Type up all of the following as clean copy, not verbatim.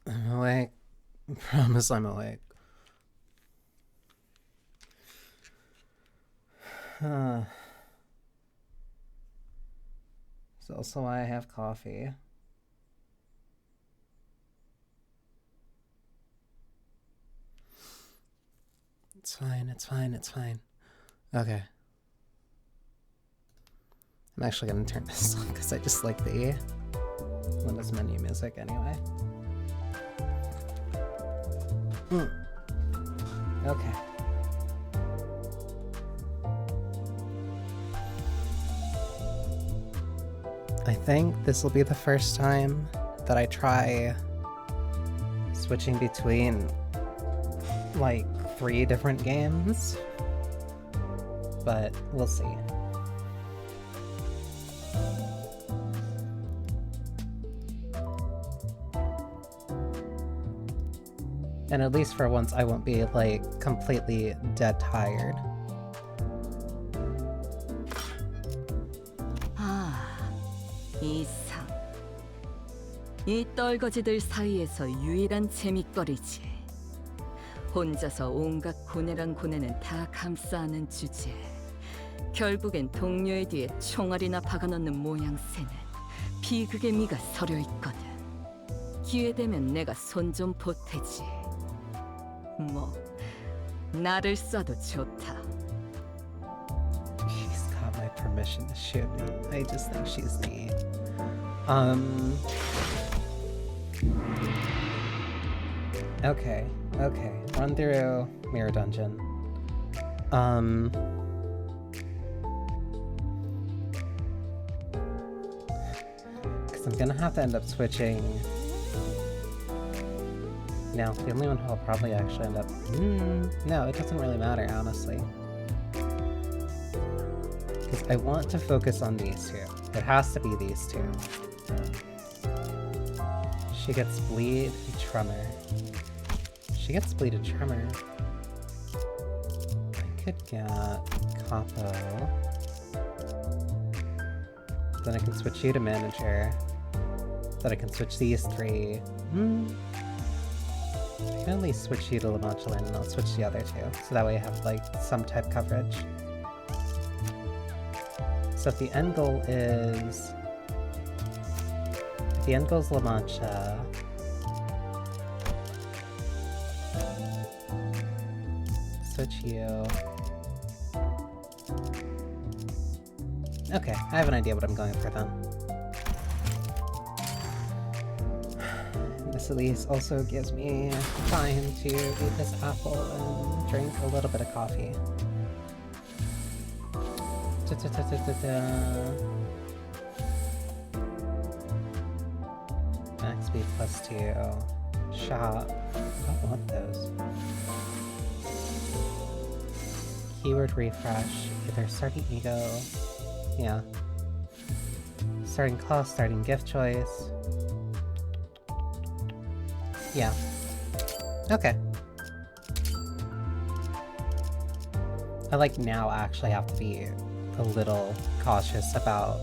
I'm awake. I promise I'm awake. It's also why I have coffee. It's fine, it's fine, it's fine. Okay. I'm actually gonna turn this on because I just like the Limbus menu music anyway. Okay. I think this will be the first time that I try switching between like 3 different games, but we'll see. And at least for once I won't be like completely dead tired. 이상. 이 떨거지들 사이에서 유일한 재밌거리지. 혼자서 온갖 고뇌란 고뇌는 다 감싸안은 주제. 결국엔 동료의 뒤에 총알이나 박아넣는 모양새는 비극의 미가 서려 있거든. 기회되면 내가 손 좀 보태지. 뭐 나를 쏴도 좋다. She's got my permission to shoot me. I just think she's neat. Okay. Run through Mirror Dungeon. Because I'm gonna have to end up switching. Now, the only one who will probably actually end up... no, it doesn't really matter, honestly. Because I want to focus on these two. It has to be these two. She gets Bleed Tremor. She gets Bleeded Tremor. I could get Capo. Then I can switch you to Manager. Then I can switch these 3. I can at least switch you to Lamantulin and I'll switch the other 2. So that way I have like some type coverage. So if the end goal is... If the end goal is La Mancha... Switch you... Okay, I have an idea what I'm going for then. This at least also gives me time to eat this apple and drink a little bit of coffee. Max speed +2. Shop. I don't want those. Keyword refresh. Either starting ego. Yeah. Starting class, starting gift choice. Yeah. Okay. I like now actually have to be a little cautious about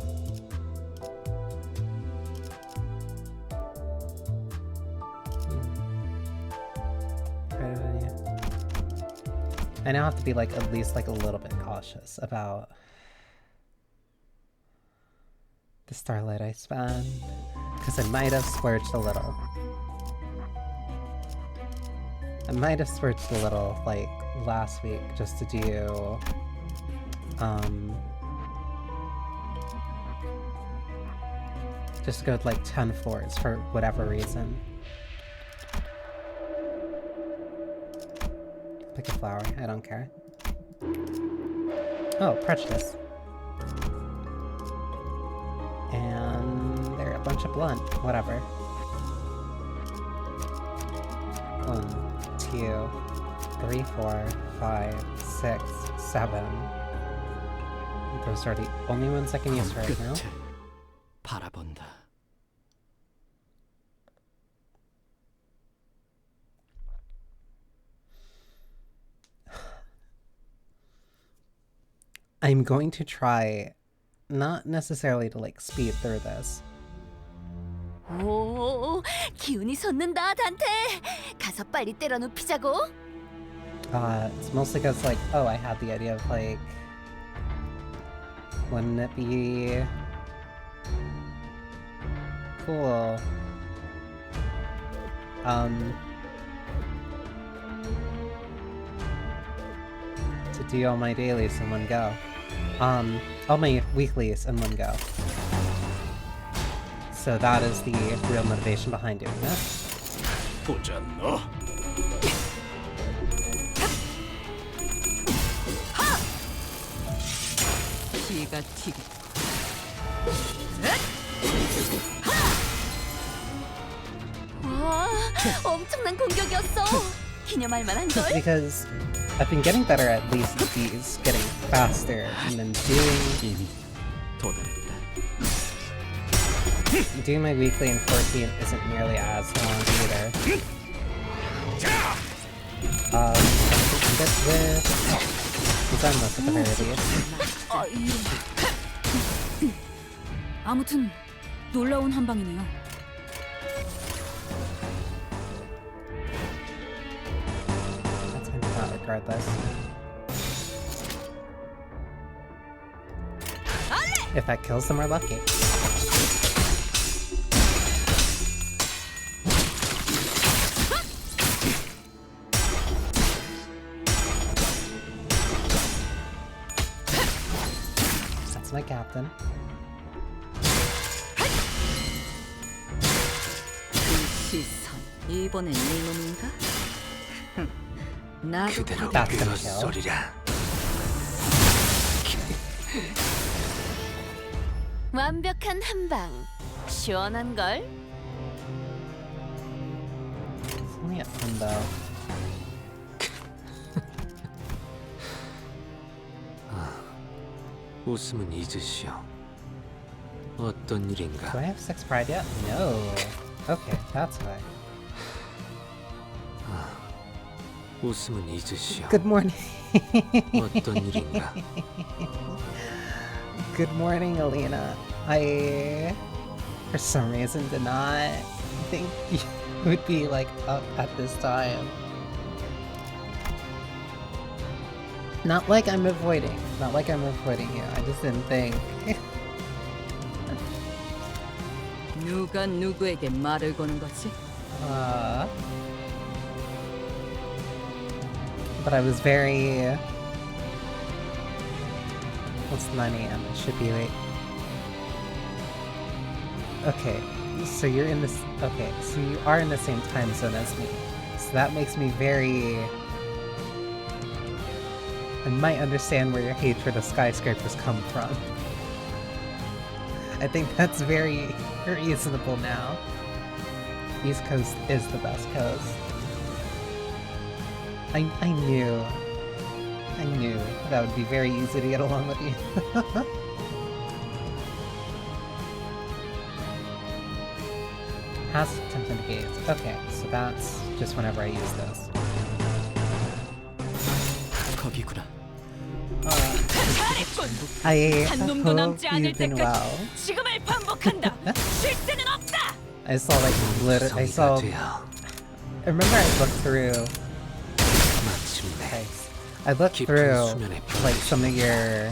I now have to be like at least like a little bit cautious about the starlight I spend, because I might have splurged a little. I might have splurged a little like last week just to do just to go with like 10 floors for whatever reason. Pick a flower, I don't care. Oh, prejudice. And they're a bunch of blunt, whatever. 1, 2, 3, 4, 5, 6, 7. Those are the only ones I can use right now. 바라본다. I'm going to try not necessarily to like speed through this. 오, 기운이 솟는다, 단테. 가서 빨리 때려 눕히자고. It's mostly because like, oh, I had the idea of like, wouldn't it be cool? To do all my dailies in one go. All my weeklies in one go. So that is the real motivation behind doing this. 보자 너. 기가 튀기. 와, 엄청난 공격이었어. 기념할 만한 걸. Because I've been getting better at these getting faster, and then 이미 도달했다. doing my weekly in 14 isn't nearly as long either. But he's on most of the very least. 아, 아무튼 놀라운 한 방이네요. That's kind of not regardless. If that kills them, we're lucky. That's my captain. 그 시선 이번엔 네 놈인가? 나도 그대로 That's 그 gonna kill. 헛소리라. 완벽한 한 방. 시원한 걸. It's only at 10 though. 웃음은 잊으시오. 어떤 일인가? Do I have 6 pride yet? No. Okay, that's why. 웃음은 잊으시오. Good morning. 어떤 일인가? Good morning, Alina. I, for some reason, did not think you would be like up at this time. Not like I'm avoiding. Not like I'm avoiding you. I just didn't think. 누가 누구에게 말을 거는 거지? But I was very. What's 9 a.m.? It should be late. Okay, so you're in this. Okay, so you are in the same time zone as me. So that makes me very. I might understand where your hatred of skyscrapers come from. I think that's very reasonable now. East Coast is the best coast. I knew that would be very easy to get along with you. Has tempted gaze. Okay, so that's just whenever I use those. 거기구나. I 한 놈도 hope 남지 않을 you've been 때까지 well. 지금을 반복한다. 쉴 새는 없다. I saw like I saw. 돼야 I remember I looked through. 마침내 I looked 깊은 through 수면에 like some of your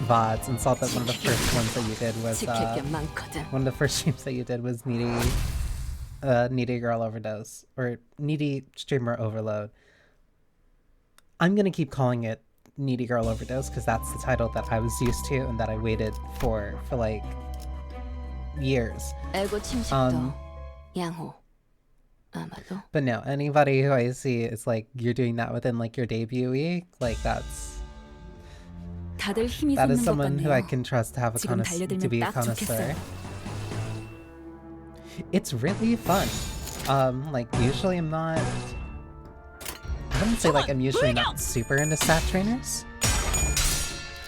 VODs and saw that one of the first ones that you did was 지킬 게 많거든. one of the first streams that you did was needy girl overdose or needy streamer overload. I'm gonna keep calling it needy girl overdose because that's the title that I was used to and that I waited for like years. 에고 침식도 양호. 아마도. But no, anybody who I see is like you're doing that within like your debut week, like 다들 힘이 that is 솟는 것 someone who I 같네요. can trust to have a 지금 to be a 달려들면 딱 connoisseur. 좋겠어요. It's really fun. Like usually I'm not. I wouldn't say like I'm usually not super into stat trainers.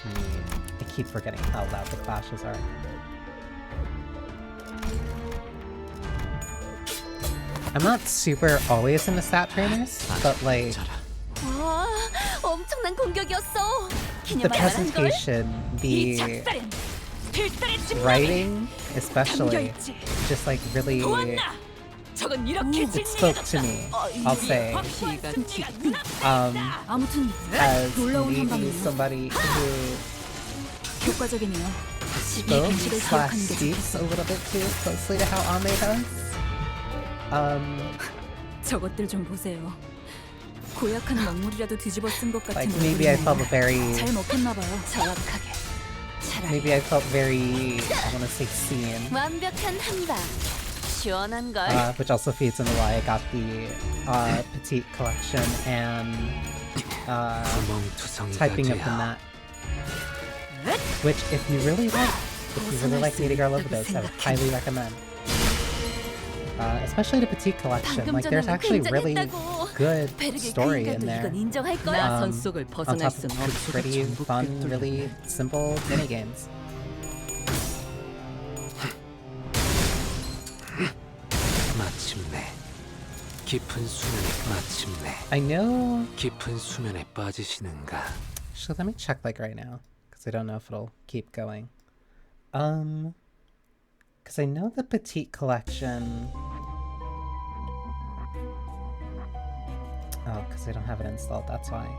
I keep forgetting how loud the clashes are. I'm not super always into stat trainers, but like 와, 엄청난 공격이었어. the 기념할 만한 걸. presentation, 이 the 작살은 필살의 집념이 writing, especially, 담겨있지. just like really 보았나? 저건 이렇게 it spoke to me. I'll say, 아무튼 as 놀라운 maybe 한방이네요. somebody who 효과적이네요. spoke 방식을 slash 기억하는 게 speaks a little bit too closely to how Ame does. 저것들 좀 보세요. 고약한 먹물이라도 뒤집어 쓴 것 같은 Like maybe I felt very, 잘 먹혔나 봐요. 정확하게. 차라리 maybe I felt very, I want to say seen. 완벽한 한방. 시원한 걸. Which also feeds into why I got the petite collection and 구멍투성이가 typing of the 되어 net. Which, if you really like Media Girl of the Biz, I would highly recommend. Especially the petite collection. 방금 Like, there's 전에는 actually really 굉장했다고. good 베르게 story in 그인가도 there. 이건 인정할 거야. 나 Um, 선 속을 On 벗어날 top 순 of 없어. pretty fun, really simple mini games. 마침내 깊은 수면에 마침내 I know. 깊은 수면에 빠지시는가. Actually, let me check like right now, because I don't know if it'll keep going. Because I know the petite collection. Oh, because I don't have it installed. That's why.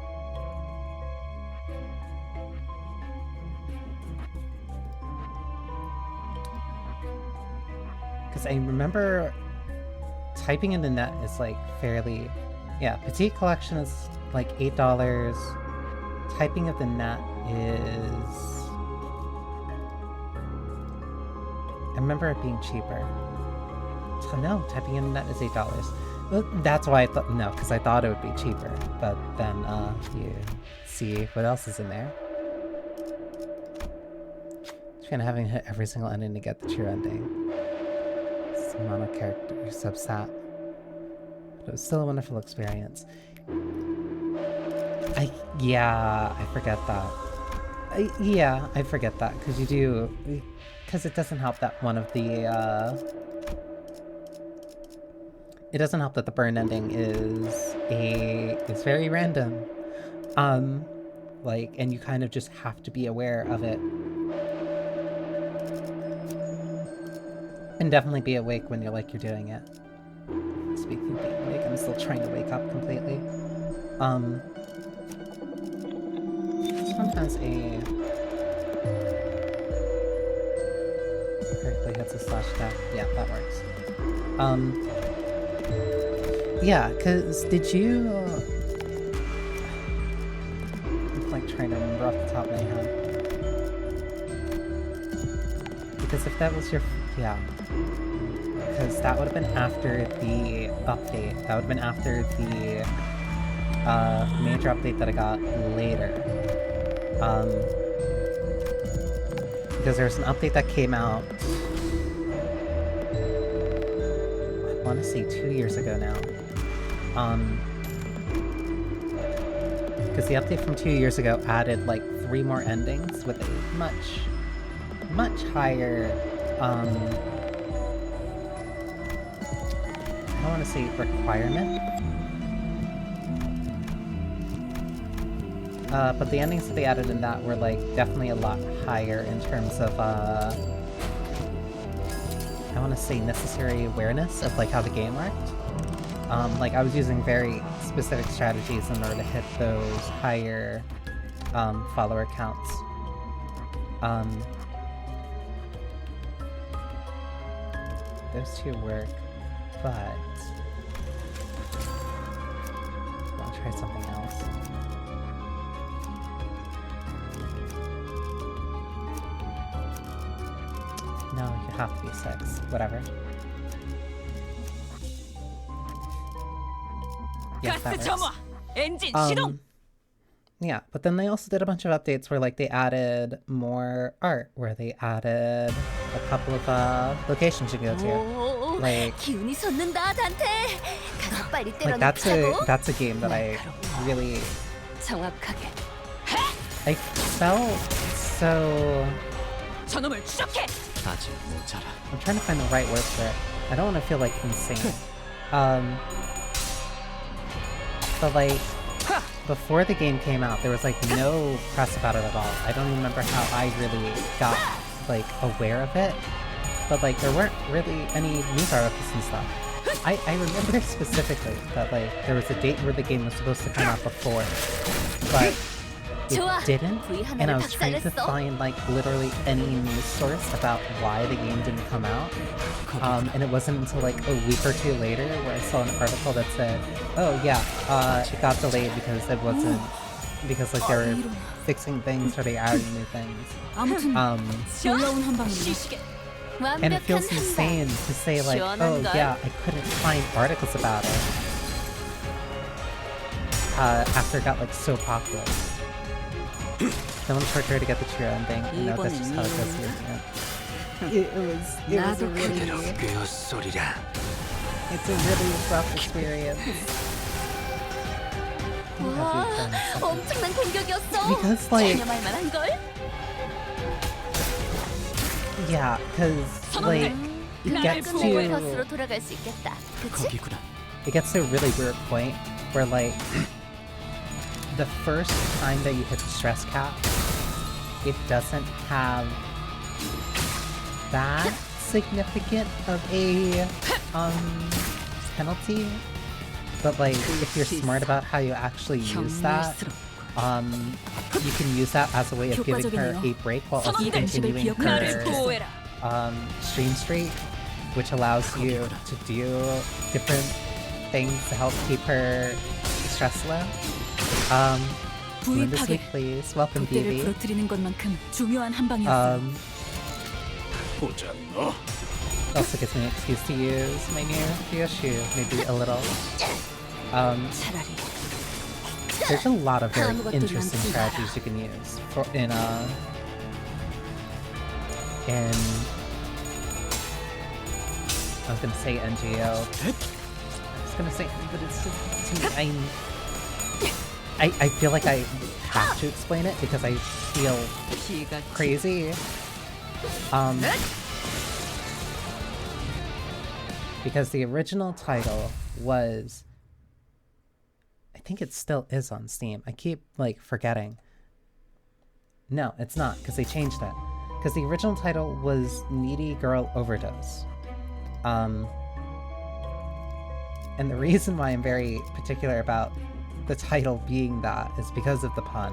Because I remember typing in the net is like fairly, yeah. Petite collection is like $8. Typing of the net is, I remember it being cheaper. So no, typing in the net is $8. Well, that's why I thought, no, because I thought it would be cheaper. But then you see what else is in there. Just kind of having hit every single ending to get the true ending. It's mono character, so sad. But it was still a wonderful experience. I forget that. I forget that, because you do, because it doesn't help that one of the, it doesn't help that the burn ending is very random. Like, and you kind of just have to be aware of it. And definitely be awake when you're doing it. Speaking of being awake, I'm still trying to wake up completely. This one has a... Correctly hits a slash attack. Yeah, that works. Yeah, cause did you... I'm like trying to remember off the top of my head. Because if that was your... Yeah. Because that would have been after the update. That would have been after the major update that I got later. Because there's an update that came out, I want to say 2 years ago now. Because the update from 2 years ago added like 3 more endings with a much higher, I don't want to say requirement. But the endings that they added in that were like definitely a lot higher in terms of I want to say necessary awareness of like how the game worked. Like I was using very specific strategies in order to hit those higher follower counts. Those two work, but I'll try something else. No, you have to be 6. Whatever. Yeah, that 가스 점화. works. 엔진 시동. Yeah, but then they also did a bunch of updates where like they added more art, where they added a couple of locations you can go to. 오, Like- 기운이 솟는다, 단테. 가서 빨리 Like 때려놓자고. that's a game that I really 정확하게. I felt so. 저놈을 추적해. 아직 모자라. I'm trying to find the right word for it. I don't want to feel like insane. But like before the game came out, there was like no press about it at all. I don't even remember how I really got like aware of it, but like there weren't really any news articles and stuff. I remember specifically that like there was a date where the game was supposed to come out before, but it didn't, and I was trying to find like literally any news source about why the game didn't come out, and it wasn't until like a week or two later where I saw an article that said, oh yeah, it got delayed because it wasn't, because like they were fixing things or they added new things. 놀라운 한방이네. And it feels insane to say like, oh yeah, I couldn't find articles about it after it got like so popular. No one's prepared to get the true ending. You know, that's just how it goes here. Yeah. It was a really, it's a really rough experience. 와, 엄청난 공격이었어. Because like, 자녀말 만한걸? yeah, because like, it gets 버스로 to, 돌아갈 수 있겠다. 그치? it gets to a really weird point where like, the first time that you hit the stress cap, it doesn't have that significant of a penalty, but like if you're smart about how you actually use that, you can use that as a way of giving her a break while also continuing her stream streak, which allows you to do different things to help keep her stress low. Limbus weeklies, welcome 부대를 BB. 부러뜨리는 것만큼 중요한 한방이었어. Also gives me an excuse to use my new Ryoshu, maybe a little. 차라리 There's a lot of very interesting strategies you can use for in I was gonna say NGO. I was gonna say, but it's just to me, I feel like I have to explain it because I feel crazy. Because the original title was, I think it still is on Steam. I keep like forgetting. No, it's not, because they changed it. Because the original title was Needy Girl Overdose. And the reason why I'm very particular about the title being that is because of the pun.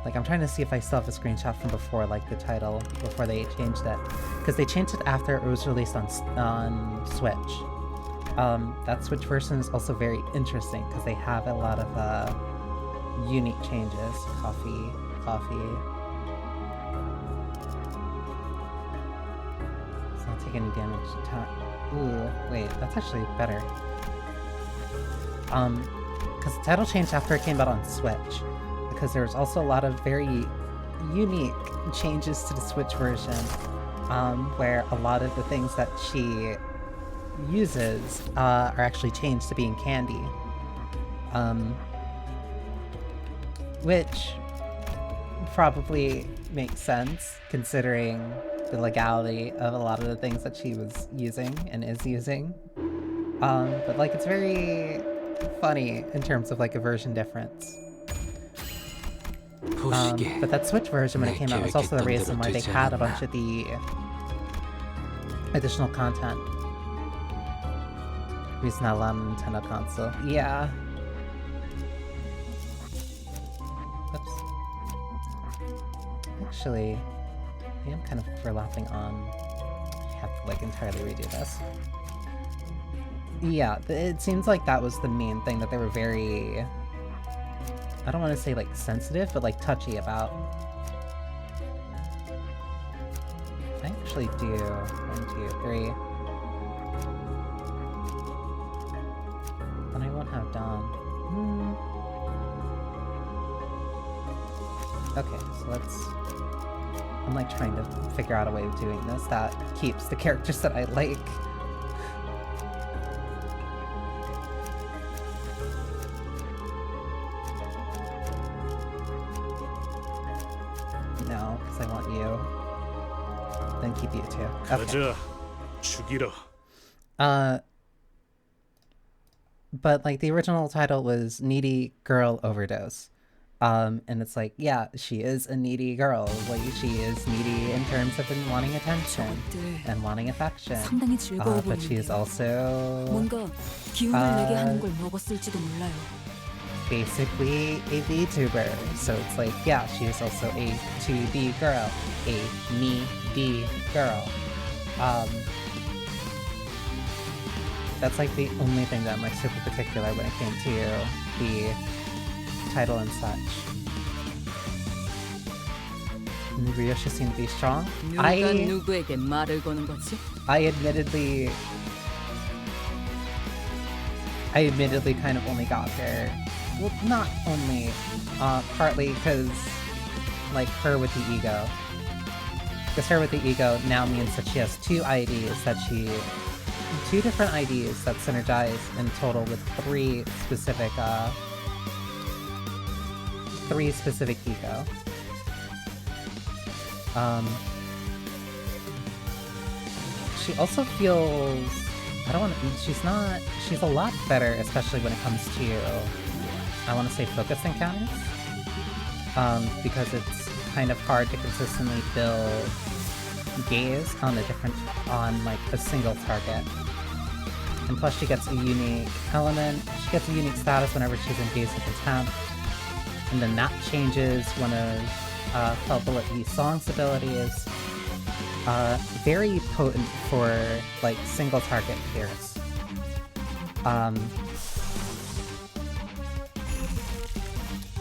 Like, I'm trying to see if I still have a screenshot from before, like, the title, before they changed it. Because they changed it after it was released on Switch. That Switch version is also very interesting, because they have a lot of, unique changes. Coffee. Does not take any damage. Ooh, wait, that's actually better. Because the title changed after it came out on Switch. Because there's also a lot of very unique changes to the Switch version, where a lot of the things that she uses are actually changed to being candy. Which probably makes sense, considering the legality of a lot of the things that she was using and is using. But like, it's very funny in terms of like a version difference. But that Switch version when it came out was also the reason why they had a bunch of the additional content. Reason not allowed on Nintendo console. Yeah. Oops. Actually, I am kind of overlapping on... I have to like entirely redo this. Yeah, it seems like that was the main thing that they were very... I don't want to say like sensitive, but like touchy about. I actually do 1, 2, 3. Then I won't have Dawn. Okay, so let's... I'm like trying to figure out a way of doing this that keeps the characters that I like. No, because I want you. Then keep you too. Okay. But like the original title was Needy Girl Overdose. And it's like, yeah, she is a needy girl. Like, she is needy in terms of wanting attention 저것들 and wanting affection. 상당히 즐거워 But she is 보이는데요. also 뭔가 기운을 내게 하는 걸 먹었을지도 몰라요. basically a VTuber. So it's like, yeah, she is also a 2D girl, a needy girl. That's like the only thing that I'm like super particular when it came to the title and such. Ryoshi seemed to be strong. 누가 누구에게 말을 거는 거지? I admittedly kind of only got there. Well, not only, partly because, like, her with the ego. Because her with the ego now means that she has two different IDs that synergize in total with three specific ego. She also feels, she's a lot better, especially when it comes to, I want to say focus encounters, because it's kind of hard to consistently build gaze on like a single target. And plus she gets a unique element, she gets a unique status whenever she's in Gaze of Contempt, and then that changes one of Felbullet V Song's abilities. Very potent for like single target pierce.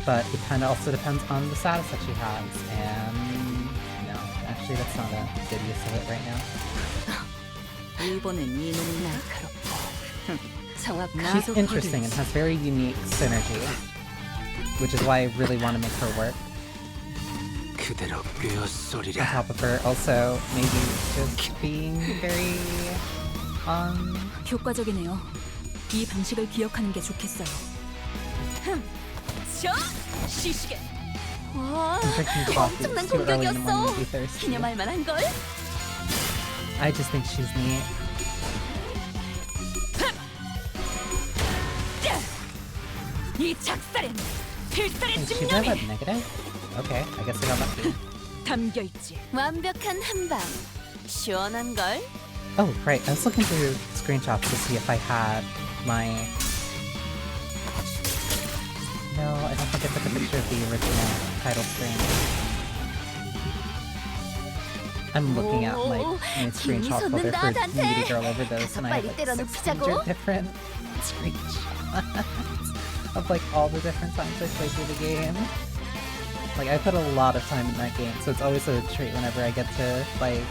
But it kind of also depends on the status that she has, and no, actually that's not a good use of it right now. 이번엔 이놈이 날카롭고 She's interesting and has very unique synergy, which is why I really want to make her work. 그대로 On 꿰어소리라. top of her also maybe just being very 효과적이네요. 이 방식을 기억하는 게 좋겠어요. 저 시시게 와, drinking coffee 엄청난 too early in the morning 공격이었어. to be thirsty. 기념할 만한 걸. I just think she's neat. 이 작살엔 필살의 Wait, she read 집념이 that negative? Okay, I guess I got lucky. 담겨 있지. 완벽한 한방. 시원한 걸. Oh, right, I was looking through screenshots to see if I had my... No, I don't think I took a picture of the original title screen. I'm looking at like my screenshot folder for Needy Girl Overdose, and I have like 600 different screenshots of like all the different times I played through the game. Like I put a lot of time in that game, so it's always a treat whenever I get to like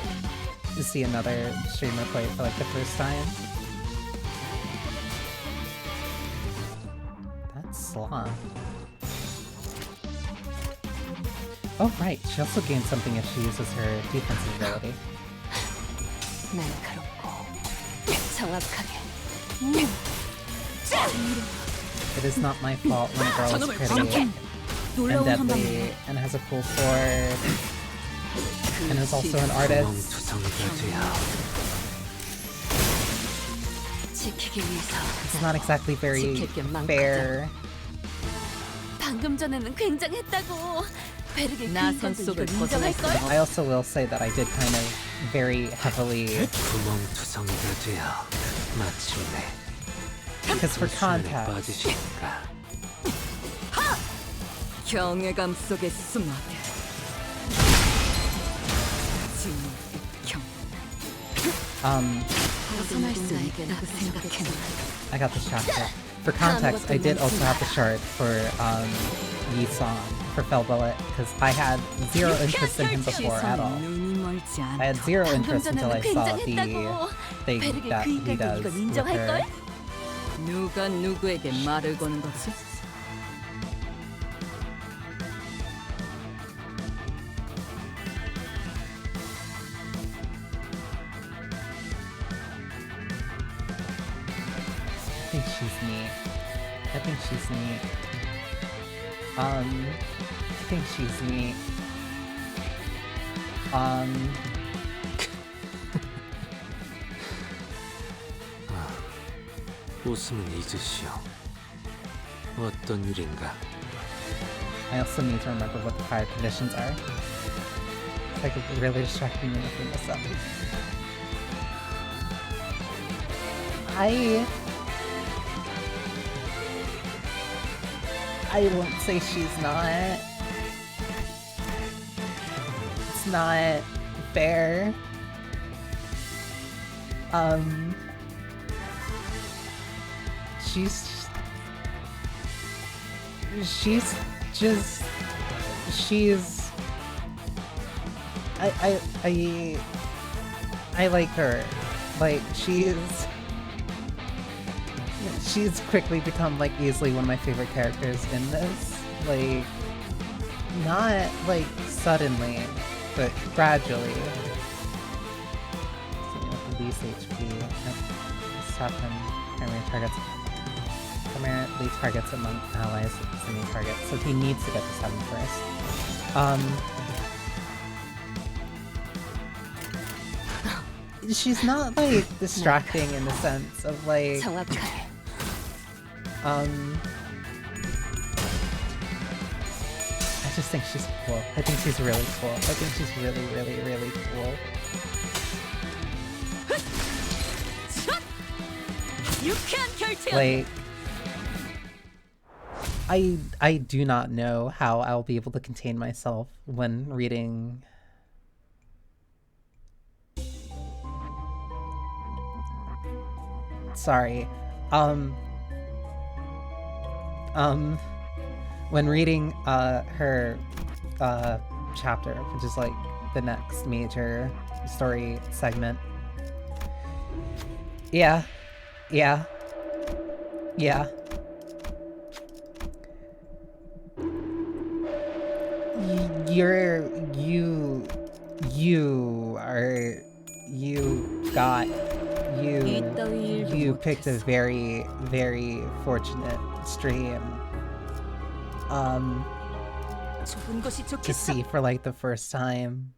see another streamer play it for like the first time. That's Slaw. Oh right, she also gains something if she uses her defensive ability. 날카롭고 정확하게. It is not my fault when a girl is pretty and 놀라운 한 deadly 방이에요. and has a cool sword and is also an artist. 구멍투성이가 되어. 지키기 위해서. It's not exactly very fair. 방금 전에는 굉장했다고. 베르게 나선 큰 속을 것도 이걸 인정할 걸. I also will say that I did kind of very heavily, 구멍투성이가 되어 마침내 because for 수면에 context, 빠지시는가. 경외감 속에 숨어들. 벗어날 수 있다고 생각해. I got distracted. For context, I did also have the shard for Yi Song for Felbullet because I had zero interest in him before at all. I had zero 방금 interest until 전에는 I saw the 굉장했다고. thing 베르게 that 그 he 인간도 does 이걸 with 인정할 her. 걸. 누가 누구에게 말을 거는 거지? I think she's neat. I think she's neat. I think she's neat. 웃음은 잊으시오. 어떤 일인가? I also need to remember what the prior conditions are. It's like really distracting me looking this up. I won't say she's not. It's not fair. She's I like her. Like, she's quickly become, like, easily one of my favorite characters in this. Like, not, like, suddenly, but gradually. Least HP. Stop him. Primarily targets among allies, semi-targets. So he needs to get to 7 first. She's not, like, distracting in the sense of, like... I just think she's cool. I think she's really cool. I think she's really, really, really cool. Like, I do not know how I'll be able to contain myself when reading... Sorry. When reading, her, chapter, which is, like, the next major story segment. Yeah. Yeah. Yeah. You picked a very, very fortunate stream. To see for, like, the first time.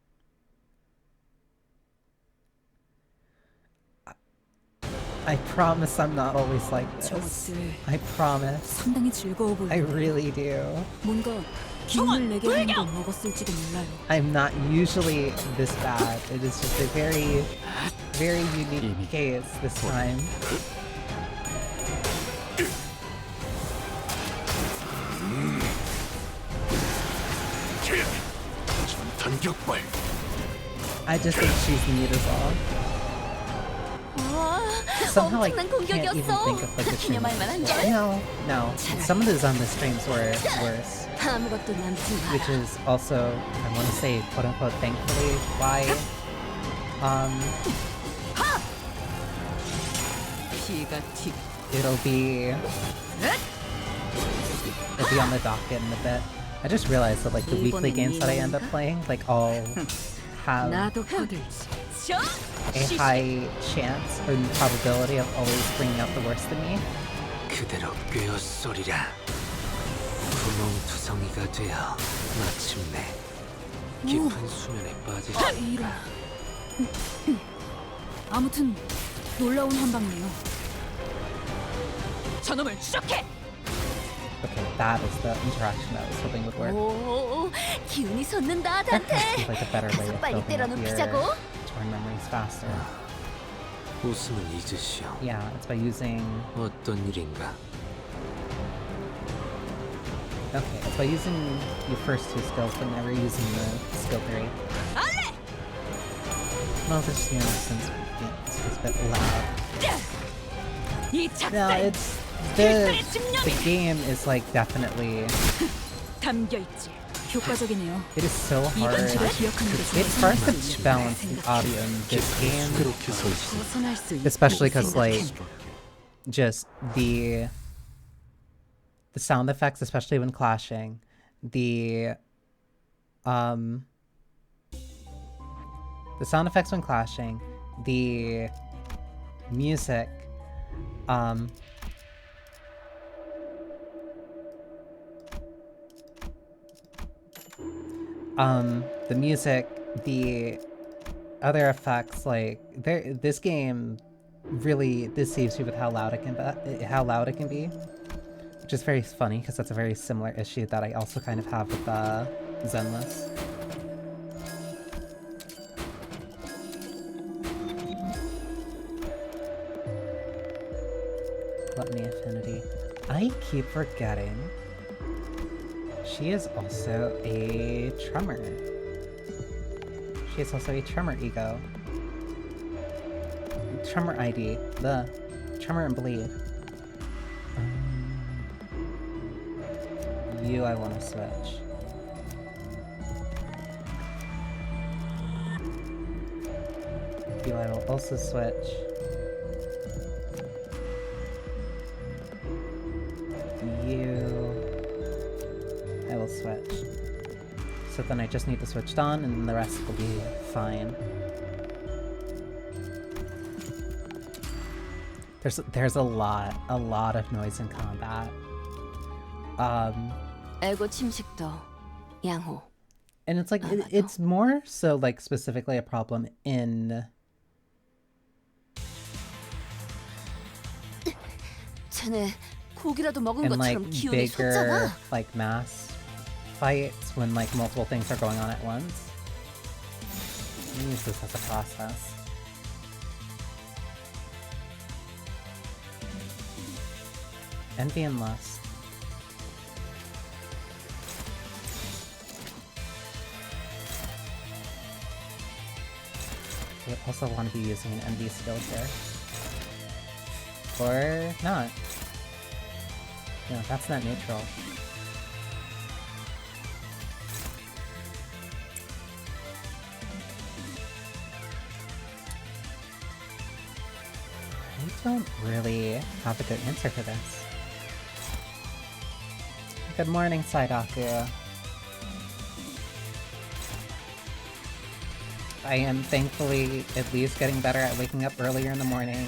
I promise I'm not always like this. I promise. I really do. I'm not usually this bad. It is just a very, very unique case this time. I just think she's neat as all. Somehow I can't even think of, like, the stream. No. Some of the Zumba streams were worse. Which is also, I want to say, quote-unquote, thankfully, why, it'll be on the docket in a bit. I just realized that, like, the weekly games that I end up playing, like, all have a high chance or probability of always bringing out the worst in me. 그대로 꿰어소리라. 구멍투성이가 되어 마침내 깊은 수면에 빠지셨다. 아무튼 놀라운 한방이네요. 저놈을 추적해! Okay, that is the interaction I was hoping would work. 오, 기운이 솟는다, There 단테. has to be, like, a better way of 빨리 building up your 때려눕히자고. torn memories faster. 웃음은 잊으시오. Yeah, it's by using... 어떤 일인가? Okay, it's by using your first 2 skills, but never using the skill 3. No, this unit since it's a bit loud. No, it's... The game is, like, definitely... It is so hard. It's hard to balance the audio in this game. Especially because, like, just the sound effects, especially when clashing. The sound effects when clashing. The music. The music, the other effects, like, this game really deceives you with how loud it can be. Which is very funny, because that's a very similar issue that I also kind of have with Zenless. Gluttony Affinity. I keep forgetting. She is also a Tremor. She is also a Tremor ego. Tremor ID. The Tremor and Bleed. You I want to switch. You I will also switch. You I will switch. So then I just need to switch Dawn and the rest will be fine. There's a lot of noise in combat. 에고 침식도 양호. And it's like, it's more so like specifically a problem in... 쟤네 고기라도 먹은 in like 것처럼 기운이 bigger 솟잖아. like mass fights when like multiple things are going on at once. Let me use this as a process. Envy and Lust. I also want to be using an Envy skill here. Or not. No, that's not neutral. I don't really have a good answer for this. Good morning, Saidaku. I am thankfully at least getting better at waking up earlier in the morning.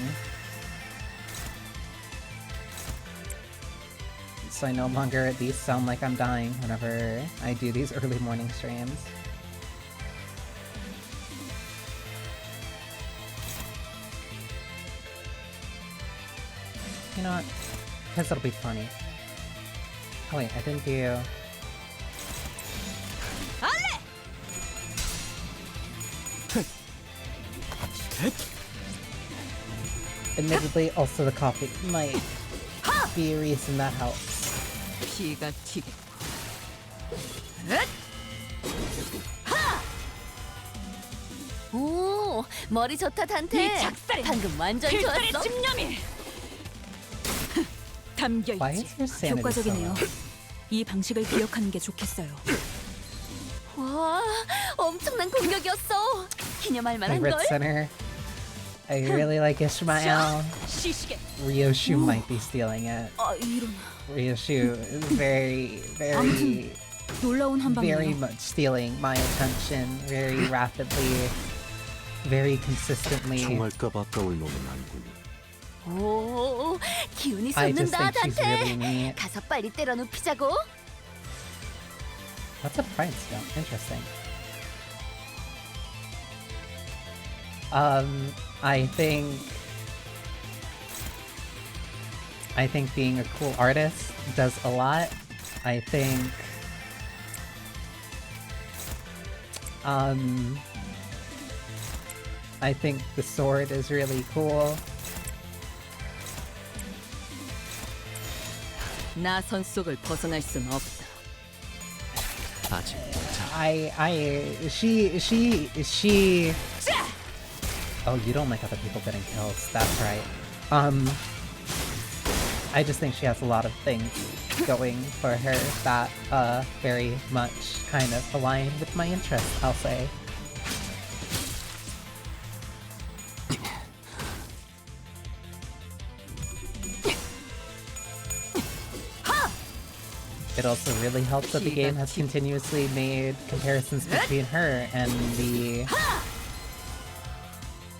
So I no longer at least sound like I'm dying whenever I do these early morning streams. You know what? Because it'll be funny. Oh wait, I didn't do... Admittedly, also the coffee might be a reason that helps. 피가 튀게. 오, 머리 좋다 단테. 방금 완전 좋았어. 집념이 담겨 Why is 있지. your sanity 효과적이네요. so low? 이 방식을 기억하는 게 좋겠어요. 와, 엄청난 공격이었어. 기념할 My 만한 Rit 걸. Center. I really like Ishmael. 시시게. Ryoshu might be stealing it. 아 이런. Ryoshu is very 놀라운 very 한방이에요. much stealing my attention very rapidly, very consistently. 총알값 아까울 놈은 아니군요. 오, 기운이 I just 솟는다 think she's really 단테. neat. 가서 빨리 때려 눕히자고. That's a pride skill. Interesting. I think being a cool artist does a lot. I think the sword is really cool. 나선 속을 벗어날 순 없다. 아직 she Oh, you don't like other people getting kills. That's right. I just think she has a lot of things going for her that very much kind of align with my interests, I'll say. It also really helps that the game has continuously made comparisons between her and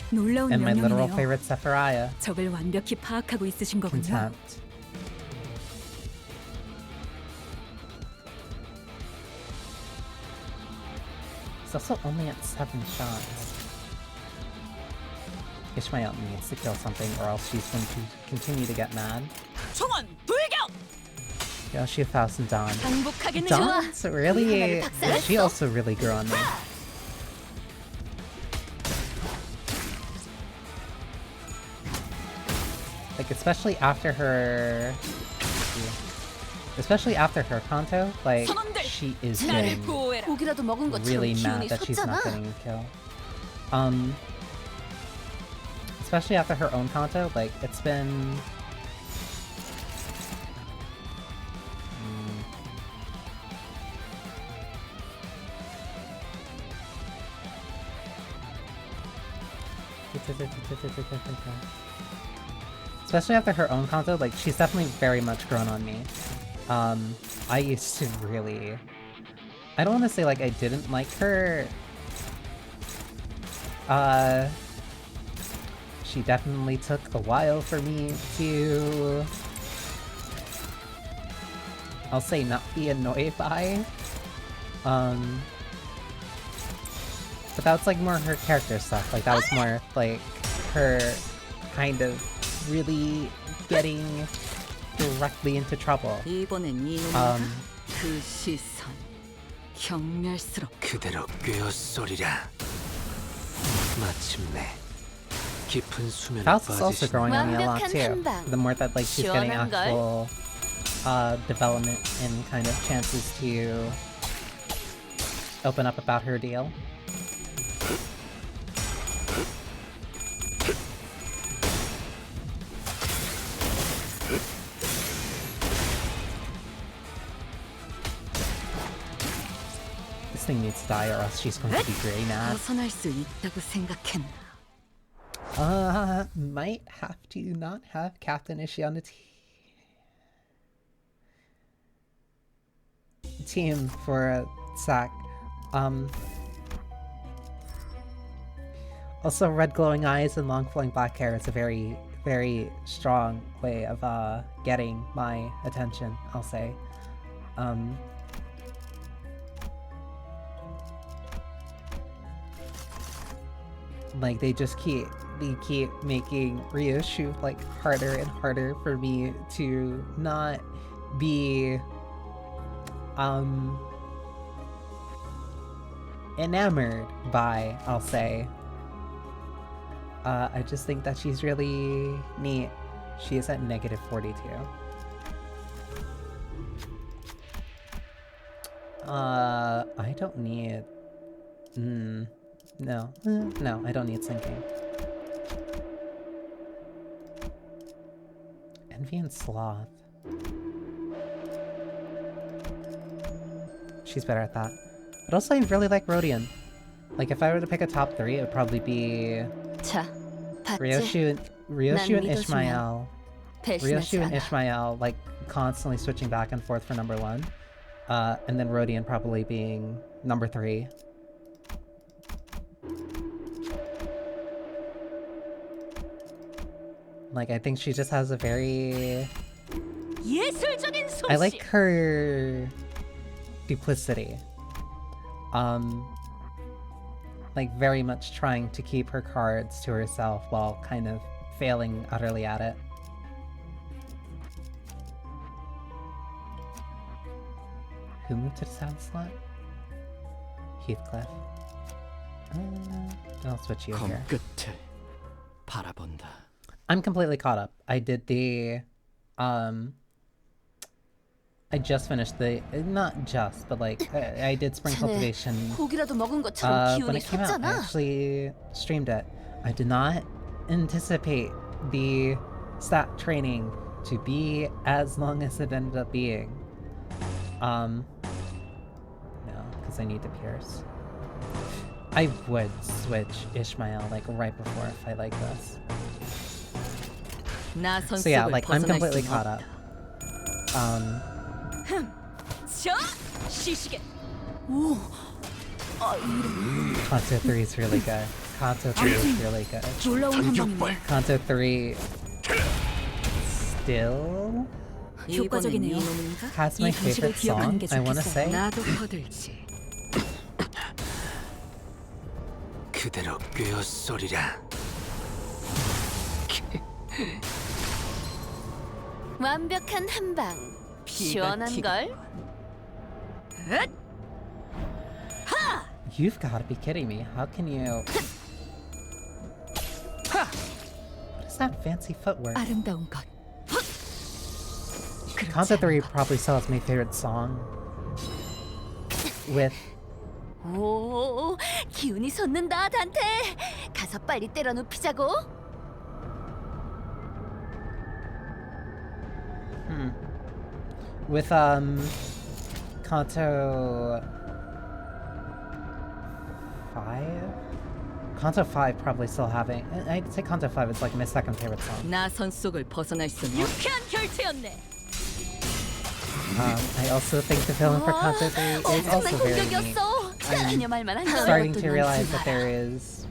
놀라운 my literal 명령이네요. favorite Sephiriah, 적을 완벽히 파악하고 있으신 거군요. Contempt. It's also only at 7 shots. Ishmael needs to kill something or else she's going to continue to get mad. 총원 불격! Yoshi, Faust, and Dawn. 행복하겠는 좋아. Dawn's really... She also really grew on me. Like, especially after her Kanto, like, she is getting 고기라도 먹은 것처럼 really mad 기운이 that she's not 솟잖아. getting a kill. Especially after her own Kanto, like, it's been... Especially after her own Kanto, like, she's definitely very much grown on me. I used to really... I don't want to say, like, I didn't like her. She definitely took a while for me to... I'll say not be annoyed by. But that was, like, more her character stuff. Like, that was more, like, her kind of really getting directly into trouble. 이번엔 이놈인가? 그 시선 경멸스럽. 그대로 꿰어소리라. 마침내 깊은 수면에 Faust is also growing on me a lot 완벽한 too. 한방. The more that like she's getting 시원한 걸. actual development and kind of chances to open up about her deal. This thing needs to die or else she's going to be very mad. 벗어날 수 있다고 생각했나? Might have to not have Captain Ishii on the team for a sack. Also, red glowing eyes and long flowing black hair is a very, very strong way of getting my attention, I'll say. Like, they keep making Ryoshu like harder and harder for me to not be enamored by, I'll say. I just think that she's really neat. She is at -42. I don't need... No. No, I don't need sinking. Envy and Sloth. She's better at that. But also I really like Rodion. Like, if I were to pick a top 3, it would probably be 자, 봤지? Ryoshu and 믿어주면 Ishmael. 배신하지 Ryoshu and 않아. Ishmael, like, constantly switching back and forth for number 1. And then Rodion probably being number 3. Like, I think she just has a very... 예술적인 솜씨. I like her duplicity. Like, very much trying to keep her cards to herself while kind of failing utterly at it. Who moved to the 7th slot? Heathcliff. I'll switch you 검 here. 끝을 바라본다. I'm completely caught up. I did the... I just finished the... Not just, but like, I did Spring 자네 Cultivation 고기라도 먹은 것처럼 when 기운이 it came out. I 솟잖아. actually streamed it. I did not anticipate the stat training to be as long as it ended up being. No, because I need to pierce. I would switch Ishmael like right before a fight like this. 나선 So yeah, 속을 like, I'm 벗어날 completely 수는 caught up. 없다. 자, 시시게. 오, Kanto 3 is really good. Kanto 3 is really good. 놀라운 한방이네. Kanto 3 still 이번엔 효과적이네요. 이놈인가? has my 이 방식을 favorite 기억하는 song, 게 I wanna 좋겠어. say. 나도 허들지. 그대로 꿰어소리라. 완벽한 한방. 시원한 걸. You've got to be kidding me. How can you... What is that fancy footwork? 아름다운 것. Concept 3 probably still has my favorite song. With... 오, 기운이 솟는다, 단테. 가서 빨리 때려 눕히자고. With, Kanto... 5? Kanto 5 probably still having... I'd say Kanto 5 is like my second favorite song. 나선 속을 벗어날 수는 없. 유쾌한 결투였네. I also think the villain for Kanto 3 is 엄청난 also very neat. 공격이었어. 기념할 만한 걸. Starting to realize that there is...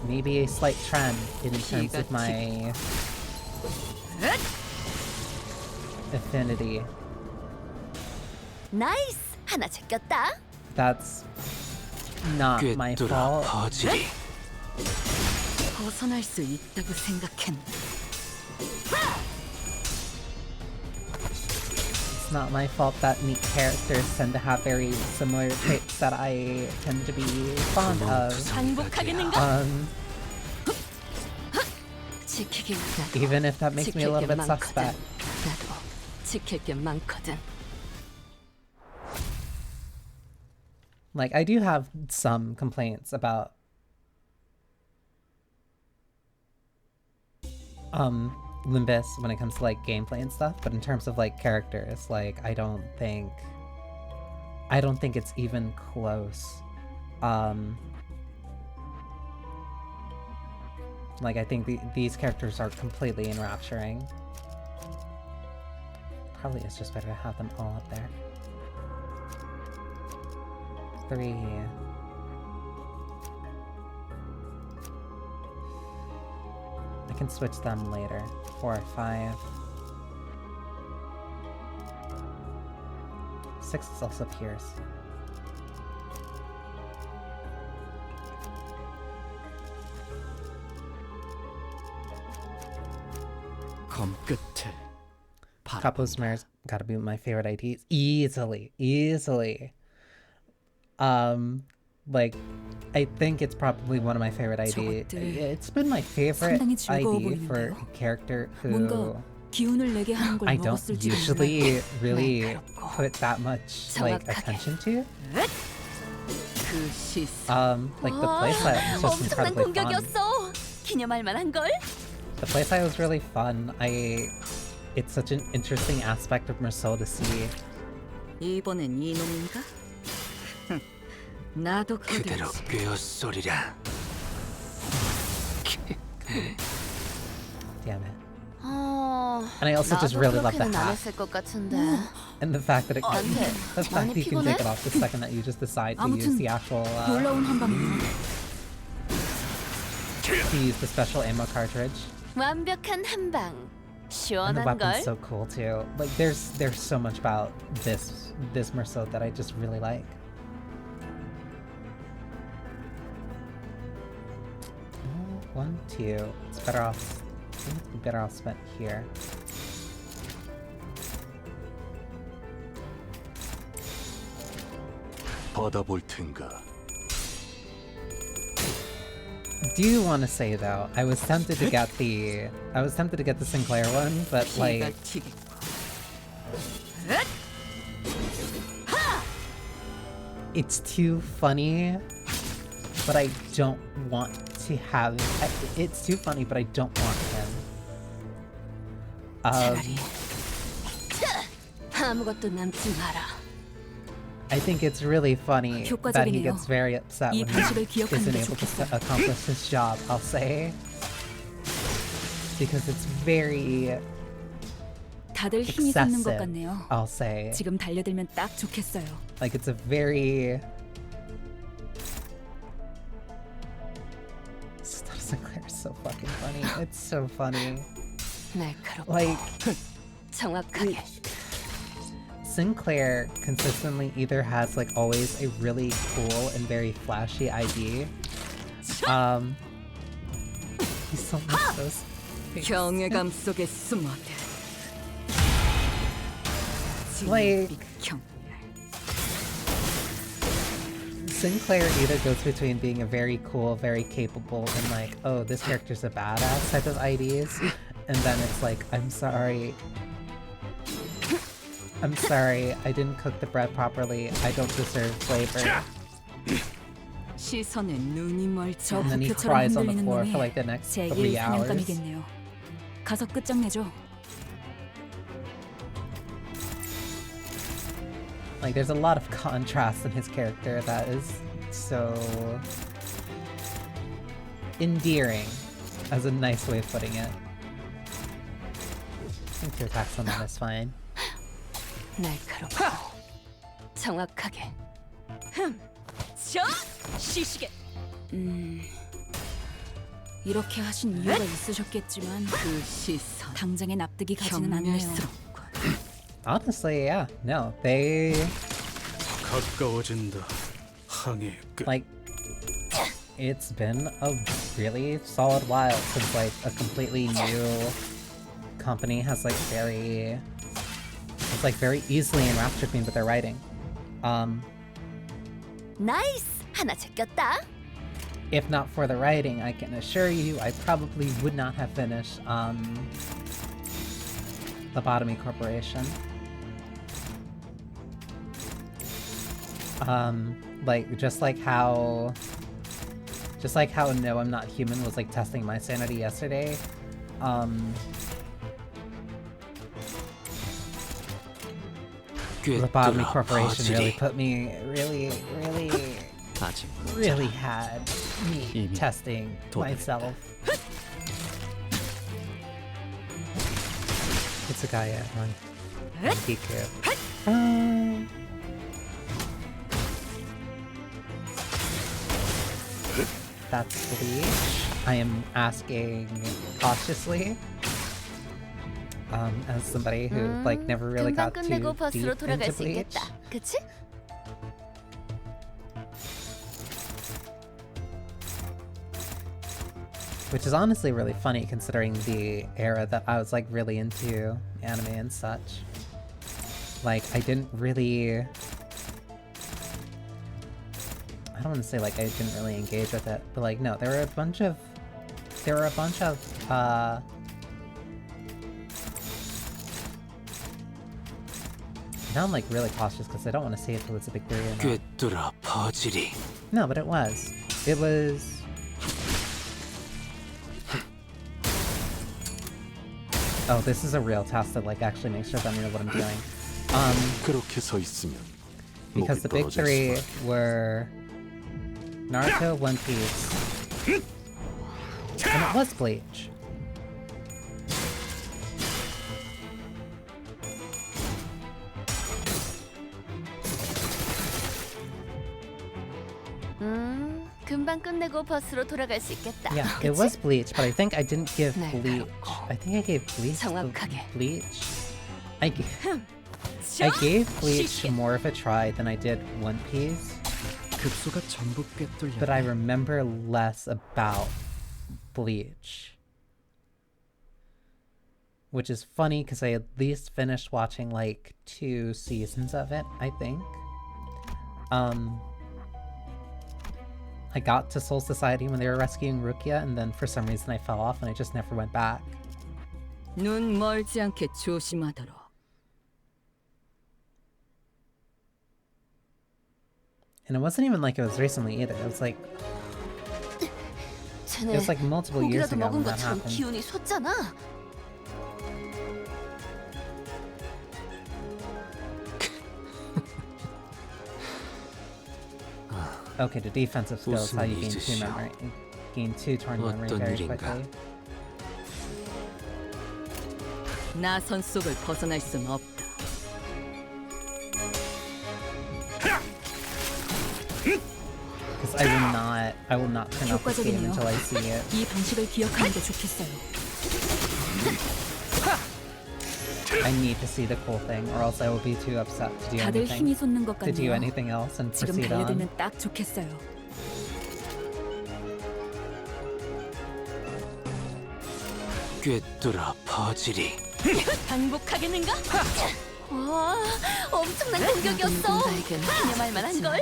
maybe a slight trend in terms of my... affinity. 나이스. 하나 제꼈다. That's not my 꿰뚫어 fault. 퍼지리. 벗어날 수 있다고 생각했는데. It's not my fault that neat characters tend to have very similar traits that I tend to be fond of. 행복하겠는가? 지키길 Even if that makes me a little bit 많거든. suspect. 나도 지킬 게 많거든. Like, I do have some complaints about Limbus when it comes to like gameplay and stuff, but in terms of like characters, like I don't think it's even close. Like I think these characters are completely enrapturing. Probably it's just better to have them all up there. 3. I can switch them later. 4, 5. 6 is also Pierce. 검 끝에 Capo's Mare's gotta be my favorite IDs. Easily. Like, I think it's probably one of my favorite ID. It's been my favorite 상당히 즐거워 ID for 보이는데요? a character who 뭔가 기운을 내게 하는 걸 I don't 먹었을지 usually really 날카롭고 put that much like 정확하게. attention to. 그 시선. Like the playset was just 엄청난 incredibly fun. 공격이었어. 기념할 만한 걸. The playset was really fun. It's such an interesting aspect of Merceau to see. 이번엔 이놈인가? 나도 그대로 거들지. 꿰어소리라. Damn it. And I also just really love the 안 hat. 했을 것 같은데. And the fact that it 단테, the fact 많이 that you can 피곤해? take it off the second that you just decide to use 아무튼 the actual 놀라운 한방이야. to use the special ammo cartridge. 완벽한 한 방. And the 시원한 weapon's 걸. so cool too. Like there's so much about this Merceau that I just really like. One, 2. It's better off. I think it's better off spent here. 받아볼 텐가. Do want to say though, I was tempted to get the Sinclair one, but like 기가 튀기. it's too funny, but I don't want to have. It's too funny, but I don't want him. 차라리 아무것도 남지 마라. I think it's really funny that he gets very upset 이 when he 방식을 기억하는 isn't 게 able to 좋겠어. accomplish his job, I'll say. Because it's very 다들 힘이 솟는 것 excessive, 같네요. I'll say. 지금 달려들면 딱 좋겠어요. Like it's a very... Sinclair is so fucking funny. It's so funny. 날카롭고 Like, 정확하게. Sinclair consistently either has like always a really cool and very flashy ID. He's so much those. 경외감 속에 숨어들. Like, Sinclair either goes between being a very cool, very capable, and like, oh, this character's a badass type of IDs, and then it's like, I'm sorry, I didn't cook the bread properly, I don't deserve flavor. 시선에 눈이 멀죠. And then he cries on the floor for like the next 3 hours. 사냥감이겠네요. 가서 끝장내죠. Like, there's a lot of contrast in his character that is so endearing, as a nice way of putting it. I think your attacks on that is fine. 날카롭고 정확하게. 저 시시게. 이렇게 하신 이유가 있으셨겠지만 그 시선 당장에 납득이 가지는 않네요. Honestly, yeah, no, they 가까워진다. 항해 끝. like. It's been a really solid while since like a completely new company has like very easily enraptured me with their writing. 나이스 하나 제꼈다. If not for the writing, I can assure you I probably would not have finished the Banii Corporation. Like just like how No, I'm Not Human was like testing my sanity yesterday. The Banii Corporation really put me really had me testing myself. It's a guy at one. Kiku. That's Bleach. I am asking cautiously. As somebody who like never really got too deep into Bleach. 그치? Which is honestly really funny considering the era that I was like really into anime and such. Like I didn't really... I don't want to say like I didn't really engage with it, but like no, there were a bunch of now I'm like really cautious because I don't want to say it till it's a big theory or not. 꿰뚫어 퍼지리. No, but it was. Oh, this is a real test that like actually makes sure that I know what I'm doing. 그렇게 서 있으면 Because the big three were Naruto, One Piece, and it was Bleach. 금방 끝내고 버스로 돌아갈 수 있겠다. Yeah, it was Bleach, but I think I didn't give Bleach. I think I gave Bleach. 정확하게. Bleach. I gave Bleach more of a try than I did One Piece. 급소가 전부 꿰뚫려. But I remember less about Bleach. Which is funny because I at least finished watching like 2 seasons of it, I think. I got to Soul Society when they were rescuing Rukia, and then for some reason I fell off and I just never went back. 눈 멀지 않게 조심하도록. And it wasn't even like it was recently either. It was like multiple years ago when that happened. 기운이 솟잖아. Okay, the defensive skill is how you gain 2 memory. Gain 2 torn memory very quickly. 나선 속을 벗어날 순 없다. Because I will not turn off this game until I see it. 이 방식을 기억하는 게 좋겠어요. I need to see the cool thing, or else I will be too upset to do 다들 힘이 솟는 것 같네요. anything else and 지금 proceed on. 달려들면 딱 좋겠어요. 꿰뚫어 퍼지리. 항복하겠는가? 와, 엄청난 공격이었어. 기념할 만한 걸.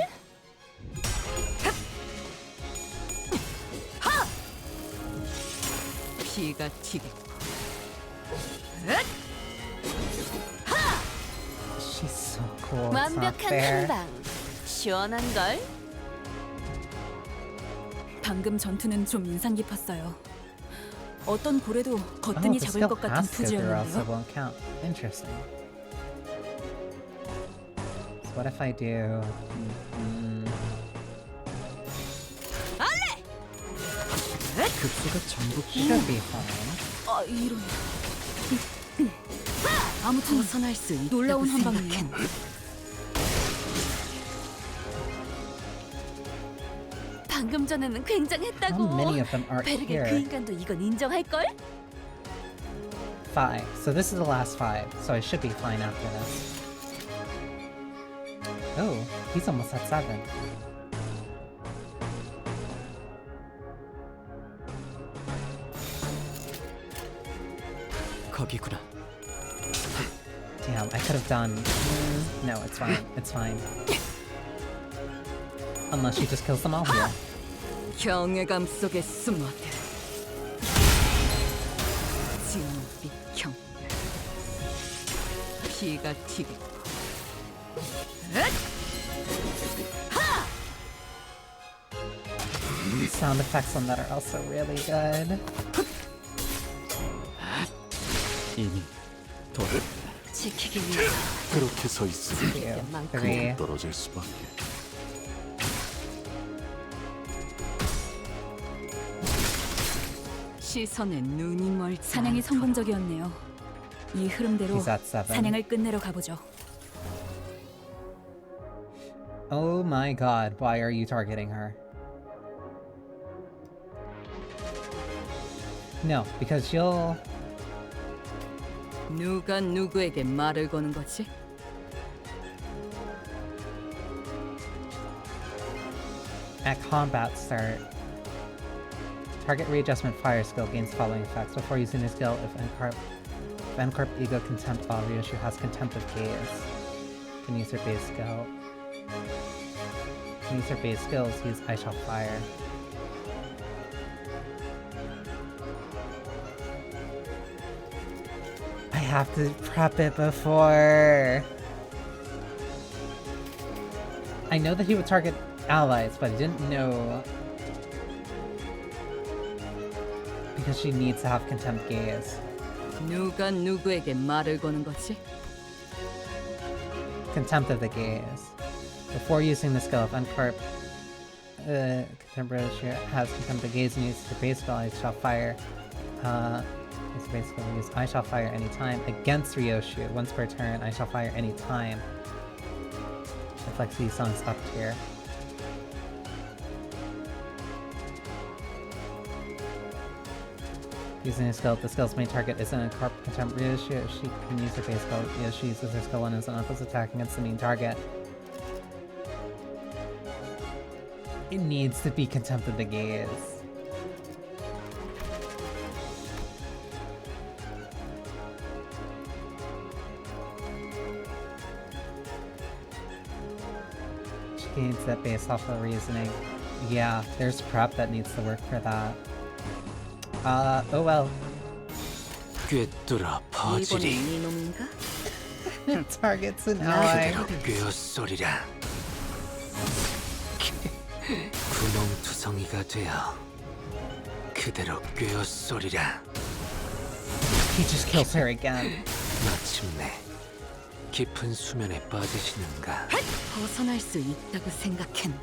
피가 튀겠고. She's so cool. It's not 완벽한 fair. 한방. 시원한 걸. 방금 전투는 좀 인상 깊었어요. 어떤 고래도 Oh, 거뜬히 the 잡을 skill 것 같은 has to go through, else it 투지였는데요. won't count. Interesting. So what if I do? 급소가 전복 Should be fine. 아, 이런. 아무튼 벗어날 수 있다고 놀라운 한방이네요. 생각했나? 방금 전에는 굉장했다고. How many of them are 베르게 그 here? 인간도 이건 인정할 걸? 5. So this is the last 5. So I should be fine after this. Oh, he's almost at 7. 거기구나. Damn, I could have done. No, it's fine. It's fine. Unless she just kills them all here. 경외감 속에 숨어들. 진비경. 피가 튀겠고. Sound effects on that are also really good. 이미 돌 지키기 위해 그렇게 서 있으면 2, 3. 떨어질 수밖에. 시선에 눈이 멀지. 사냥이 성공적이었네요. 이 흐름대로 He's at 7. 사냥을 끝내러 가보죠. Oh my god, why are you targeting her? No, because you'll... 누가 누구에게 말을 거는 거지? At combat start, target readjustment fire skill gains following effects. Before using the skill, if Encorp Ego Contempt while Ryoshu has Contempt of Gaze, can use her base skill. Can use her base skills, use I Shall Fire. I have to prep it before. I know that he would target allies, but I didn't know because she needs to have Contempt Gaze. 누가 누구에게 말을 거는 거지? Contempt of the Gaze. Before using the skill, if Encorp Contempt has Contempt of Gaze and uses the base skill, I Shall Fire. Use the base skill, use I Shall Fire anytime against Ryoshu. Once per turn, I Shall Fire anytime. Reflects these songs up tier. Using a skill, if the skill's main target isn't a Corp Contempt Ryoshu, she can use her base skill. Ryoshu uses her skill 1 as an opposite attack against the main target. It needs to be Contempt of the Gaze. She needs that based off of reasoning. Yeah, there's prep that needs to work for that. Oh well. 꿰뚫어 퍼지리. 이번엔 네 놈인가? Targets an ally. 그대로 꿰어소리라. 분홍투성이가 되어 그대로 꿰어소리라. He just kills her again. 마침내 깊은 수면에 빠지시는가. 벗어날 수 있다고 생각했나?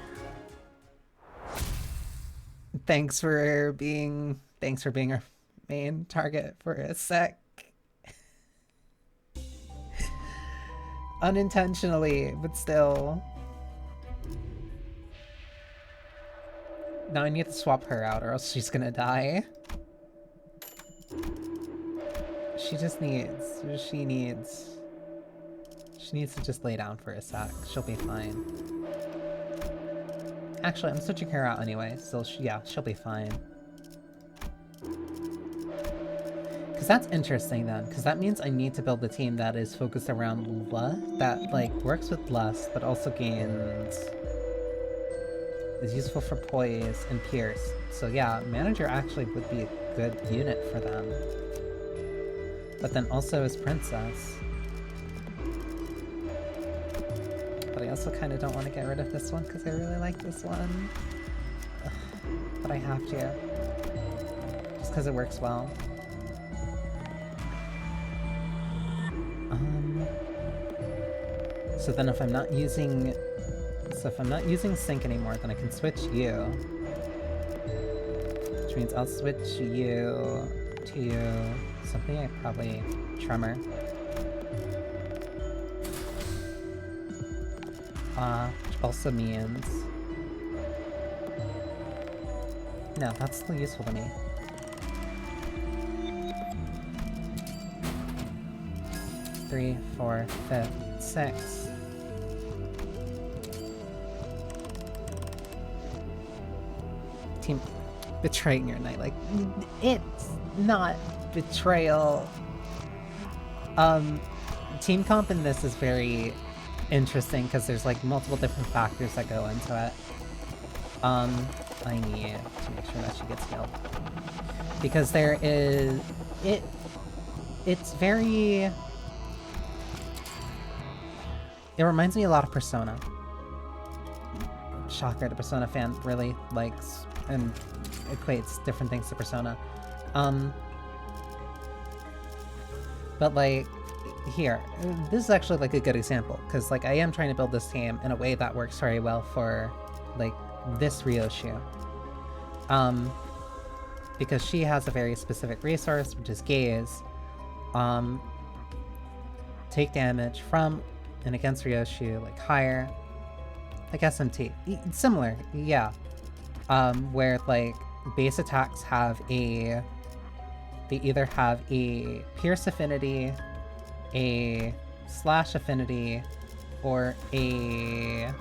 Thanks for being our main target for a sec. Unintentionally, but still. Now I need to swap her out or else she's gonna die. She needs to just lay down for a sec. She'll be fine. Actually, I'm switching her out anyway, so yeah, she'll be fine. Because that's interesting then, because that means I need to build a team that is focused around lust, that like works with lust, but also gains, is useful for poise and pierce. So yeah, manager actually would be a good unit for them. But then also as princess. But I also kind of don't want to get rid of this one because I really like this one. Ugh, but I have to. Just because it works well. So then if I'm not using... So if I'm not using sync anymore, then I can switch you. Which means I'll switch you to something I probably... Tremor. Which also means... No, that's still useful to me. Three, four, fifth, 6. Team betraying your knight, like, it's not betrayal. Team comp in this is very interesting because there's like multiple different factors that go into it. I need to make sure that she gets healed. Because there is... It's very... It reminds me a lot of Persona. Shocker, the Persona fan really likes and equates different things to Persona. But like, here, this is actually like a good example, because like I am trying to build this team in a way that works very well for like this Ryoshu. Because she has a very specific resource, which is Gaze. Take damage from and against Ryoshu, like higher, like SMT. Similar, yeah. Where like base attacks have a... They either have a pierce affinity, a slash affinity, or a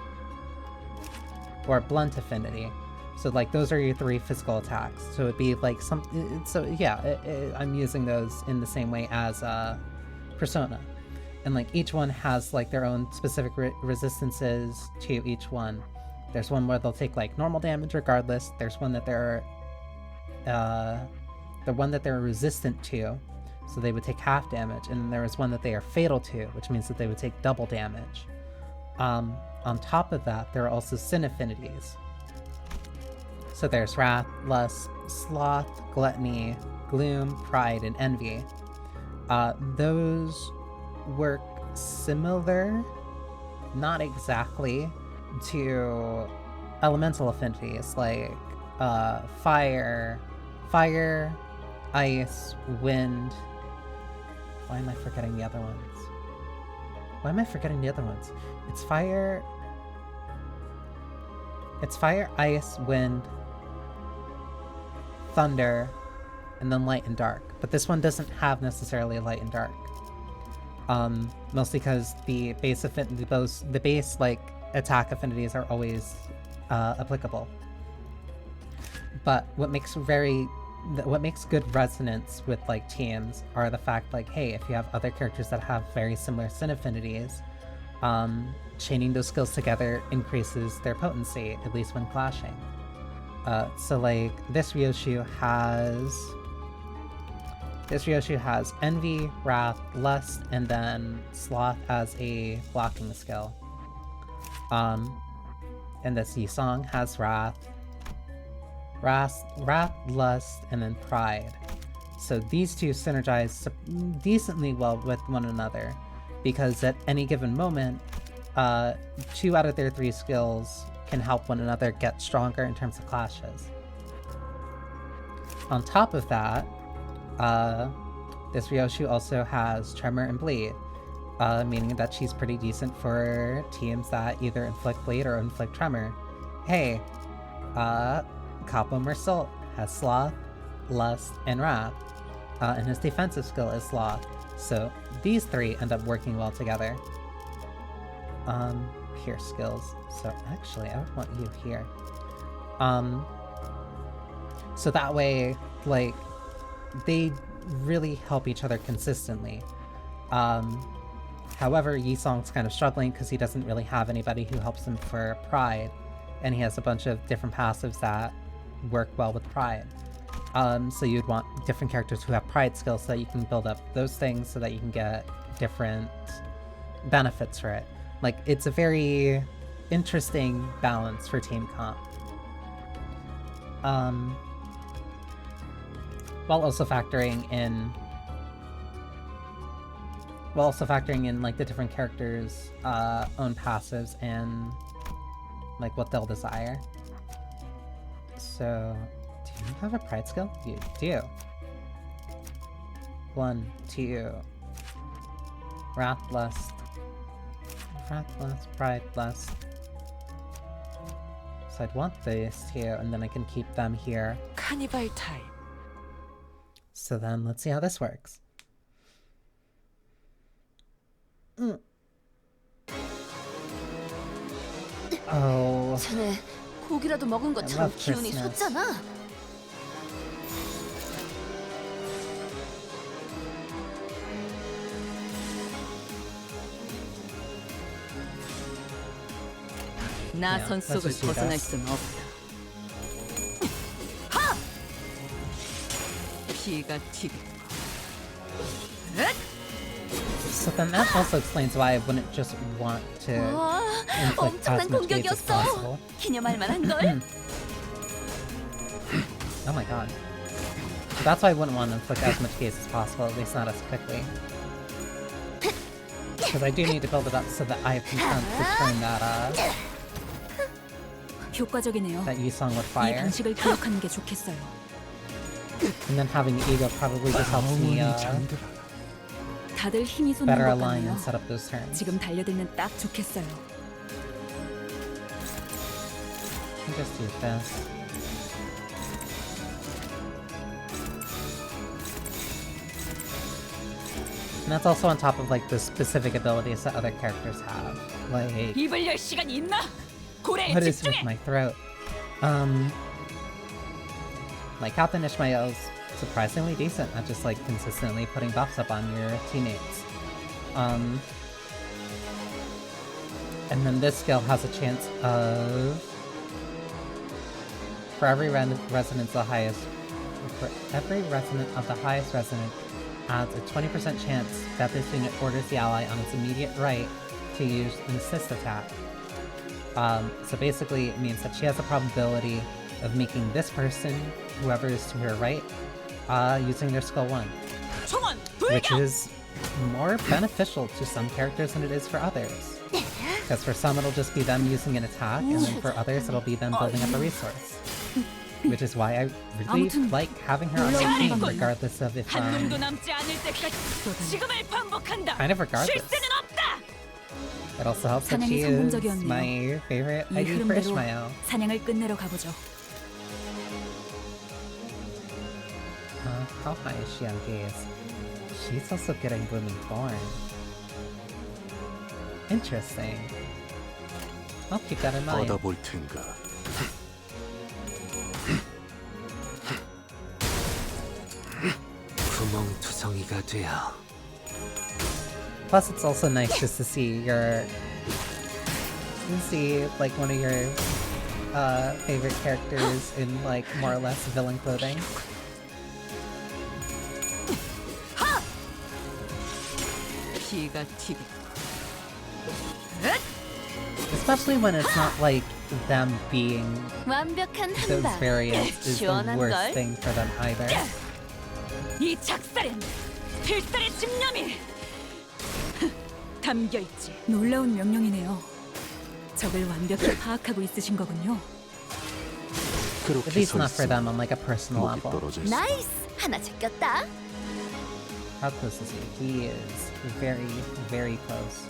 blunt affinity. So like those are your 3 physical attacks. So it'd be like some... So yeah, I'm using those in the same way as Persona. And like each one has like their own specific resistances to each one. There's one where they'll take like normal damage regardless. There's one that they're the one that they're resistant to, so they would take half damage, and then there is one that they are fatal to, which means that they would take double damage. On top of that, there are also sin affinities. So there's wrath, lust, sloth, gluttony, gloom, pride, and envy. Those work similar, not exactly, to elemental affinities like fire, ice, wind. Why am I forgetting the other ones? It's fire, ice, wind, thunder, and then light and dark. But this one doesn't have necessarily light and dark. Mostly because the base like attack affinities are always applicable. But what makes good resonance with like teams are the fact like, hey, if you have other characters that have very similar sin affinities, chaining those skills together increases their potency, at least when clashing. So like this Ryoshu has envy, wrath, lust, and then sloth as a blocking skill. And this Yisong has wrath, lust, and then pride. So these two synergize decently well with one another, because at any given moment, 2 out of their 3 skills can help one another get stronger in terms of clashes. On top of that, this Ryoshu also has Tremor and Bleed, meaning that she's pretty decent for teams that either inflict Bleed or inflict Tremor. Hey, Capo Mersault has Sloth, Lust, and Wrath, and his defensive skill is Sloth, so these 3 end up working well together. Pierce skills, so actually I would want you here. So that way, like, really help each other consistently. However, Yisong's kind of struggling because he doesn't really have anybody who helps him for Pride, and he has a bunch of different passives that work well with Pride. So you'd want different characters who have Pride skills so that you can build up those things so that you can get different benefits for it. Like, it's a very interesting balance for team comp. While also factoring in like the different characters' own passives and like what they'll desire. So, do you have a Pride skill? You do. 1, 2. Wrath Blessed. Wrath Blessed, Pride Blessed. So I'd want these two, and then I can keep them here. 카니발 타임. So then, let's see how this works. Oh, 쟤네 고기라도 먹은 것처럼 love 기운이 Christmas. 솟잖아. 나선 let's 속을 just do 벗어날 this. 수는 없다. 피가 튀겠고. So then that also explains why I wouldn't just want to inflict as 엄청난 much damage as 공격이었어. possible. 기념할 만한 걸. Oh my god. So that's why I wouldn't want to inflict as much haste as possible, at least not as quickly. Because I do need to build it up so that I have content to turn 효과적이네요. that Yusong would 이 fire. 방식을 기억하는 게 좋겠어요. And then having the ego probably just helps me 다들 힘이 솟는 better 것 align 같네요. and set up those turns. 지금 달려들면 딱 좋겠어요. I can just do this. And that's also on top of like the specific abilities that other characters have. Like, 입을 열 시간이 있나? 고래에 what is with 집중해. my throat? Like Captain Ishmael's surprisingly decent at just like consistently putting buffs up on your teammates. And then this skill has a chance of, for every resonance of the highest resonant adds a 20% chance that this unit orders the ally on its immediate right to use an assist attack. So basically it means that she has a probability of making this person, whoever is to her right, using their skill 1. 총원 Which 불격. is more beneficial to some characters than it is for others. Because for some it'll just be them using an attack, and then for others it'll be them building up a resource. Which is why I really like having her on my team, regardless of if, 한 놈도 남지 않을 때까지 지금을 반복한다. kind of regardless. 실세는 없다. It also helps that she 사냥이 is 성공적이었네요. my favorite 이 ID for 흐름대로 Ishmael. 사냥을 끝내러 가보죠. How high is she on gaze? She's also getting Blooming Thorn. Interesting. I'll keep that in mind. 얻어볼 텐가. 구멍투성이가 되어. Plus, it's also nice just to see like one of your favorite characters in like more or less villain clothing. 피가 튀겠고. Especially when it's not like them being 완벽한 those 한방. variants is the 시원한 worst 걸. thing for them either. 이 작살엔 필살의 집념이 담겨있지. 놀라운 명령이네요. 적을 완벽히 파악하고 있으신 거군요. At 그렇게 least 서 not for 있어. them on like a personal 목이 level. 떨어져 있어. 나이스. 하나 제꼈다. How close is he? He is very, very close.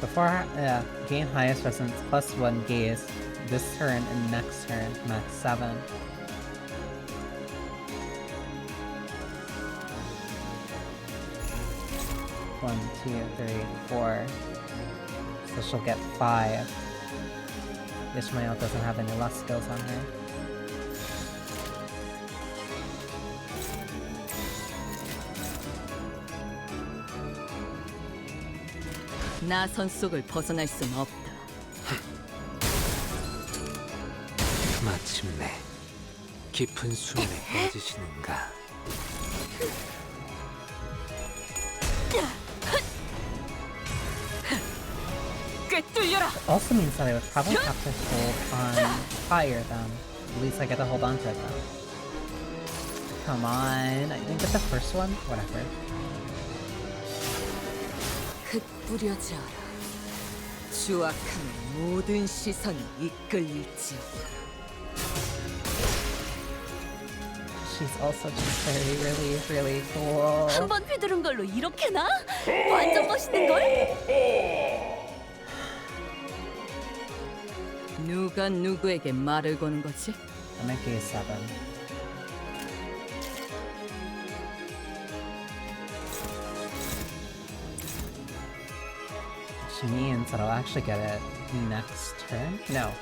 before gain highest resonance +1 gaze this turn and next turn, max 7. One, 2, 3, 4. So she'll get 5. Ishmael doesn't have any lust skills on her. 나선 속을 벗어날 순 없다. 마침내 깊은 수면에 빠지시는가. 꿰뚫려라. Also means that I would probably have to hold on fire then. At least I get to hold on to it then. Come on, I didn't get the first one? Whatever. 흩뿌려져라. 추악함의 모든 시선이 이끌릴지. She's also just very, really cool. 한 번 휘두른 걸로 이렇게 나? 완전 멋있는 걸? 누가 누구에게 말을 거는 거지? I'm at Gaze 7. Which means that I'll actually get it next turn? No.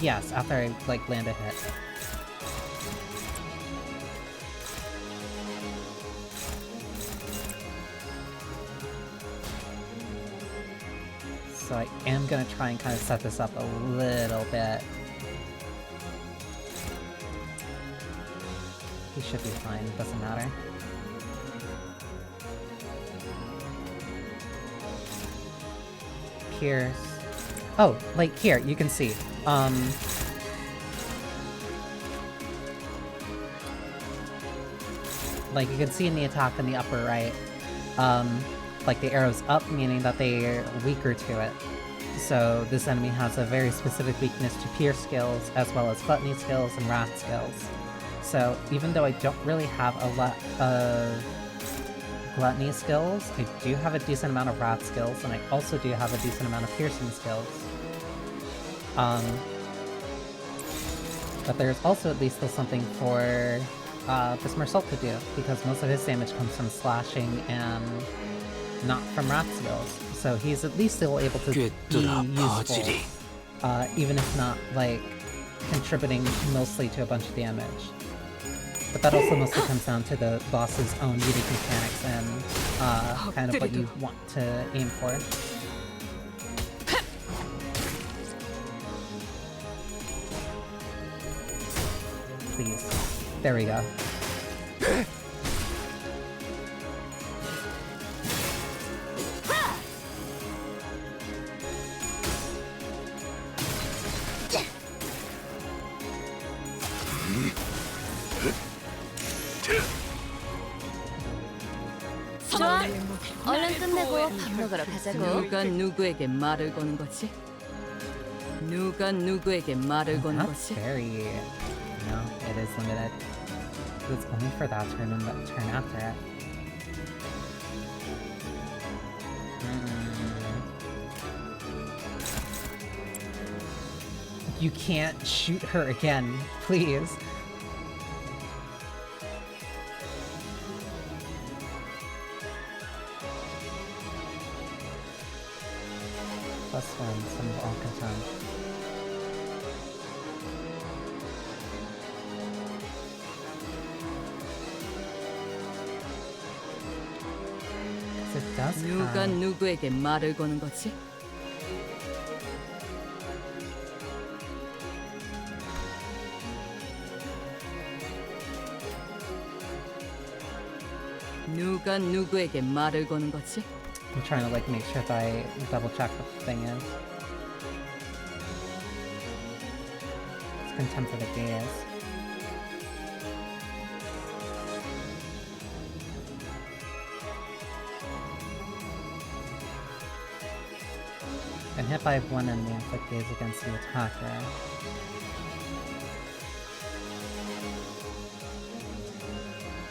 Yes, after I, like, land a hit. So I am gonna try and kind of set this up a little bit. He should be fine, it doesn't matter. Pierce. Oh, like here, you can see. Like you can see in the attack in the upper right, like the arrow's up, meaning that they're weaker to it. So this enemy has a very specific weakness to pierce skills, as well as gluttony skills and wrath skills. So even though I don't really have a lot of gluttony skills, I do have a decent amount of wrath skills, and I also do have a decent amount of piercing skills. But there's also at least still something for this Mersault to do, because most of his damage comes from slashing and not from wrath skills. So he's at least still able to be useful, even if not, like, contributing mostly to a bunch of damage. But that also mostly comes down to the boss's own unique mechanics and kind of what you want to aim for. Please. There we go. 좋아. 얼른 끝내고 밥 먹으러 가자고. 누가 누구에게 말을 거는 거지? 누가 누구에게 말을 거는 That's 거지? very... No, it is limited. It's only for that turn and that turn after it. You can't shoot her again, please. +1, some of Alcatan. It does 누가 have... 누구에게 말을 거는 거지? 누가 누구에게 말을 거는 거지? I'm trying to like make sure that I double check what the thing is. It's contempt for the gaze. And hit by one enemy, inflict gaze against the attacker.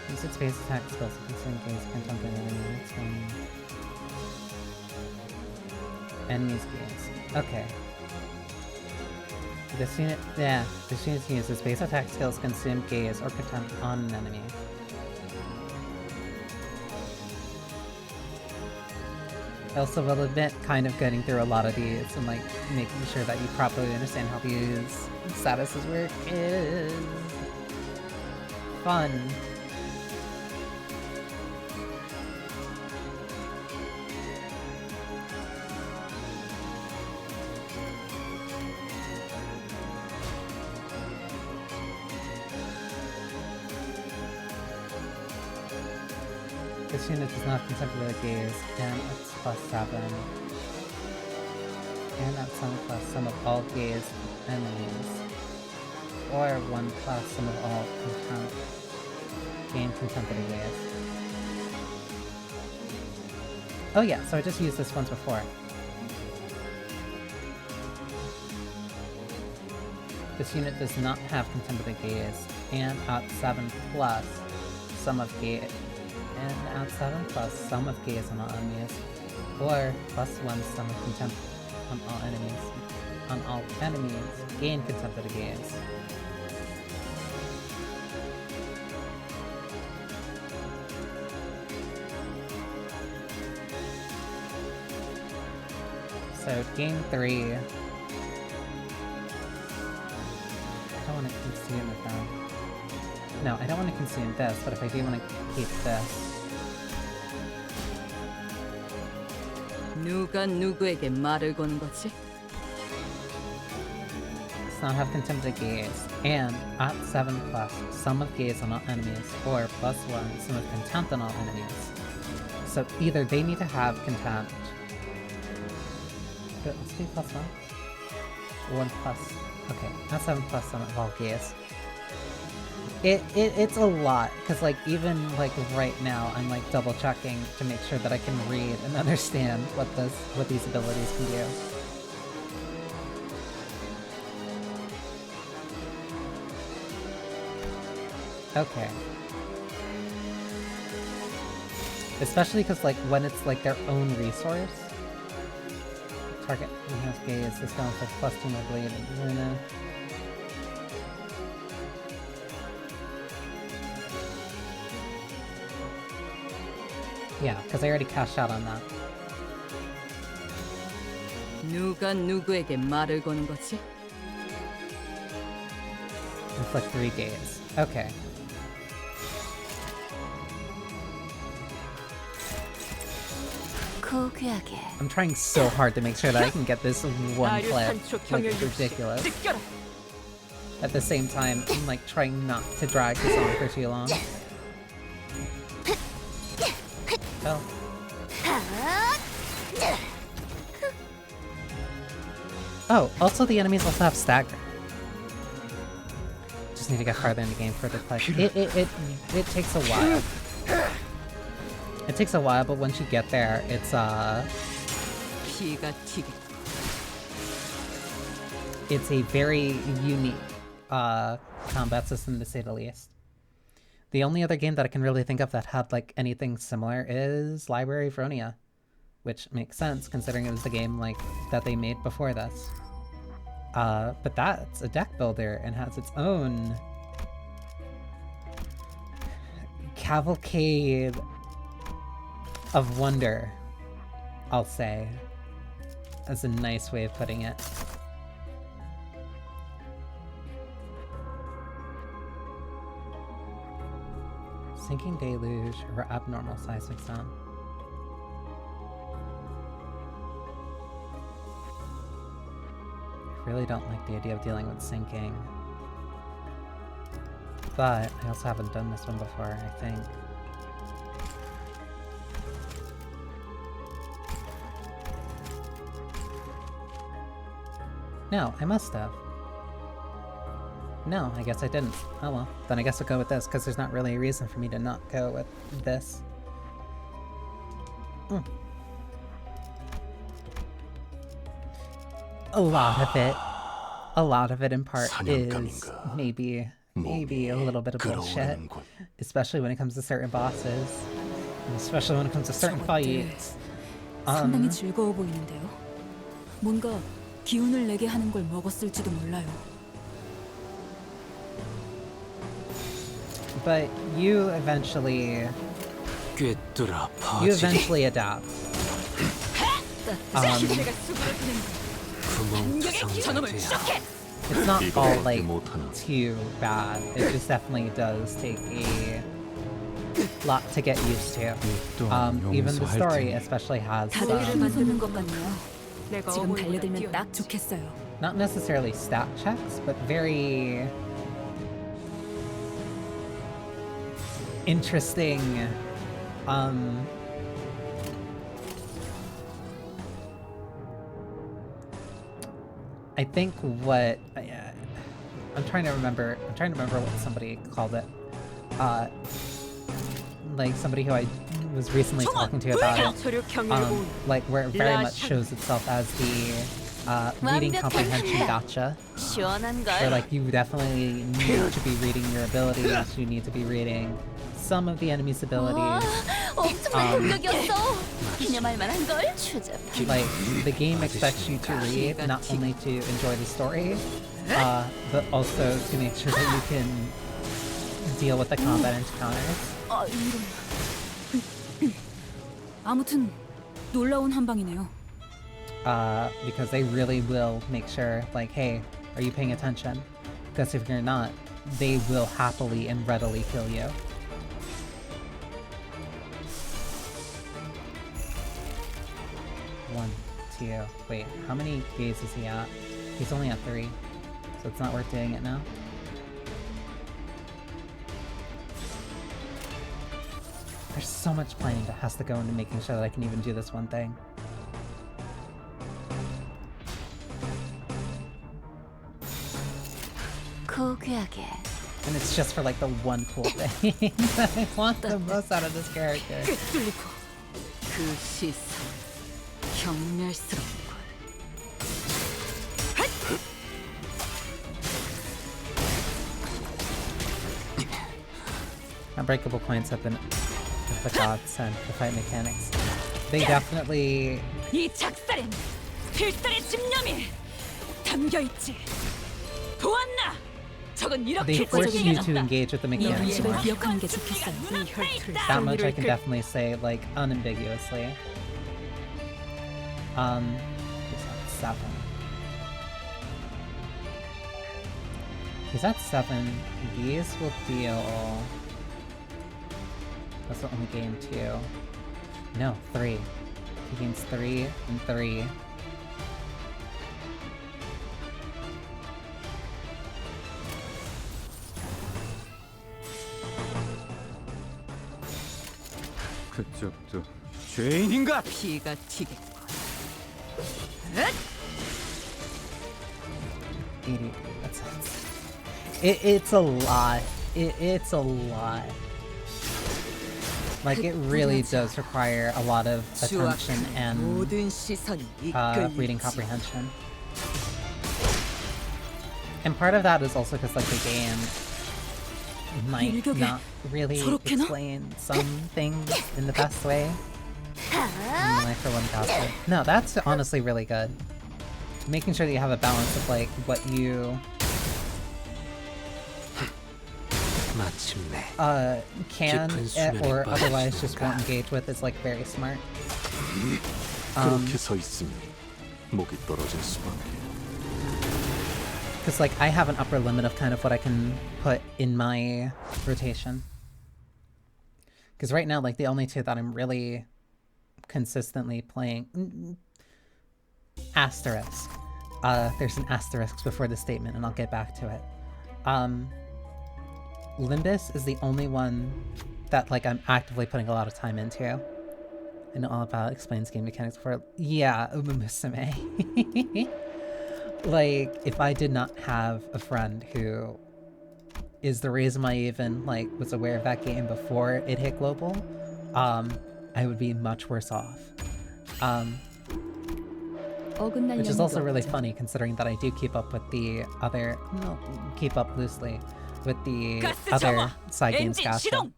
Use its base attack skills to consume gaze contempt an enemy. It's enemies gaze. Okay. This unit uses base attack skills consume gaze or contempt on an enemy. I also will admit kind of getting through a lot of these and like making sure that you properly understand how these statuses work is fun. This unit does not contemplate the gaze, and it's +7. And that's 7 plus sum of all gaze enemies. Or 1 plus sum of all contempt. Gain contempt of the gaze. Oh yeah, so I just used this once before. This unit does not have contempt of the gaze, and at 7 plus sum of gaze. And at 7 plus sum of gaze on all enemies, or +1 sum of contempt on all enemies. On all enemies, gain contempt of the gaze. So gain 3. I don't want to consume it though. No, I don't want to consume this, but if I do want to keep this. 누가 누구에게 말을 거는 거지? Does not have contempt of gaze, and at 7 plus sum of gaze on all enemies, or +1 sum of contempt on all enemies. So either they need to have contempt. But let's do +1. 1 plus. Okay, at 7 plus sum of all gaze. It's a lot, because like even like right now I'm like double checking to make sure that I can read and understand what these abilities can do. Okay. Especially because like when it's like their own resource. Target enhanced gaze, this down for +2 more bleed and Luna. Yeah, because I already cashed out on that. 누가 누구에게 말을 거는 거지? Inflict 3 gaze. Okay. I'm trying so hard to make sure that I can get this one clip. Like, it's ridiculous. At the same time, I'm like trying not to drag this on for too long. Oh. Oh, also the enemies also have stagger. Just need to get farther in the game for it to play. It takes a while. It takes a while, but once you get there, it's a very unique combat system to say the least. The only other game that I can really think of that had like anything similar is Library of Ronia, which makes sense considering it was the game like that they made before this. But that's a deck builder and has its own cavalcade of wonder, I'll say, as a nice way of putting it. Sinking deluge or abnormal seismic sound. I really don't like the idea of dealing with sinking. But I also haven't done this one before, I think. No, I must have. No, I guess I didn't. Oh well. Then I guess I'll go with this, because there's not really a reason for me to not go with this. A lot of it in part is maybe a little bit of bullshit. Especially when it comes to certain bosses. And especially when it comes to certain fights. 상당히 즐거워 보이는데요. 뭔가 기운을 내게 하는 걸 먹었을지도 몰라요. But you eventually 꿰뚫어 퍼지리. adapt. 제가 수그러뜨는 구멍투성이야. It's not all like too bad. It just definitely does take a lot to get used to. Even the story especially has 다리를 만드는 것 같네요. 지금 달려들면 딱 좋겠어요. not necessarily stat checks, but very interesting I think what I'm trying to remember what somebody called it. Like somebody who I was recently talking to about it. Like where it very much shows itself as the reading comprehension gotcha. Where like you definitely need to be reading your abilities, you need to be reading some of the enemy's abilities. Like the game expects you to read not only to enjoy the story, but also to make sure that you can deal with the combat encounters. 아무튼 놀라운 한방이네요. Because they really will make sure, like, hey, are you paying attention? Because if you're not, they will happily and readily kill you. One, two, wait, how many gaze is he at? He's only at 3, so it's not worth doing it now. There's so much planning that has to go into making sure that I can even do this one thing. And it's just for like the one cool thing that I want the most out of this character. Unbreakable coins have been the godsend for fight mechanics. They definitely... 이 작살엔 필살의 집념이 담겨 있지. 보았나? 저건 They 이렇게 force you to engage with the 이 mechanics 방식을 more. 기억하는 게 좋겠어요. That much I can definitely say, like, unambiguously. He's at 7. He's at 7. These will deal... That's the only game 2. No, 3. He gains 3 and 3. 그쪽도 죄인인가? 피가 튀겠군. 80. It's a lot. It's a lot. Like, it really does require a lot of attention and reading comprehension. And part of that is also because, like, the game might not really explain some things in the best way. Like for one caster. No, that's honestly really good. Making sure that you have a balance of, like, what you can or otherwise just won't engage with is, like, very smart. Because, like, I have an upper limit of kind of what I can put in my rotation. Because right now, like, the only 2 that I'm really consistently playing... Asterisk. There's an asterisk before the statement, and I'll get back to it. Limbus is the only one that, like, I'm actively putting a lot of time into. I know all about explains game mechanics before. Yeah, Umusume. Like, if I did not have a friend who is the reason I even, like, was aware of that game before it hit global, I would be much worse off. Which is also really funny considering that I do keep up with the other... No, keep up loosely with the other side games gacha.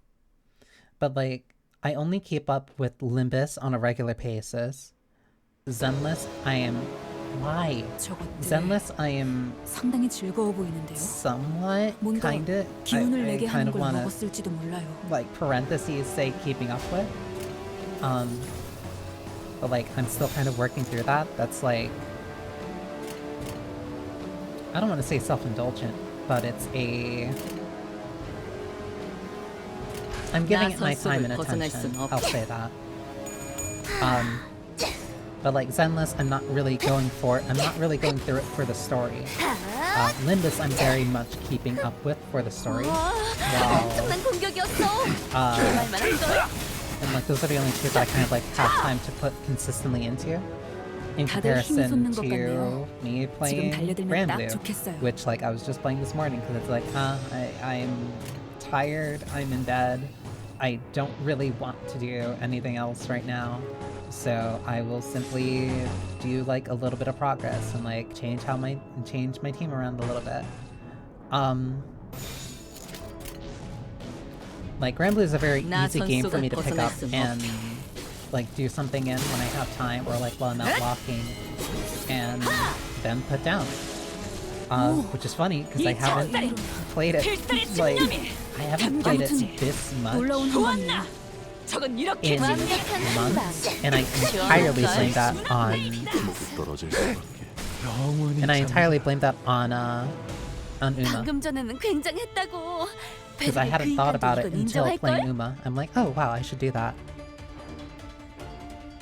But, like, I only keep up with Limbus on a regular basis. Zenless, I am Why? 저것들 Zenless, I am 상당히 즐거워 보이는데요. somewhat, 뭔가 kinda, 기운을 I 내게 kind 하는 of 걸 wanna, 먹었을지도 몰라요. like, parentheses say keeping up with. But like, I'm still kind of working through that. That's like, I don't want to say self-indulgent, but it's a... I'm giving it my time and attention, I'll say that. But like Zenless, I'm not really going through it for the story. Limbus, I'm very much keeping up with for the story. 엄청난 공격이었어. 기념할 만한 걸. And like those are the only two that I kind of like have time to put consistently into. In comparison to me playing Granblue, which like I was just playing this morning because it's like, I'm tired, I'm in bed, I don't really want to do anything else right now, so I will simply do like a little bit of progress and like change my team around a little bit. Like Granblue is a very easy game for me to pick up and like do something in when I have time or like while I'm out walking and then put down. Which is funny because I haven't played it like I haven't played it this much in months, and I entirely blame that on Uma. 방금 전에는 굉장했다고. Because I hadn't thought about it until playing Uma. I'm like, oh wow, I should do that.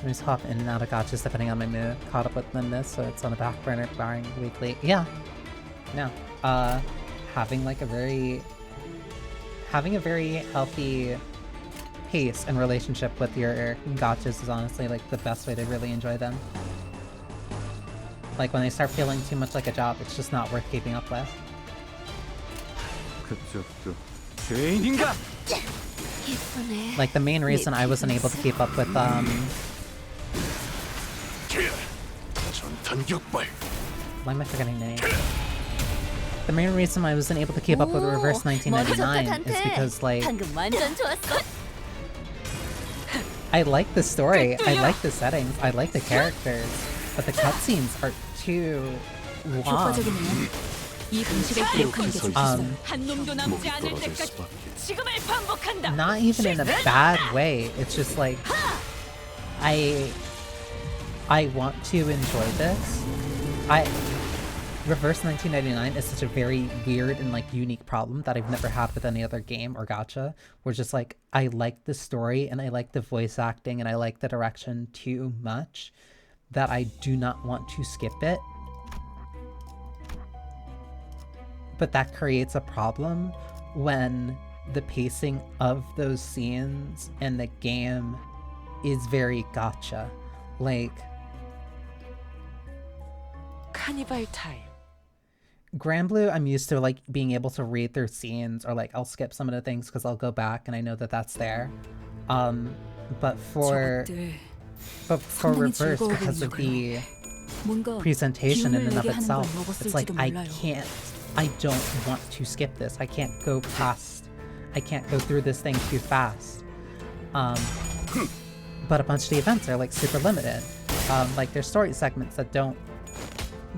I just hop in and out of gachas depending on my mood. Caught up with Limbus, so it's on the back burner barring weekly. Yeah. No. Having a very healthy pace and relationship with your gachas is honestly like the best way to really enjoy them. Like when they start feeling too much like a job, it's just not worth keeping up with. 죄인인가? Like the main reason I wasn't able to keep up with why am I forgetting the name? The main reason I wasn't able to keep up with Reverse 1999 is because like 방금 완전 좋았어. I like the story, I like the settings, I like the characters, but the cutscenes are too long. 이 방식을 기록하는 게 좋겠어요. 한 놈도 남지 않을 때까지 지금을 반복한다. Not even in a bad way, it's just like I want to enjoy this. Reverse 1999 is such a very weird and like unique problem that I've never had with any other game or gacha, where just like I like the story and I like the voice acting and I like the direction too much that I do not want to skip it. But that creates a problem when the pacing of those scenes and the game is very gacha. Like Carnival time. Granblue, I'm used to like being able to read through scenes, or like I'll skip some of the things because I'll go back and I know that that's there. But for Reverse, because of the presentation in and of itself, it's like I don't want to skip this. I can't go through this thing too fast. But a bunch of the events are like super limited. Like there's story segments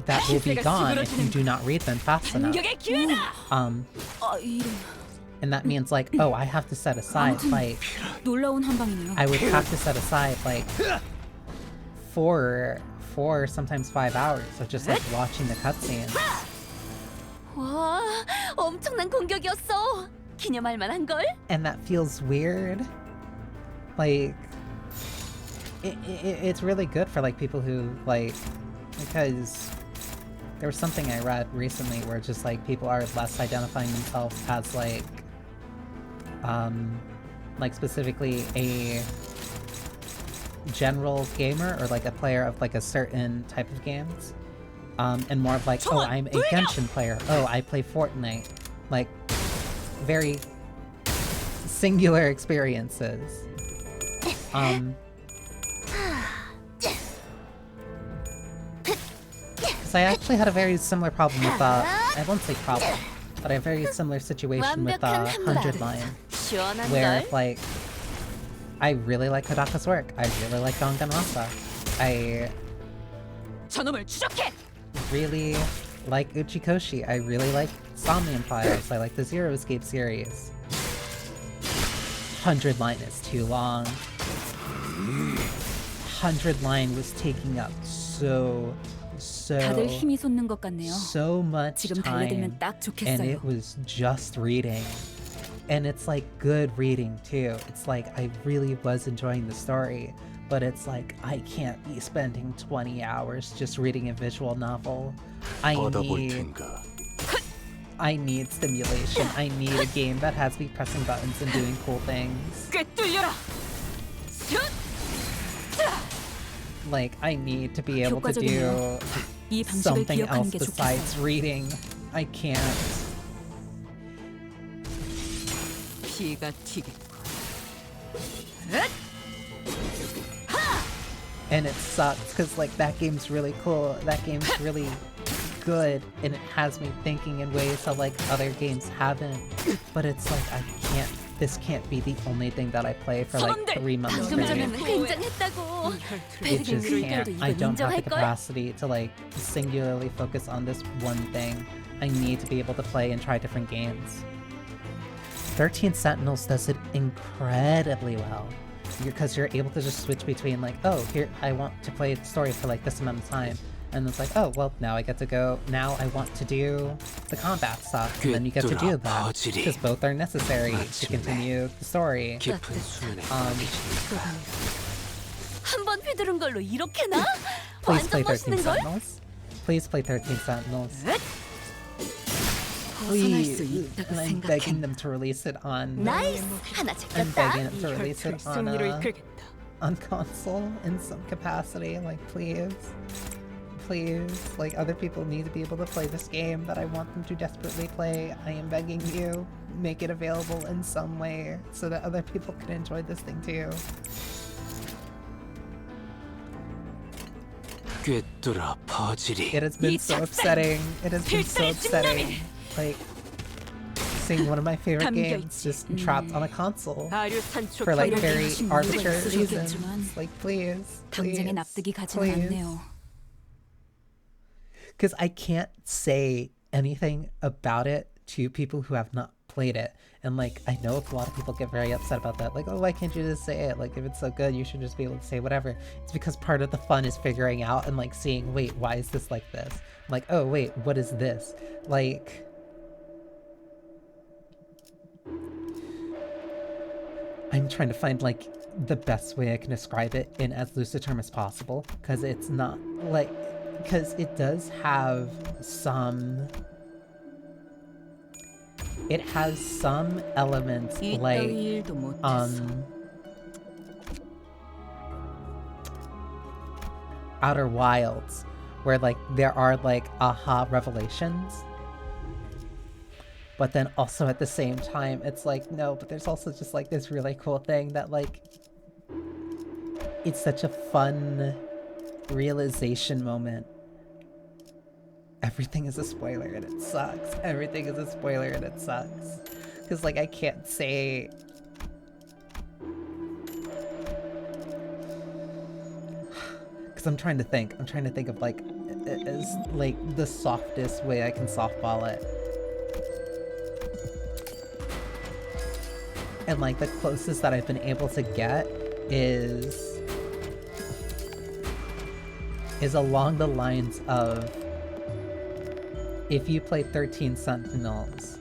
that will be gone if you do not read them fast enough. And that means like, oh, I have to set aside like I would have to set aside like 4 sometimes 5 hours of just like watching the cutscenes. 와, 엄청난 공격이었어. 기념할 만한 걸. And that feels weird. Like it's really good for like people who like, because there was something I read recently where just like people are less identifying themselves as like specifically a general gamer or like a player of like a certain type of games, and more of like, oh, I'm a Genshin player, oh, I play Fortnite, like very singular experiences. Because I actually had a very similar problem with, I won't say problem, but I had a very similar situation with 100 Line, where like, I really like Kodaka's work, I really like Danganronpa, 저놈을 추적해. really like Uchikoshi. I really like Somnium Files. I like the Zero Escape series. 100 line is too long. 100 line was taking up 다들 힘이 솟는 것 같네요. so much 지금 time, 달려들면 딱 and 좋겠어요. it was just reading. And it's like good reading too. It's like I really was enjoying the story, but it's like I can't be spending 20 hours just reading a visual novel. I need stimulation. I need a game that has me pressing buttons and doing cool things. 꿰뚫려라. Like I need to be able to do 효과적이네요. 이 방식을 something 기억하는 else 게 besides 좋겠어요. reading. I can't. 피가 튀겠고. And it sucks because like that game's really cool. That game's really good, and it has me thinking in ways that like other games haven't. But it's like I can't. This can't be the only thing that I play for like 3 months 방금 straight. 전에는 굉장했다고. It just can't. I don't have the 인정할걸? capacity to like singularly focus on this one thing. I need to be able to play and try different games. 13 Sentinels does it incredibly well. Because you're able to just switch between like, oh, here I want to play the story for like this amount of time. And it's like, oh, well, now I get to go, now I want to do the combat stuff. And then you get to do that. Because both are necessary to continue the story. 깊은 수면에 한 번 휘두른 걸로 이렇게나? Please play 완전 13 멋있는 걸? Sentinels. Please play 13 Sentinels. 벗어날 수 Please. 있다고 And I'm 생각해. begging them to release it on... 나이스! 하나 I'm 챙겼다. begging them to release it 승리로 이끌겠다. on console in some capacity. Like, please. Please. Like, other people need to be able to play this game that I want them to desperately play. I am begging you. Make it available in some way so that other people can enjoy this thing too. 꿰뚫어 퍼지리. It has been so upsetting. It has been so upsetting. Like, seeing one of my favorite games just trapped on a console 아류탄초 for like 이렇게 very 하신 arbitrary 이유가 reasons. 있으셨겠지만 Like, please, 당장에 please, 납득이 가지는 please. 않네요. Because I can't say anything about it to people who have not played it. And like, I know a lot of people get very upset about that. Like, oh, why can't you just say it? Like, if it's so good, you should just be able to say whatever. It's because part of the fun is figuring out and like seeing, wait, why is this like this? I'm like, oh, wait, what is this? Like... I'm trying to find like the best way I can describe it in as loose a term as possible, because it's not like, because it does have some, it has some elements like 일도 못했어. Outer Wilds, where like there are like aha revelations, but then also at the same time it's like, no, but there's also just like this really cool thing that like, it's such a fun realization moment. Everything is a spoiler and it sucks. Everything is a spoiler and it sucks. Because like I can't say... Because I'm trying to think of like, as like the softest way I can softball it. And like the closest that I've been able to get is along the lines of, if you play 13 Sentinels,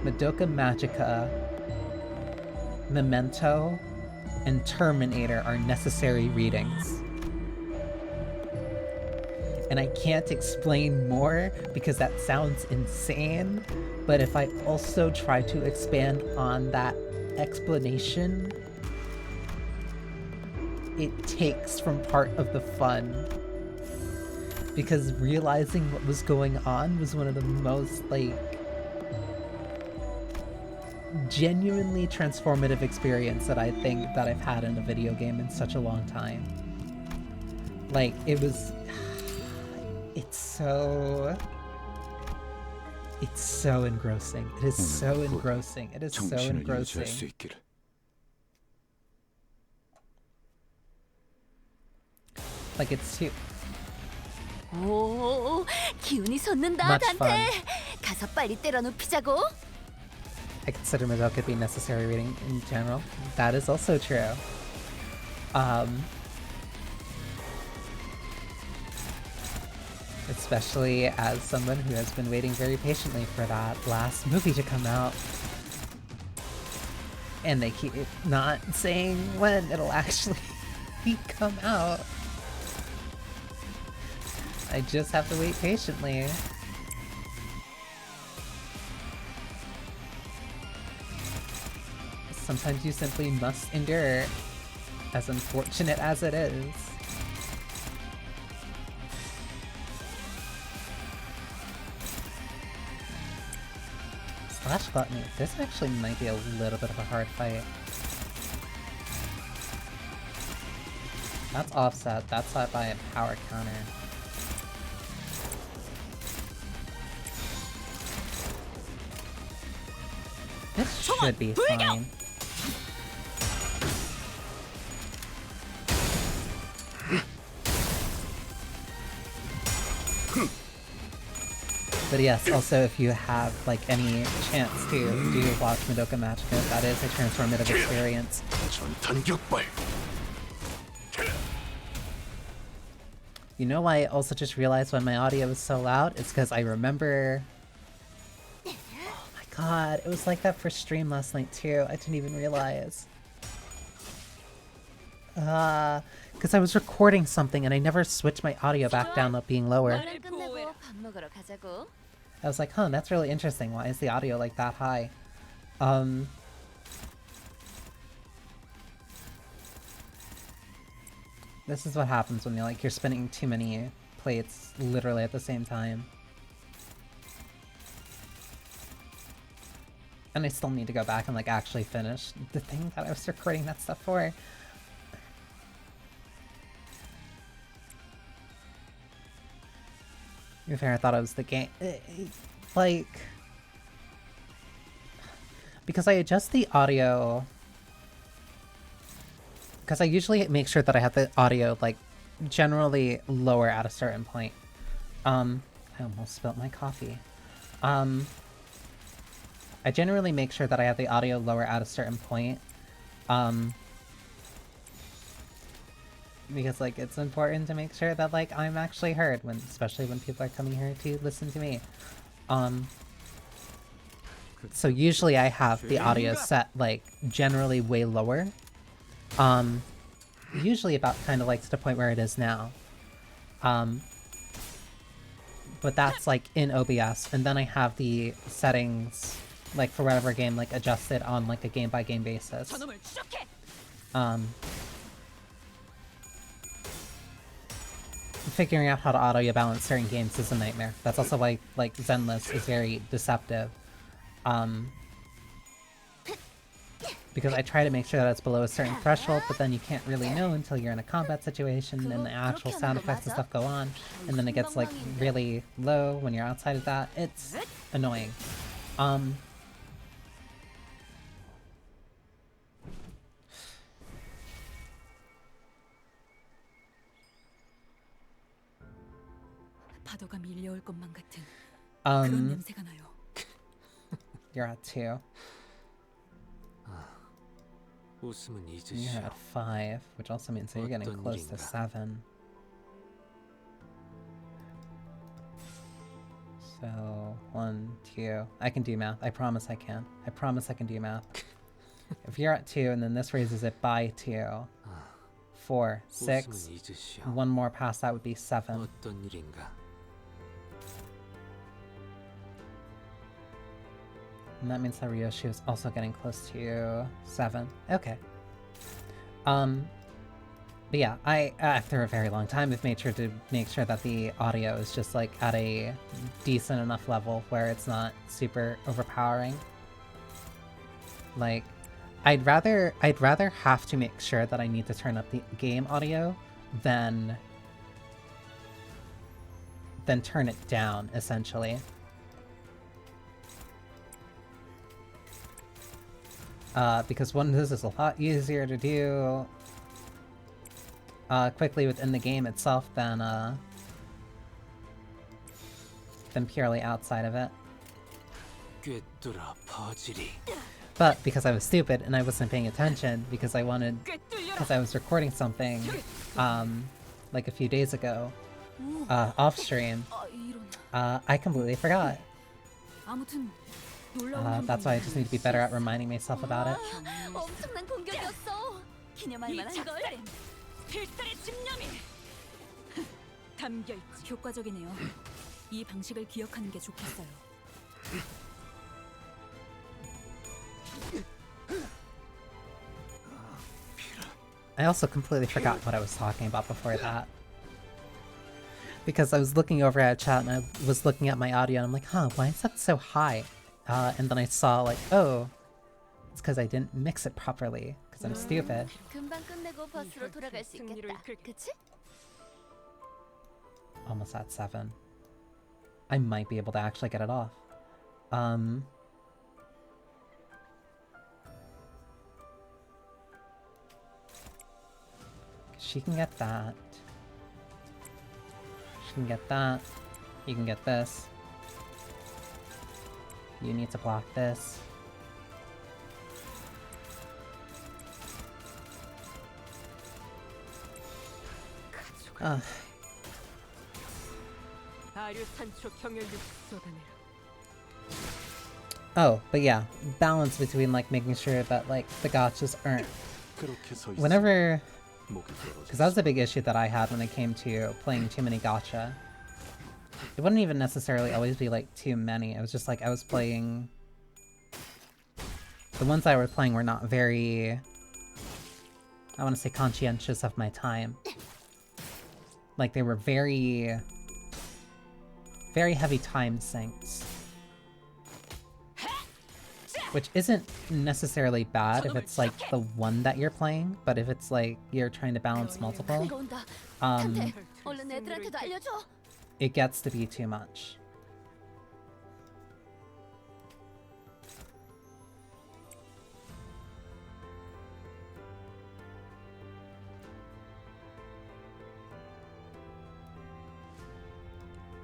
Madoka Magica, Memento, and Terminator are necessary readings. And I can't explain more because that sounds insane, but if I also try to expand on that explanation, it takes from part of the fun. Because realizing what was going on was one of the most, like, genuinely transformative experience that I think that I've had in a video game in such a long time. Like, it was... It's so engrossing. It is so engrossing. It is so engrossing. Like, it's too 오, 기운이 솟는다, much 단테. fun. 가서 빨리 때려 눕히자고. I consider Madoka to be necessary reading in general. That is also true. Especially as someone who has been waiting very patiently for that last movie to come out. And they keep not saying when it'll actually come out. I just have to wait patiently. Sometimes you simply must endure, as unfortunate as it is. Slash Gluttony. This actually might be a little bit of a hard fight. That's offset. That's set by a power counter. This should be fine. But yes, also if you have like any chance to do watch Madoka Magica, that is a transformative experience. 전탄격발. You know why I also just realized when my audio was so loud? It's because I remember... Oh my god, it was like that for stream last night too. I didn't even realize. Because I was recording something and I never switched my audio back down up being lower. 오늘 끝내고 밥 먹으러 가자고. I was like, huh, that's really interesting. Why is the audio like that high? This is what happens when you're spinning too many plates literally at the same time. And I still need to go back and like actually finish the thing that I was recording that stuff for. To be fair, I thought it was the game. Like... Because I adjust the audio... Because I usually make sure that I have the audio, like, generally lower at a certain point. I almost spilled my coffee. I generally make sure that I have the audio lower at a certain point. Because, like, it's important to make sure that, like, I'm actually heard, especially when people are coming here to listen to me. So usually I have the audio set, like, generally way lower. Usually about kind of like to the point where it is now. But that's like in OBS, and then I have the settings, like for whatever game, like adjusted on like a game by game basis. Figuring out how to audio balance certain games is a nightmare. That's also why like Zenless is very deceptive. Because I try to make sure that it's below a certain threshold, but then you can't really know until you're in a combat situation and the actual sound effects and stuff go on, and then it gets like really low when you're outside of that. It's annoying. 파도가 밀려올 것만 같은 그런 냄새가 나요. You're at 2. 웃음은 You're 잊으시오. at 5, which also means that you're getting 어떤 close to 일인가? 7. So, 1, 2. I can do math. I promise I can. I promise I can do math. If you're at 2, and then this raises it by 2. 4, 6. 웃음은 잊으시오. One more past that would be 7. 어떤 일인가? And that means that Ryoshi is also getting close to 7. Okay. But yeah, I, after a very long time, have made sure to make sure that the audio is just like at a decent enough level where it's not super overpowering. Like, I'd rather have to make sure that I need to turn up the game audio than turn it down, essentially. Because one, this is a lot easier to do. quickly within the game itself than purely outside of it. 꿰뚫어 퍼지리. But because I was stupid and I wasn't paying attention because I was recording something, like a few days ago, off stream, I completely forgot. 아무튼 놀라운 That's why I just need to be better at reminding myself about it. 엄청난 공격이었어. 기념할 만한 걸. 필살의 집념이 담겨 있지. 효과적이네요. 이 방식을 기억하는 게 좋겠어요. I also completely forgot what I was talking about before that. Because I was looking over at chat and I was looking at my audio and I'm like, huh, why is that so high? And then I saw like, oh, it's because I didn't mix it properly, because I'm stupid. 금방 끝내고 버스로 돌아갈 수 있겠다. 그치? Almost at 7. I might be able to actually get it off. She can get that. She can get that. You can get this. You need to block this. Oh, but yeah, balance between like making sure that like the gotchas aren't whenever, because that was a big issue that I had when it came to playing too many gacha. It wouldn't even necessarily always be like too many. It was just like I was playing. The ones I was playing were not very, I want to say, conscientious of my time. Like they were very, very heavy time sinks. Which isn't necessarily bad if it's like the one that you're playing, but if it's like you're trying to balance multiple, 얼른 애들한테도 알려줘. it gets to be too much.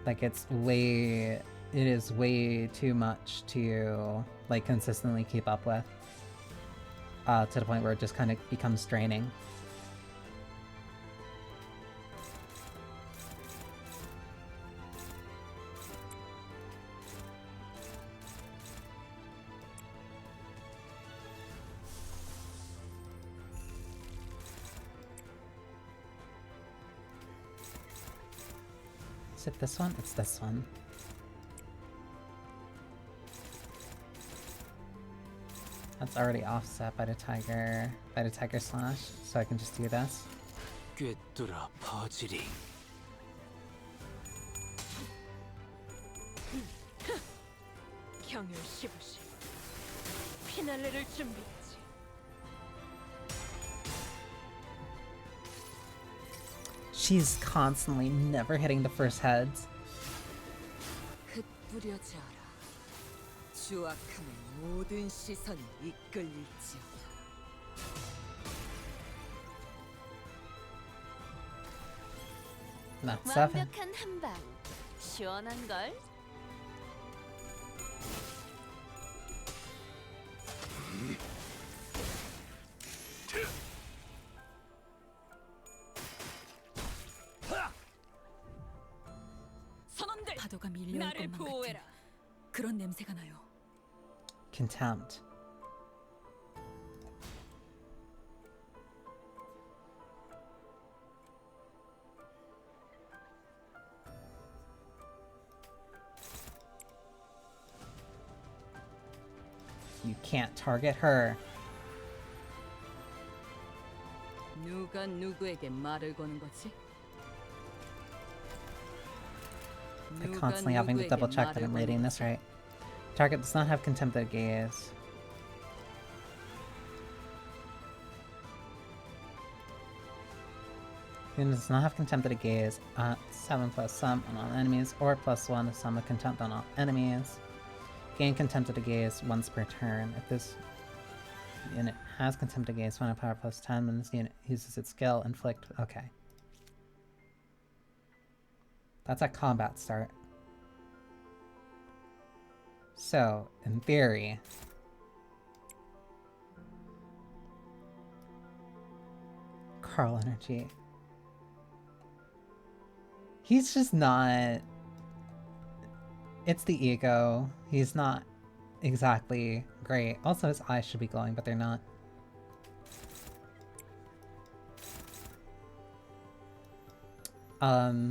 Like it is way too much to like consistently keep up with, to the point where it just kind of becomes draining. Is it this one? It's this one. That's already offset by the tiger slash, so I can just do this. 꿰뚫어 퍼지리. 경을 씹으시 피날레를 준비했지. She's constantly never hitting the first heads. 흩뿌려져 알아. 추악함의 모든 시선이 이끌릴지어다. That's 7. 완벽한 한 방. 시원한 걸. 선원들, 파도가 밀려올 나를 것만 보호해라. 같은 그런 냄새가 나요. Contempt. You can't target her. 누가 누구에게 말을 거는 거지? I'm constantly having to double check that I'm reading this right. Target does not have contempted gaze. Unit does not have contempted gaze at 7 plus sum on all enemies, or plus 1 sum of contempt on all enemies. Gain contempted gaze once per turn. If this unit has contempted gaze, 1 power plus 10 when this unit uses its skill, inflict. Okay. That's at combat start. So, in theory... Carl energy. He's just not... It's the ego. He's not exactly great. Also, his eyes should be glowing, but they're not. I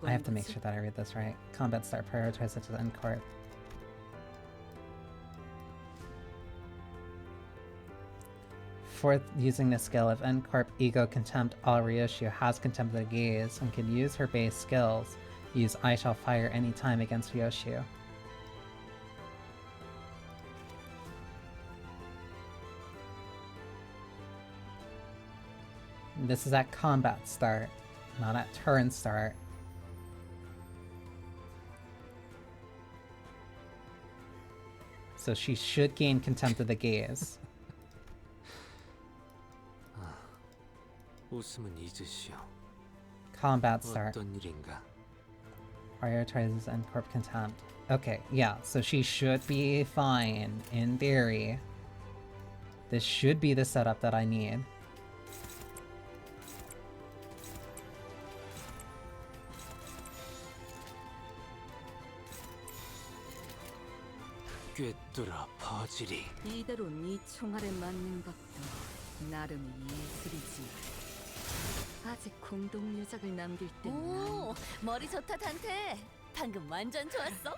have to make sure that I read this right. Combat start, prioritize it to the end court. Fourth, using the skill of End Corp Ego Contempt, all Ryoshu has Contempt of the Gaze and can use her base skills. Use I Shall Fire anytime against Ryoshu. This is at combat start, not at turn start. So she should gain Contempt of the Gaze. 웃음은 잊으시오. Combat start. 어떤 일인가? Prioritizes End Corp Contempt. Okay, yeah, so she should be fine, in theory. This should be the setup that I need. 꿰뚫어 퍼지리. 이대로 네 총알에 맞는 것도 나름의 예술이지. 아직 공동 유작을 남길 땐 오, 머리 좋다 단테. 방금 완전 좋았어.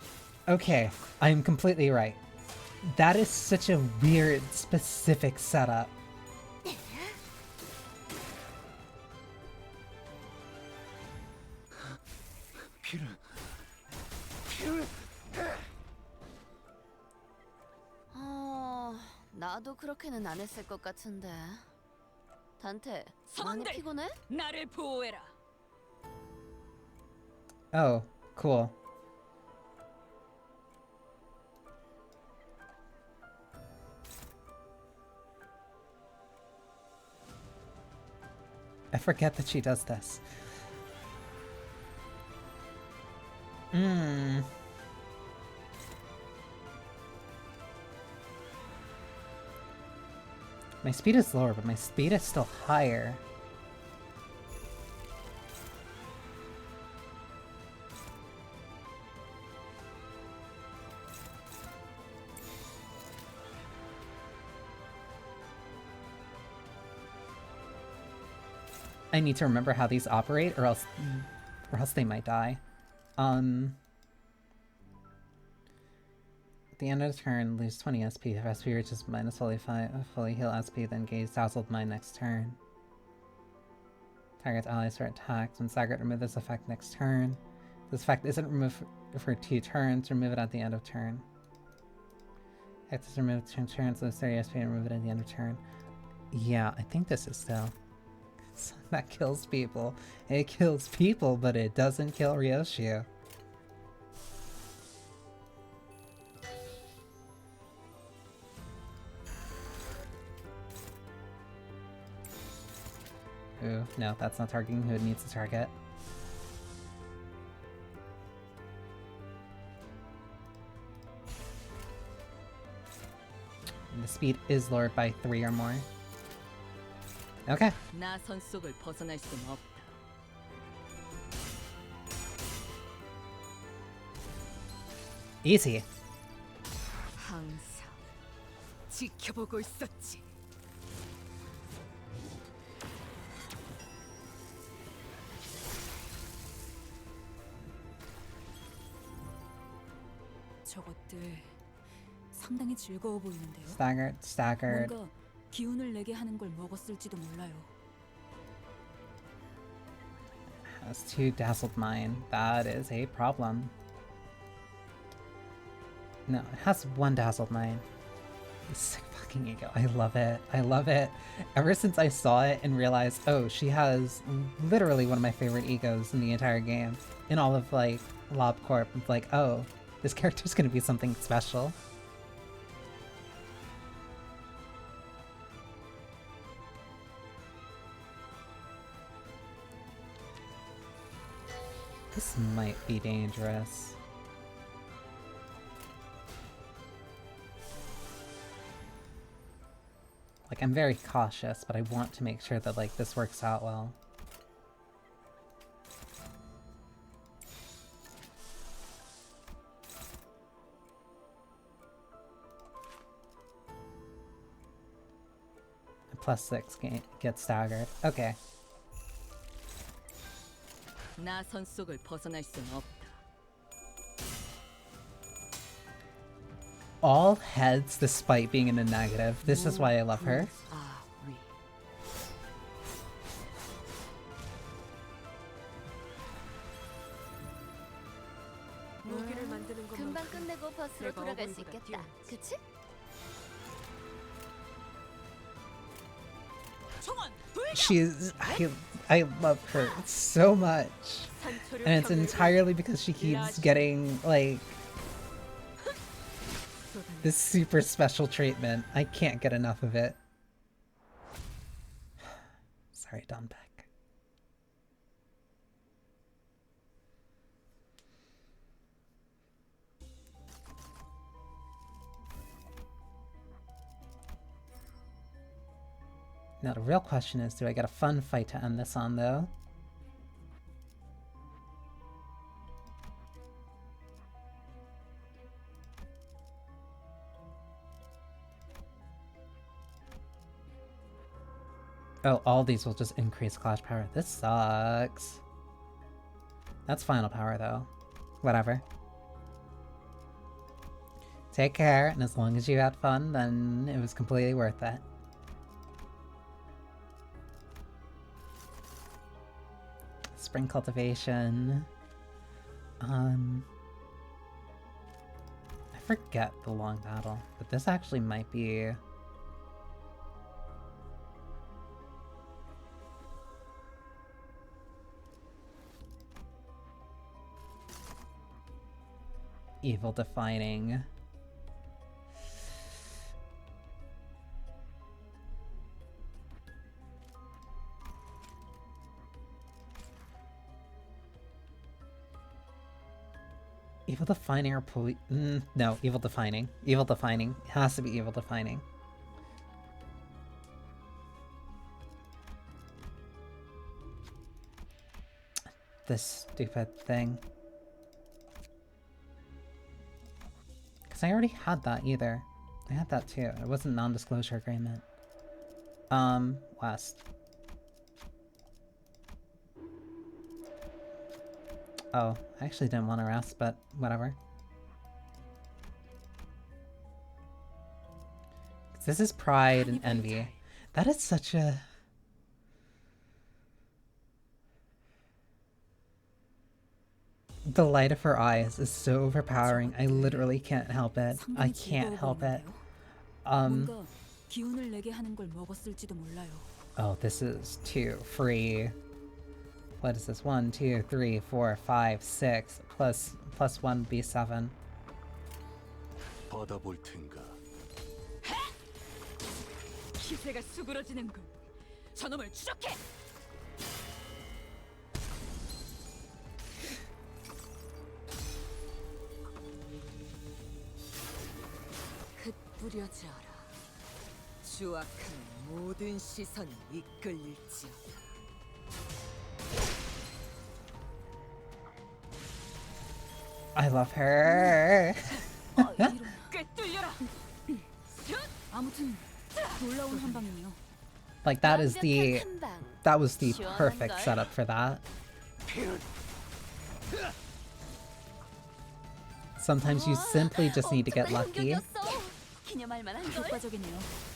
Okay, I'm completely right. That is such a weird, specific setup. 피를 나도 그렇게는 안 했을 것 같은데. 단테, 많이 선원들! 피곤해? 나를 보호해라. Oh, cool. I forget that she does this. My speed is lower, but my speed is still higher. I need to remember how these operate, or else they might die. At the end of the turn, lose 20 SP. If SP reaches minus fully heal SP, then gaze Dazzled Mind next turn. Target's allies are attacked. When staggered, remove this effect next turn. This effect isn't removed for 2 turns. Remove it at the end of turn. Effect is removed 2 turns, lose 30 SP, and remove it at the end of turn. Yeah, I think this is still... That kills people. It kills people, but it doesn't kill Ryoshu. Ooh, no, that's not targeting who it needs to target. And the speed is lowered by 3 or more. Okay. 나선 속을 벗어날 순 없다. Easy. 항상 지켜보고 있었지. 저것들 상당히 즐거워 보이는데요. Staggered. 뭔가 기운을 내게 하는 걸 먹었을지도 몰라요. Has 2 Dazzled Mind. That is a problem. No, it has 1 Dazzled Mind. Sick fucking ego. I love it. I love it. Ever since I saw it and realized, oh, she has literally one of my favorite egos in the entire game. In all of, like, LobCorp. It's like, oh, this character's gonna be something special. This might be dangerous. Like, I'm very cautious, but I want to make sure that, like, this works out well. +6 gets staggered. Okay. 나선 속을 벗어날 순 없다. All heads despite being in a negative. This is why I love her. 금방 끝내고 버스로 돌아갈 수 있겠다. 그치? She's I love her so much. And it's entirely because she keeps getting like this super special treatment. I can't get enough of it. Sorry, Don Beck. Now the real question is, do I get a fun fight to end this on, though? Oh, all these will just increase clash power. This sucks. That's final power, though. Whatever. Take care, and as long as you had fun, then it was completely worth it. Spring cultivation. I forget the long battle, but this actually might be evil defining. Evil defining or no, evil defining. Evil defining. It has to be evil defining. This stupid thing. Because I already had that either. I had that too. It wasn't non-disclosure agreement. West. Oh, I actually didn't want to rest, but whatever. This is pride and envy. That is such a... The light of her eyes is so overpowering. I literally can't help it. I can't help it. Oh, this is 2 free. What is this? 1, 2, 3, 4, 5, 6 plus 1 B7. 받아볼 텐가. 기세가 수그러지는군. 저놈을 추적해. 흩뿌려져라. 추악한 모든 시선이 이끌릴지어다. I love her. Like that was the perfect setup for that. Sometimes you simply just need to get lucky.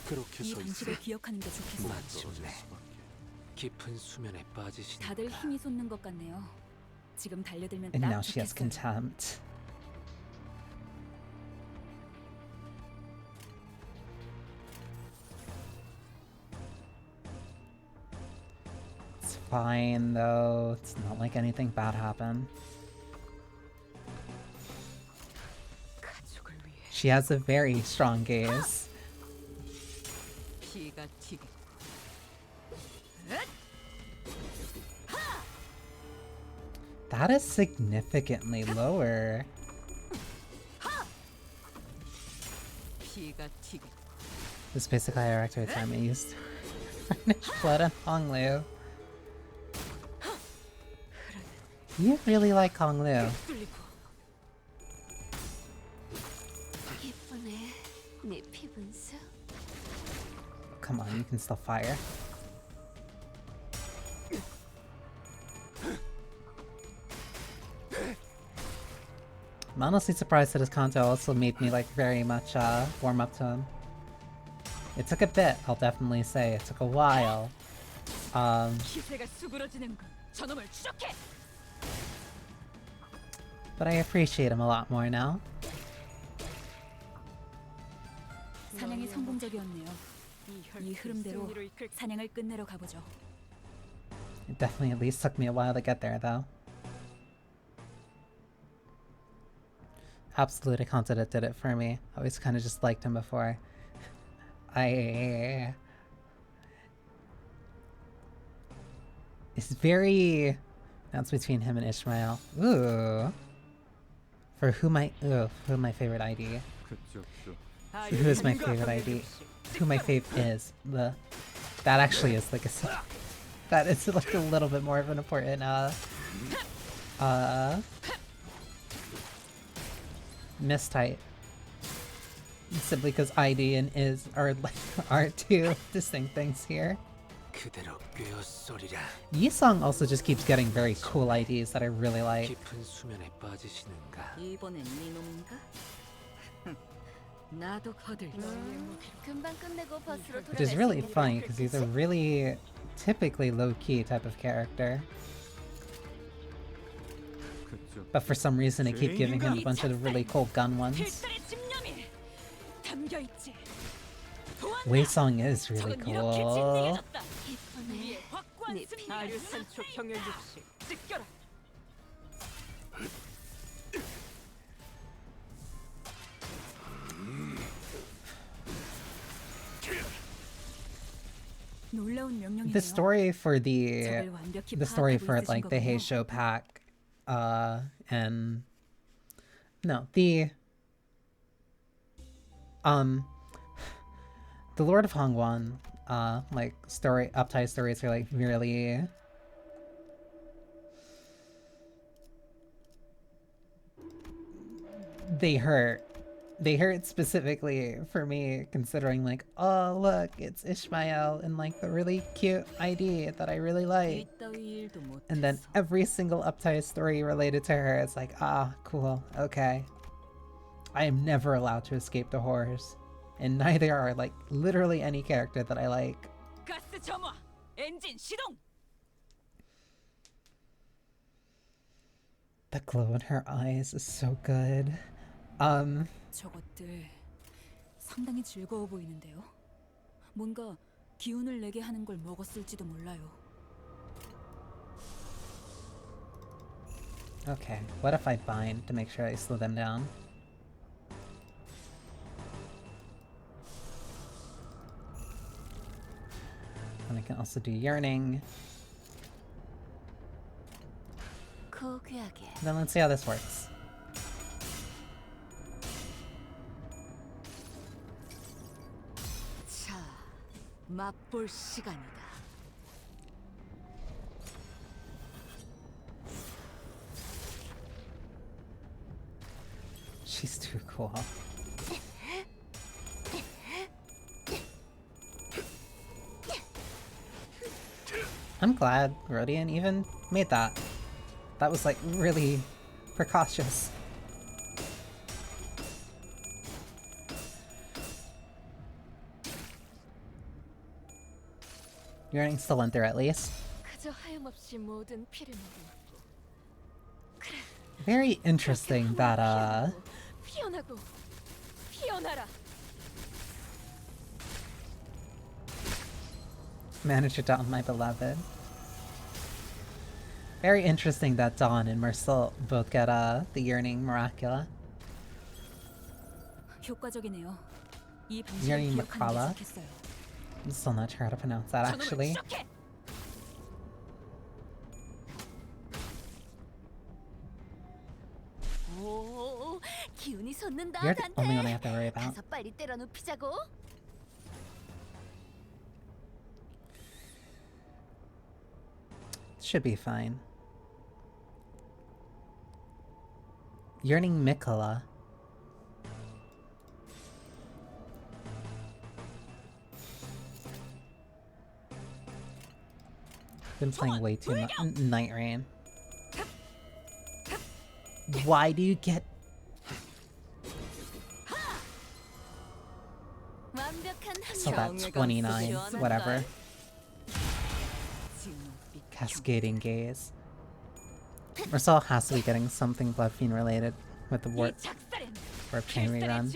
그렇게 서 있어. 마침내 깊은 수면에 빠지신. 다들 힘이 솟는 것 같네요. 지금 달려들면 And 딱 now she has 좋겠어요. contempt. It's fine though. It's not like anything bad happened. She has a very strong gaze. 피가 튀게. That is significantly lower. 피가 튀고 This is basically how actor time I used Finish Blood on Honglu. You really like Honglu. 예쁘네. 네 피분수. Come on, you can still fire. I'm honestly surprised that his Kanto also made me like very much warm up to him. It took a bit, I'll definitely say. It took a while. 기세가 수그러지는 건 저놈을 추적해. But I appreciate him a lot more now. 사냥이 성공적이었네요. 이 흐름대로 사냥을 끝내러 가보죠. It definitely at least took me a while to get there though. Absolutely Kanto that did it for me. I always kind of just liked him before. It's very... That's between him and Ishmael. Ooh. For who my favorite ID. Who is my favorite ID? Who my fave is. That actually is like a... That is like a little bit more of an important mistype. Simply because ID and is are two distinct things here. 그대로 꿰어소리라. Yisong also just keeps getting very cool IDs that I really like. 깊은 수면에 빠지시는가? 이번엔 네 놈인가? 나도 거들지. 금방 끝내고 버스로 Which is really funny because he's a really typically low-key type of character. But for some reason I keep giving him a bunch of really cool gun ones. Weisong is really cool. 예쁘네. 네 피. 아류산초 경혈 육식 찢겨라. 놀라운 명령이네요. The story for 저를 완벽히 the story 파악하고 for 있으신 like the 거군요. Heisho pack, and no, the Lord of Hongwan, like uptight stories are like really they hurt. They hurt specifically for me, considering like, oh look, it's Ishmael and like the really cute ID that I really like. 이따위 일도 못. And then every single uptight story related to her is like, ah, cool, okay. I am never allowed to escape the horrors. And neither are like literally any character that I like. 가스 점화. 엔진 시동. The glow in her eyes is so good. 저것들 상당히 즐거워 보이는데요. 뭔가 기운을 내게 하는 걸 먹었을지도 몰라요. Okay, what if I bind to make sure I slow them down? And I can also do yearning. 고귀하게. Then let's see how this works. 자, 맛볼 시간이다. She's too cool. I'm glad Rodian even made that. That was like really precautious. Yearning still went there at least. 그저 하염없이 모든 피를 먹고. Very interesting that 피어나고 피어나라. Manage it down, my beloved. Very interesting that Dawn and Mercil both get the Yearning Miracula. 효과적이네요. 이 Yearning 방식을 기억하는 Macrala. 게 좋겠어요. I'm still not sure how to pronounce that actually. 솟는다, You're the only one I 단테. have to worry about. 가서 빨리 때려 눕히자고. Should be fine. Yearning Mikola. Been playing way too much Night Rain. Why do you get 완벽한 so that 29? Whatever. Cascading Gaze. Marcel has to be getting something Blood Fiend related with the Warp Chain rerun.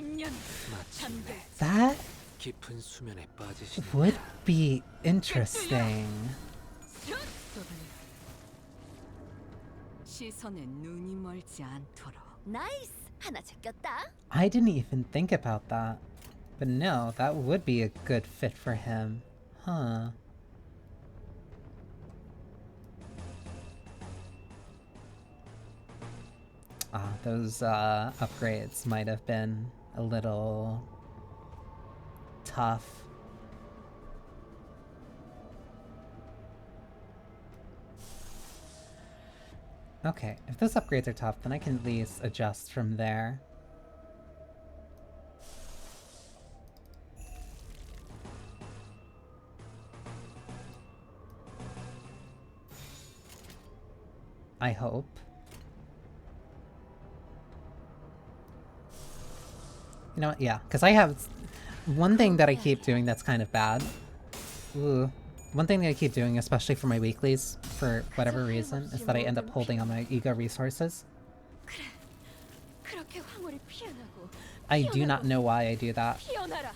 That 깊은 수면에 빠지시는가? would be interesting. 시선에 눈이 멀지 않도록. 나이스. 하나 제꼈다. I didn't even think about that. But no, that would be a good fit for him. Huh. Those upgrades might have been a little tough. Okay, if those upgrades are tough, then I can at least adjust from there. I hope. You know what? Yeah, because I have one thing that I keep doing that's kind of bad. Ooh. One thing that I keep doing, especially for my weeklies, for whatever reason, is that I end up holding on my ego resources. 그렇게 황홀히 피어나고. I do not know why I do that. 피어나라.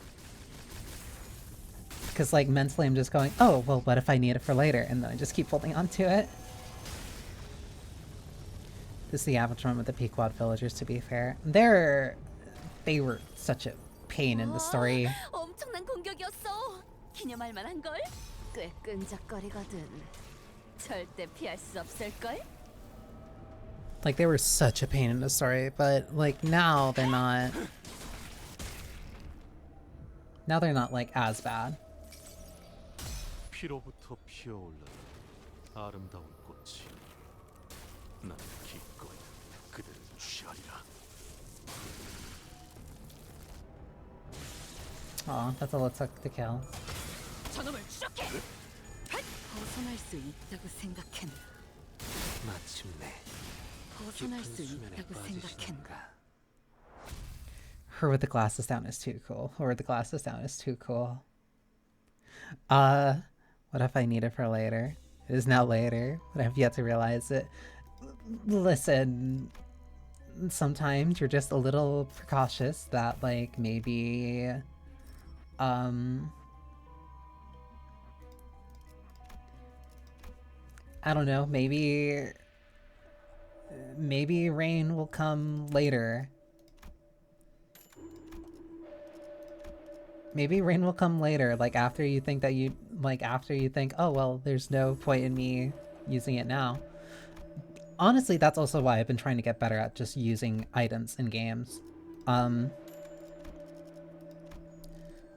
Because, like, mentally I'm just going, oh, well, what if I need it for later? And then I just keep holding on to it. This is the average one with the Pequod villagers, to be fair. They were such a pain in the story. 엄청난 공격이었어. 기념할 만한 걸. 꽤 끈적거리거든. 절대 피할 수 없을 걸. Like, they were such a pain in the story, but, like, now they're not... Now they're not, like, as bad. 피로부터 피어올라 아름다운 꽃이 나는 기꺼이 그대를 취하리라. Aw, that's all it took to kill. 저놈을 추적해. 벗어날 수 있다고 생각했나? 마침내 벗어날 깊은 수 수면에 있다고 생각했나? 빠지시는가? Her with the glasses down is too cool. Her with the glasses down is too cool. What if I need it for later? It is now later, but I have yet to realize it. Listen, sometimes you're just a little precautious that, like, maybe... I don't know, maybe rain will come later. Maybe rain will come later, like after you think, oh well, there's no point in me using it now. Honestly, that's also why I've been trying to get better at just using items in games.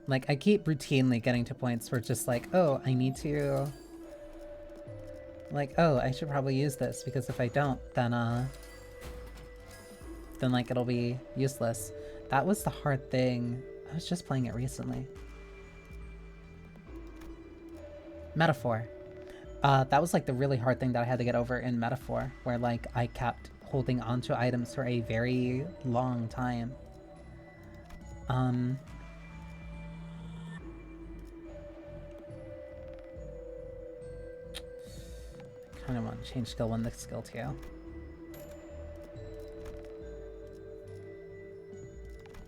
Like, I keep routinely getting to points where it's just like, oh, I need to... Like, oh, I should probably use this, because if I don't, then like, it'll be useless. That was the hard thing. I was just playing it recently. Metaphor. That was, like, the really hard thing that I had to get over in Metaphor, where, like, I kept holding onto items for a very long time. Kind of want to change skill 1 to skill 2.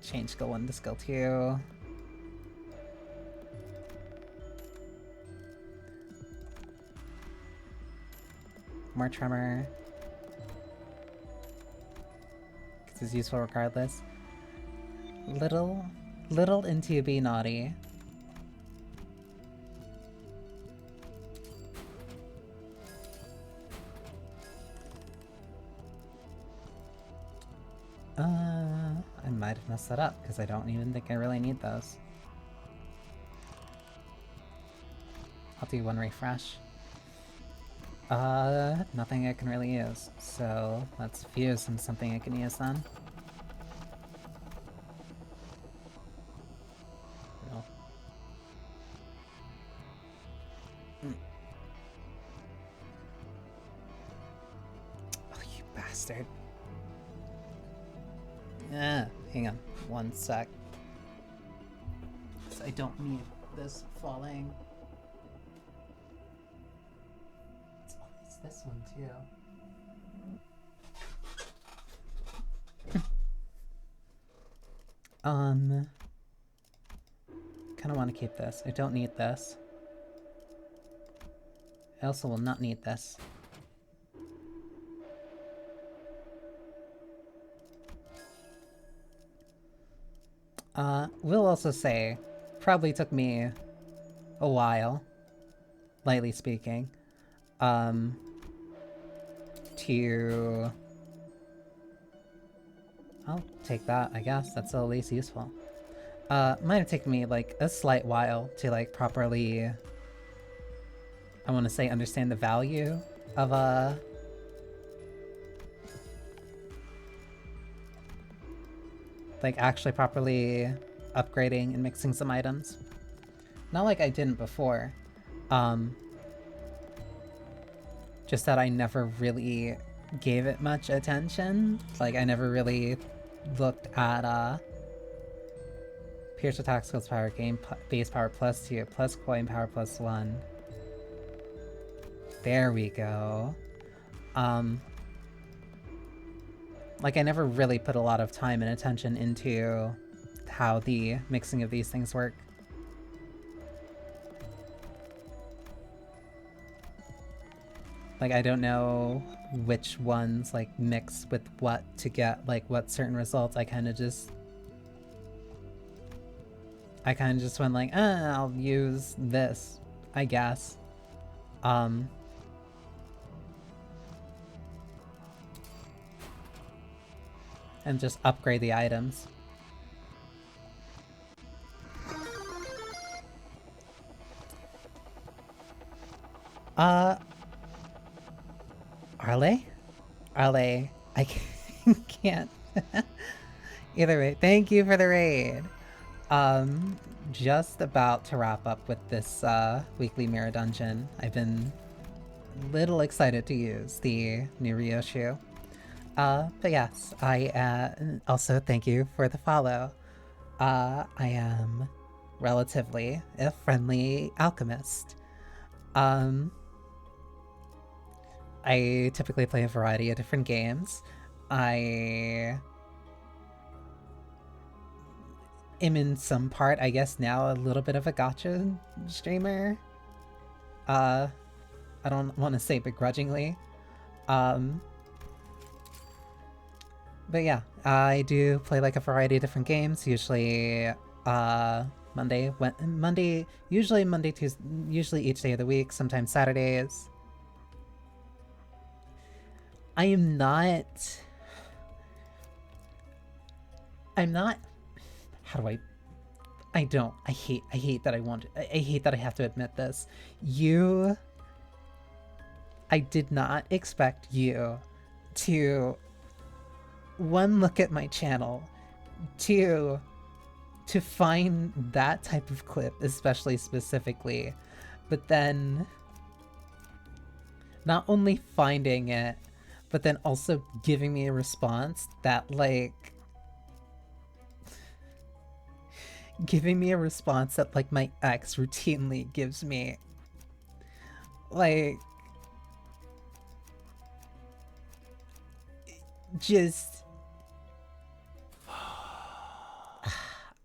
Change skill 1 to skill 2. More tremor. Because it's useful regardless. Little into be naughty. I might have messed that up, because I don't even think I really need those. I'll do one refresh. Nothing I can really use, so let's fuse into something I can use then. No. Oh, you bastard. Hang on, one sec. I don't need this falling. It's this one too. Kind of want to keep this. I don't need this. I also will not need this. Will also say, probably took me a while, lightly speaking, to... I'll take that, I guess. That's at least useful. Might have taken me, like, a slight while to, like, properly... I want to say understand the value of, like, actually properly upgrading and mixing some items. Not like I didn't before. Just that I never really gave it much attention. Like, I never really looked at, Pierce attack skills power, game base power +2, plus coin power +1. There we go. Like, I never really put a lot of time and attention into how the mixing of these things work. Like, I don't know which ones, like, mix with what to get, like, what certain results. I kind of just went like, I'll use this, I guess. And just upgrade the items. Arle? Arle, I can't. Either way, thank you for the raid. Just about to wrap up with this, weekly mirror dungeon. I've been little excited to use the new Ryoshu. But yes, I, also thank you for the follow. I am relatively a friendly alchemist. I typically play a variety of different games. I am in some part, I guess now, a little bit of a gacha streamer. I don't want to say begrudgingly. But yeah, I do play like a variety of different games, usually usually Monday, Tuesday, usually each day of the week, sometimes Saturdays. I'm not, how do I hate that I hate that I have to admit this. I did not expect you to, one, look at my channel, two, to find that type of clip, especially specifically, but then not only finding it, but then also giving me a response that, like, my ex routinely gives me. Like, just...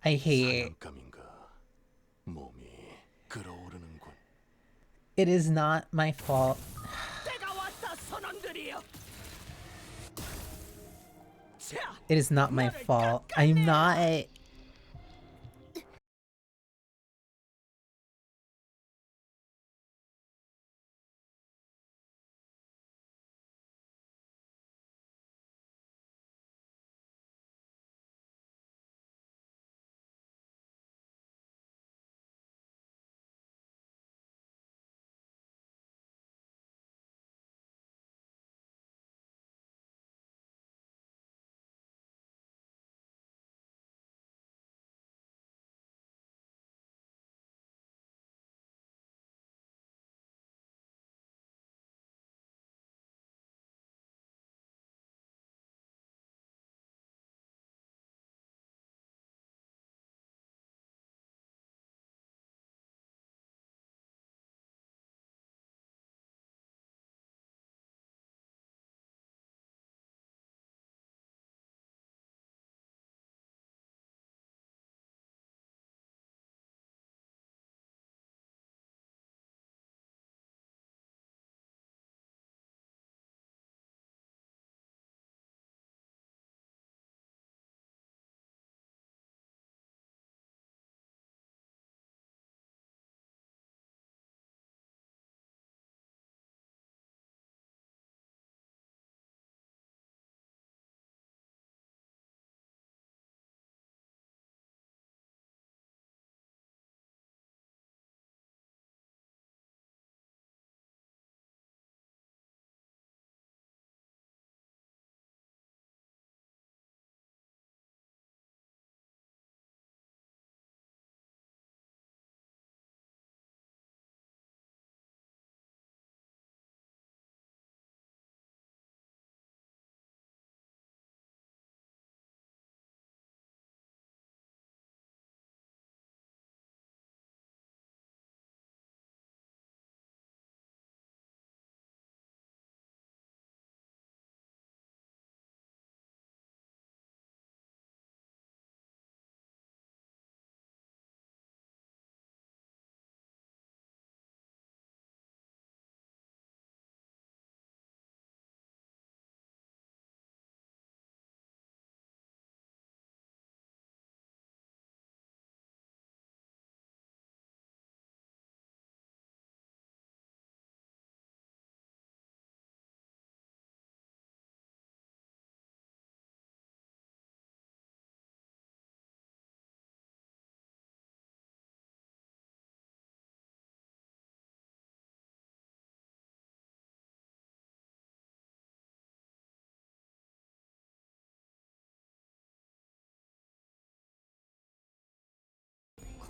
I hate... It is not my fault. It is not my fault. I'm not...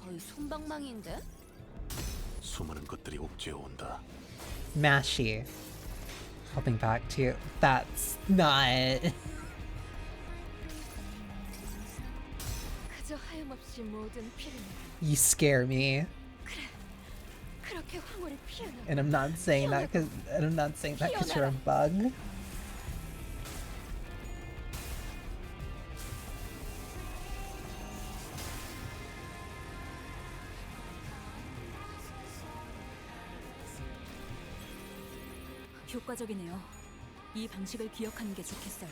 거의 솜방망이인데? 수많은 것들이 옥죄어 온다. Mashy. Holding back to... That's not... 그저 하염없이 모든 피를 You scare me. 그렇게 황홀히 피어나. And I'm not saying that because you're a bug. 효과적이네요. 이 방식을 기억하는 게 좋겠어요.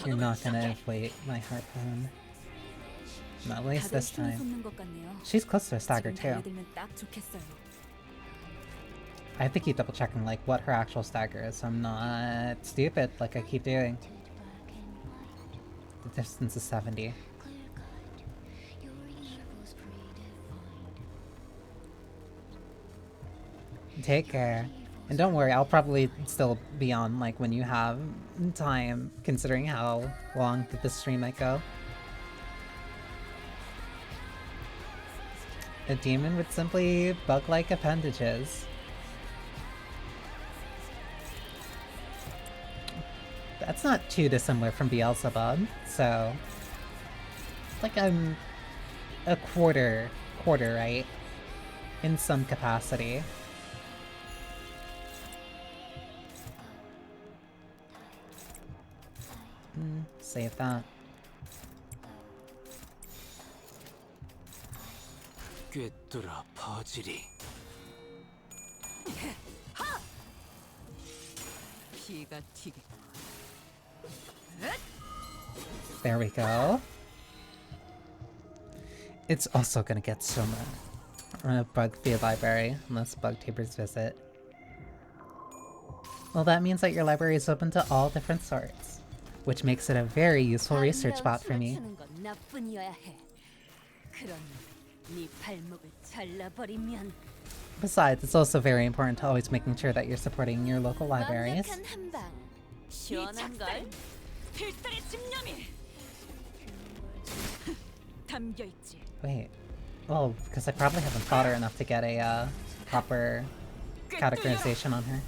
You're not gonna inflate my harpoon. Not at least 다들 this 힘을 time. 쏟는 것 같네요. She's close to a stagger 지금 too. 달려들면 딱 좋겠어요. I have to keep double checking like what her actual stagger is so I'm not stupid like I keep doing. The distance is 70. Take care. And don't worry, I'll probably still be on like when you have time, considering how long that this stream might go. A demon with simply bug-like appendages. That's not too dissimilar from Beelzebub, so... like I'm a quarter right? In some capacity. Save that. 꿰뚫어 퍼지리. 피가 튀게. There we go. It's also gonna get so mad. I'm gonna bug the library unless bug tapers visit. Well, that means that your library is open to all different sorts, which makes it a very useful research spot for me. 주는 건 나뿐이어야 해. 그럼 네 발목을 잘라버리면 Besides, it's also very important to always making sure that you're supporting your local libraries. 완벽한 한 방. 시원한 걸. 필살의 집념이 담겨 있지. Wait. Well, because I probably haven't fought her enough to get a proper categorization on her.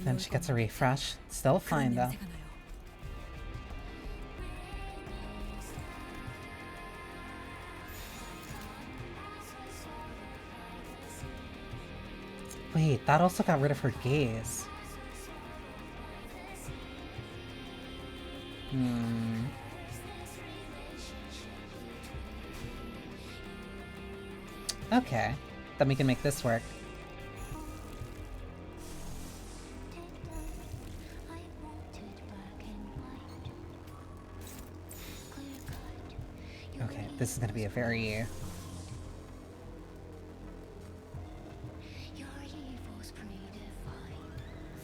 Then she gets a refresh. Still fine though. Wait, that also got rid of her gaze. Okay, then we can make this work. Okay, this is gonna be a very...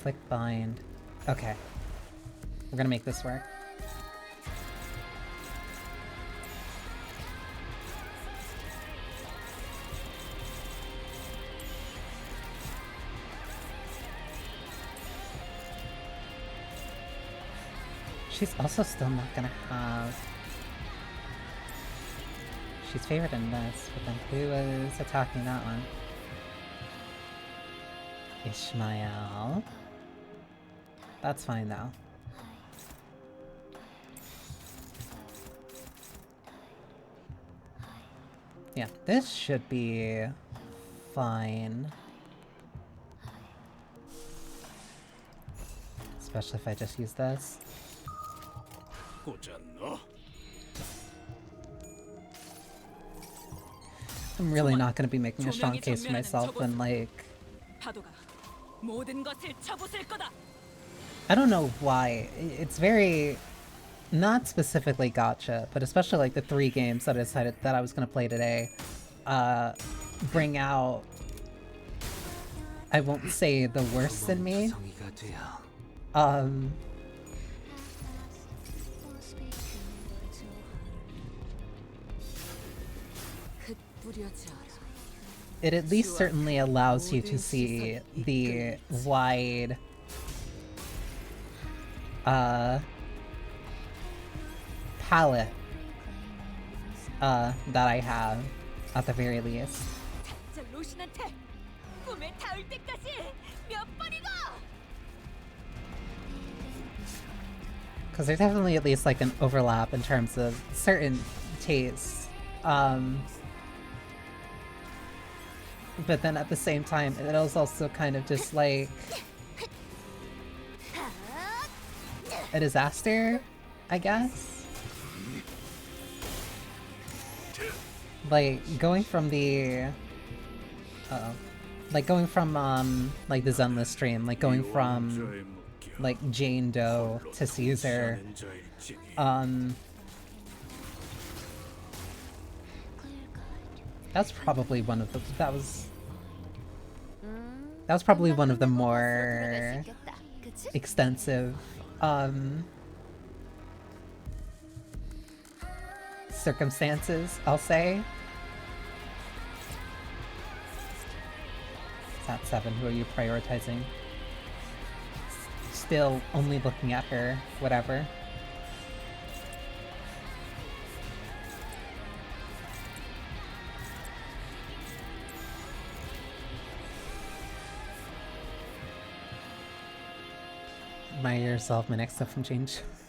Flick bind. Okay. We're gonna make this work. She's also still not gonna have... She's favored in this, but then who is attacking that one? Ishmael. That's fine though. Yeah, this should be fine. Especially if I just use this. I'm really not going to be making a strong case for myself when, like... I don't know why. It's very... not specifically gacha, but especially like the 3 games that I decided that I was going to play today bring out... I won't say the worst in me. 부려져라. it at least certainly allows you to see the wide palette that I have at the very least. 저 로신한테 꿈에 닿을 때까지 몇 번이고! Because there's definitely at least like an overlap in terms of certain tastes. But then at the same time, it was also kind of just like a disaster, I guess. Like going from the like going from like the Zenless stream, like going from like Jane Doe to Caesar, that's probably one of the that was probably one of the more extensive circumstances, I'll say. Is that 7? Who are you prioritizing? Still only looking at her, whatever. My yourself, my next stuff from Jane.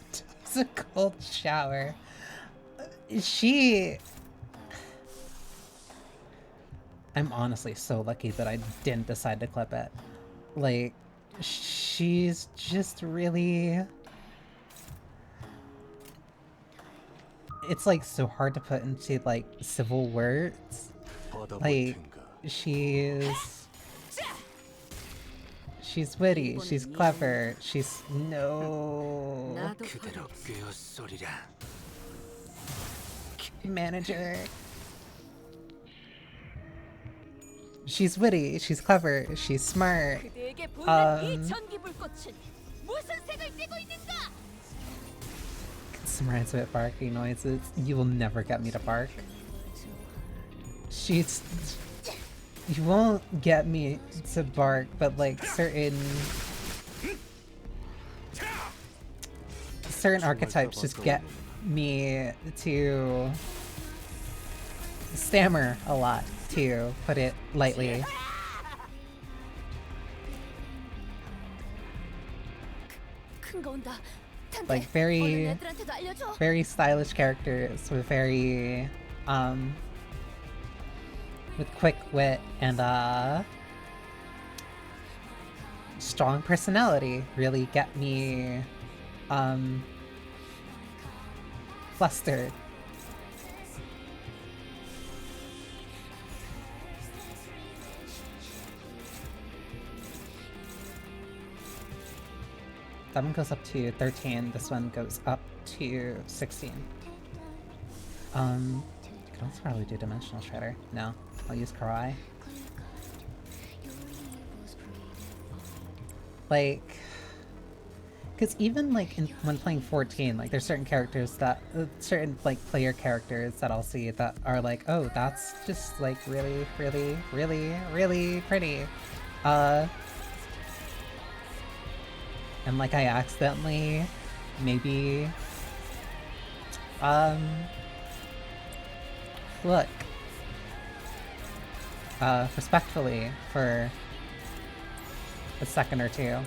It's a cold shower. I'm honestly so lucky that I didn't decide to clip it. Like, she's just really... It's like so hard to put into like civil words. Like, she's witty, she's clever, she's 그대로 꿰었소리라. manager. She's witty, she's clever, she's smart. 그대에게 보이는 이 전기 불꽃은 무슨 색을 띠고 있는가? Some rhymes with barking noises. You will never get me to bark. You won't get me to bark, but like certain archetypes just get me to stammer a lot, to put it lightly. 큰 거 온다. Like very 애들한테도 알려줘. stylish characters with very with quick wit and strong personality really get me flustered. That one goes up to 13, this one goes up to 16. I could also probably do Dimensional Shredder. No, I'll use Karai. Like, because even like when playing 14, like there's certain characters that, certain like player characters that I'll see that are like, oh, that's just like really, really, really, really pretty. And like I accidentally maybe look respectfully for a second or two.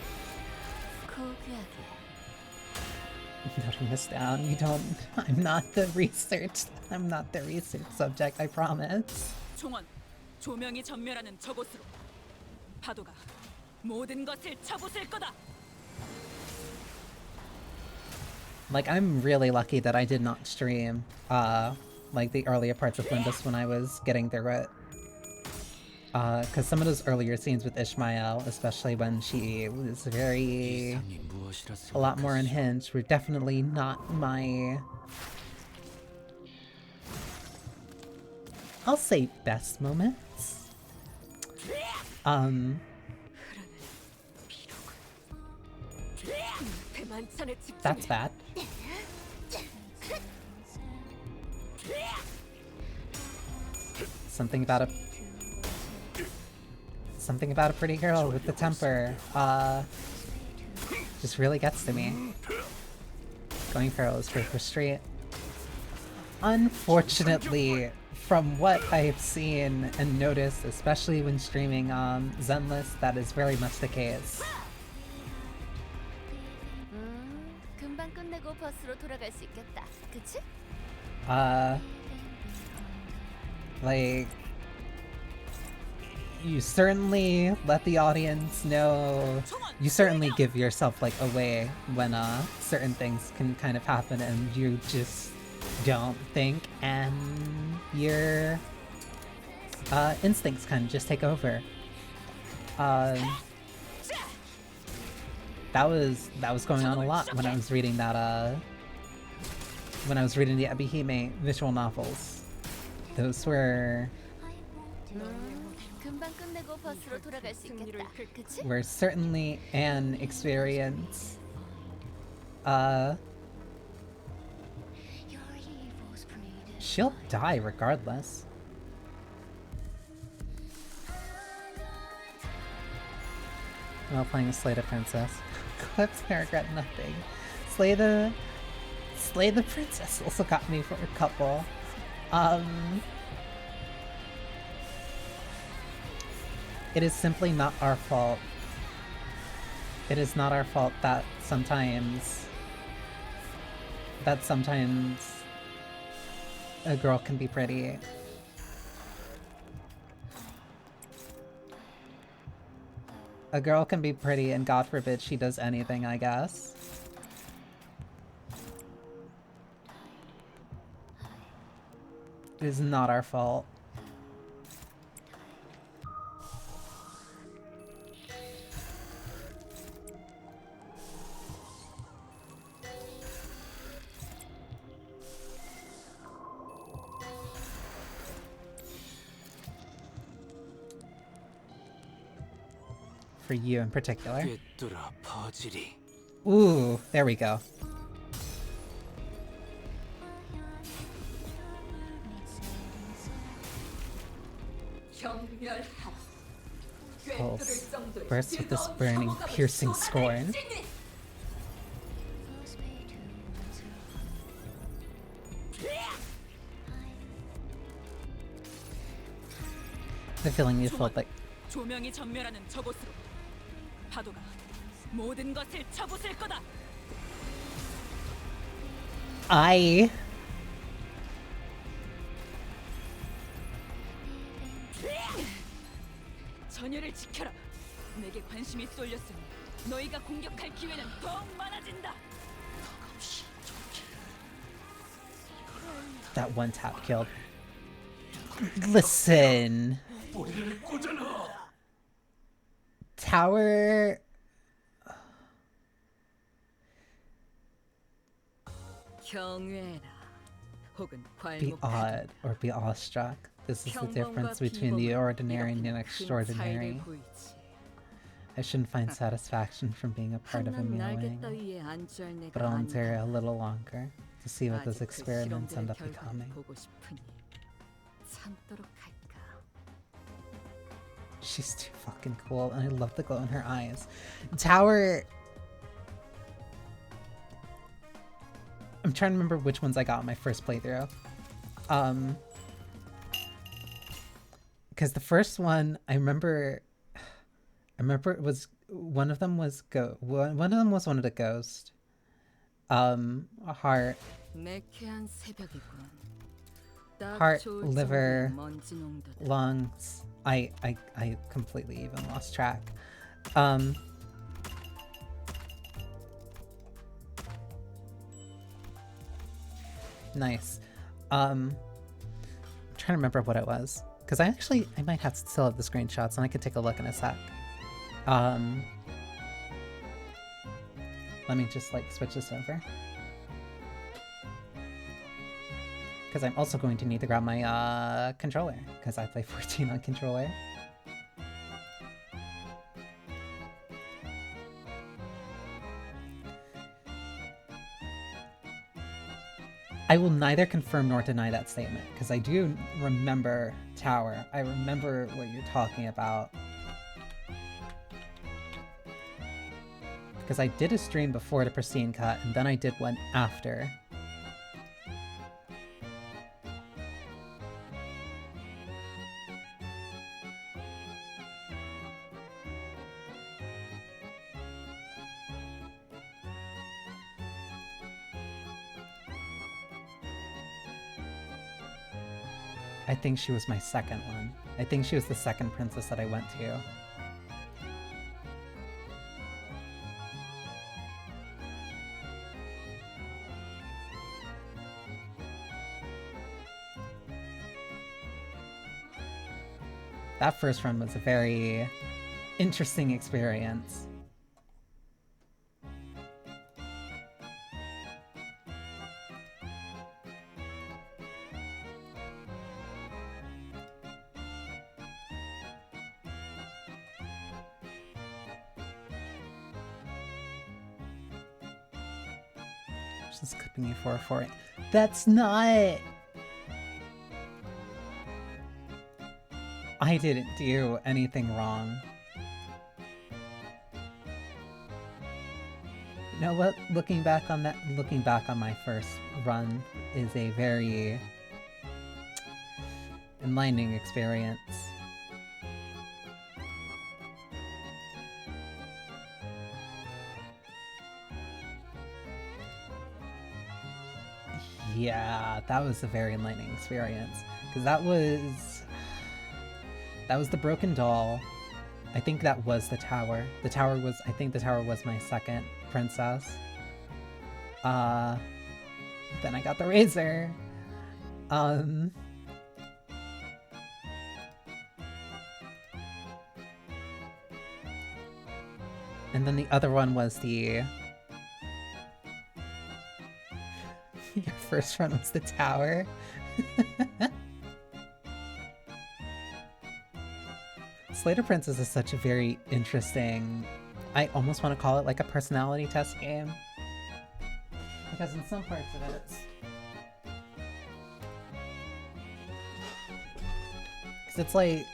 Noting this down. You don't. I'm not the research subject, I promise. 총원, 조명이 전멸하는 저곳으로. 파도가 모든 것을 쳐부술 거다. Like, I'm really lucky that I did not stream, like, the earlier parts of Limbus when I was getting through it. Because some of those earlier scenes with Ishmael, especially when she was a lot more unhinged, were definitely not my... I'll say best moments. That's bad. Something about a pretty girl with the temper, just really gets to me. Going feral is pretty straight. Unfortunately, from what I've seen and noticed, especially when streaming Zenless, that is very much the case. 금방 끝내고 버스로 돌아갈 수 있겠다. 그치? Like, you certainly let the audience know, you certainly give yourself like away when certain things can kind of happen and you just don't think and your instincts kind of just take over. That was going on a lot when I was reading that when I was reading the Ebihime visual novels. Those were certainly an experience. She'll die regardless. While playing Slay the Princess. Clips, I regret nothing. Slay the Princess also got me for a couple. It is simply not our fault. It is not our fault that sometimes a girl can be pretty. A girl can be pretty and God forbid she does anything, I guess. It is not our fault. For you in particular. 꿰뚫어 퍼지리. Ooh, there we go. Pulse bursts with this burning, piercing scorn. The feeling you felt like 조명이 전멸하는 저곳으로 파도가 모든 것을 쳐부술 거다. 전열을 지켜라. 내게 관심이 쏠렸으니 너희가 공격할 기회는 더욱 많아진다. that one tap killed. Listen. Tower. Be awed or be awestruck. This is the difference between the ordinary and the extraordinary. I shouldn't find satisfaction from being a part of a meowing, but I'll endure a little longer to see what those experiments end up becoming. She's too fucking cool, and I love the glow in her eyes. Tower... I'm trying to remember which ones I got in my first playthrough. Because the first one, I remember it was one of them was one of them was one of the ghost. Heart, liver, lungs. I completely even lost track. Nice. I'm trying to remember what it was. Because I might have to still have the screenshots and I could take a look in a sec. Let me just like switch this over. Because I'm also going to need to grab my controller. Because I play 14 on controller. I I will neither confirm nor deny that statement, because I do remember Tower. I remember what you're talking about. Because I did a stream before the pristine cut, and then I did one after. I think she was my second one. I think she was the second princess that I went to. That first run was a very interesting experience. Just clipping you for it. That's not... I didn't do anything wrong. You know what? Looking back on my first run is a very enlightening experience. Yeah, that was a very enlightening experience. Because that was the broken doll. I think that was the tower. I think the tower was my second princess. Then I got the razor. And then the other one was the... Your first one was the tower. Slater Princess is such a very interesting... I almost want to call it like a personality test game. Because in some parts it is. Because it's like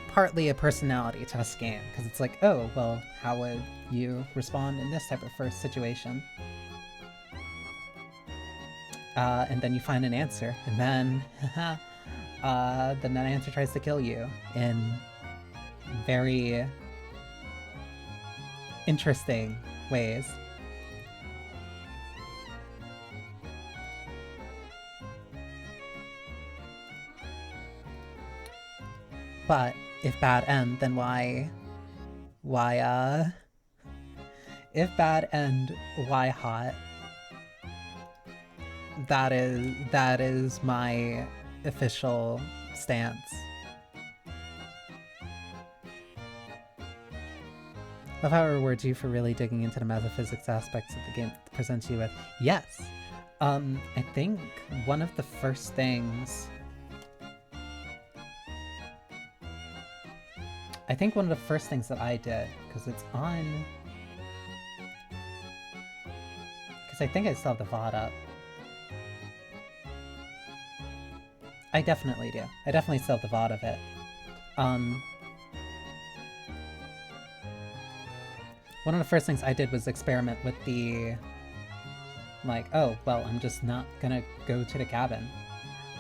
partly a personality test game. Because it's like, oh, well, how would you respond in this type of first situation? And then you find an answer. And then that answer tries to kill you in very interesting ways. But if bad end, then if bad end, why hot? That is my official stance. Love how it rewards you for really digging into the metaphysics aspects of the game it presents you with. Yes! I think one of the first things... that I did, because it's on... Because I think I still have the VOD up. I definitely do. I definitely still have the VOD of it. One of the first things I did was experiment with the... Like, oh, well, I'm just not gonna go to the cabin.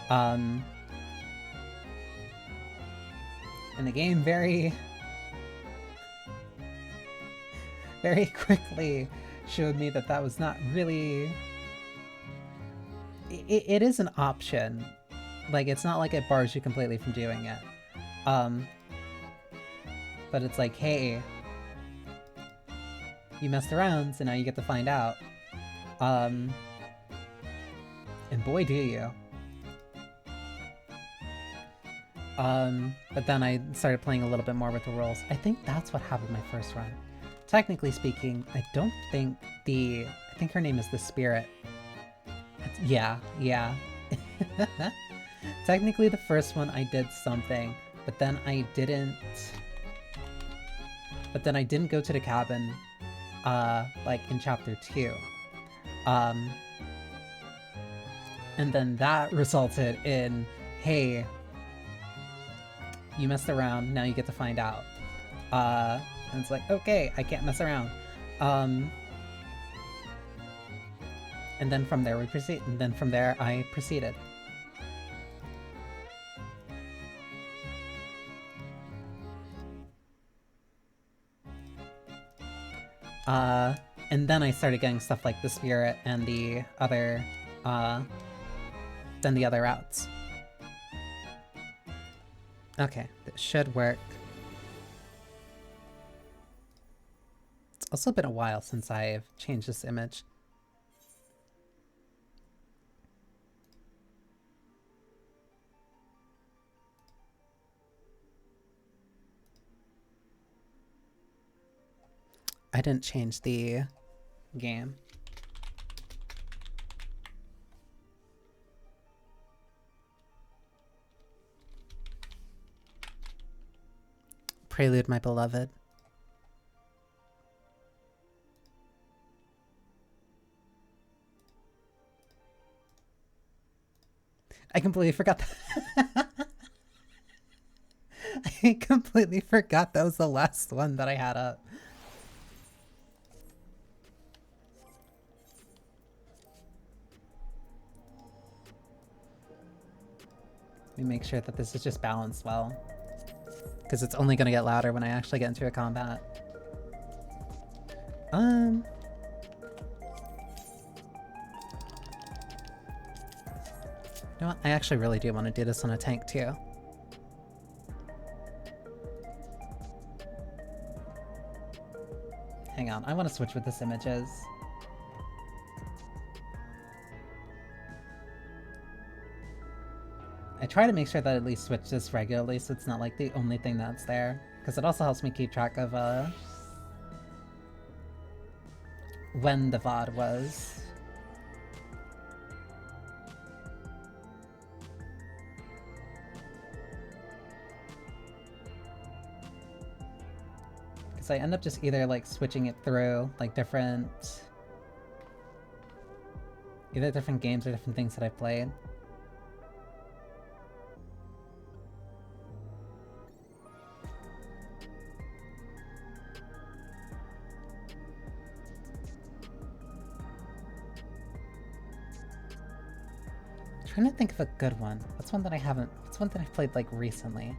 And the game very quickly showed me that that was not really... It is an option. Like, it's not like it bars you completely from doing it. But it's like, hey, you messed around, so now you get to find out. And boy, do you. But then I started playing a little bit more with the rules. I think that's what happened my first run. Technically speaking, I don't think I think her name is the Spirit. Yeah. Technically the first one I did something, but then I didn't go to the cabin, like in chapter 2. And And then that resulted in, hey, you messed around, now you get to find out. And it's like, okay, I can't mess around. And then from there we proceed, and then from there I proceeded. And then I started getting stuff like the spirit and the other, then the other routes. Okay, this should work. It's also been a while since I've changed this image. I didn't change the game. Prelude, my beloved. I completely forgot that. I completely forgot that was the last one that I had up. Let me make sure that this is just balanced well, because it's only going to get louder when I actually get into a combat. You know what? I actually really do want to do this on a tank too. Hang on, I want to switch what this image is. I try to make sure that I at least switch this regularly so it's not like the only thing that's there, because it also helps me keep track of when the VOD was. Because I end up just either like switching it through like either different games or different things that I've played. Trying to think of a good one. What's one that I've played like recently?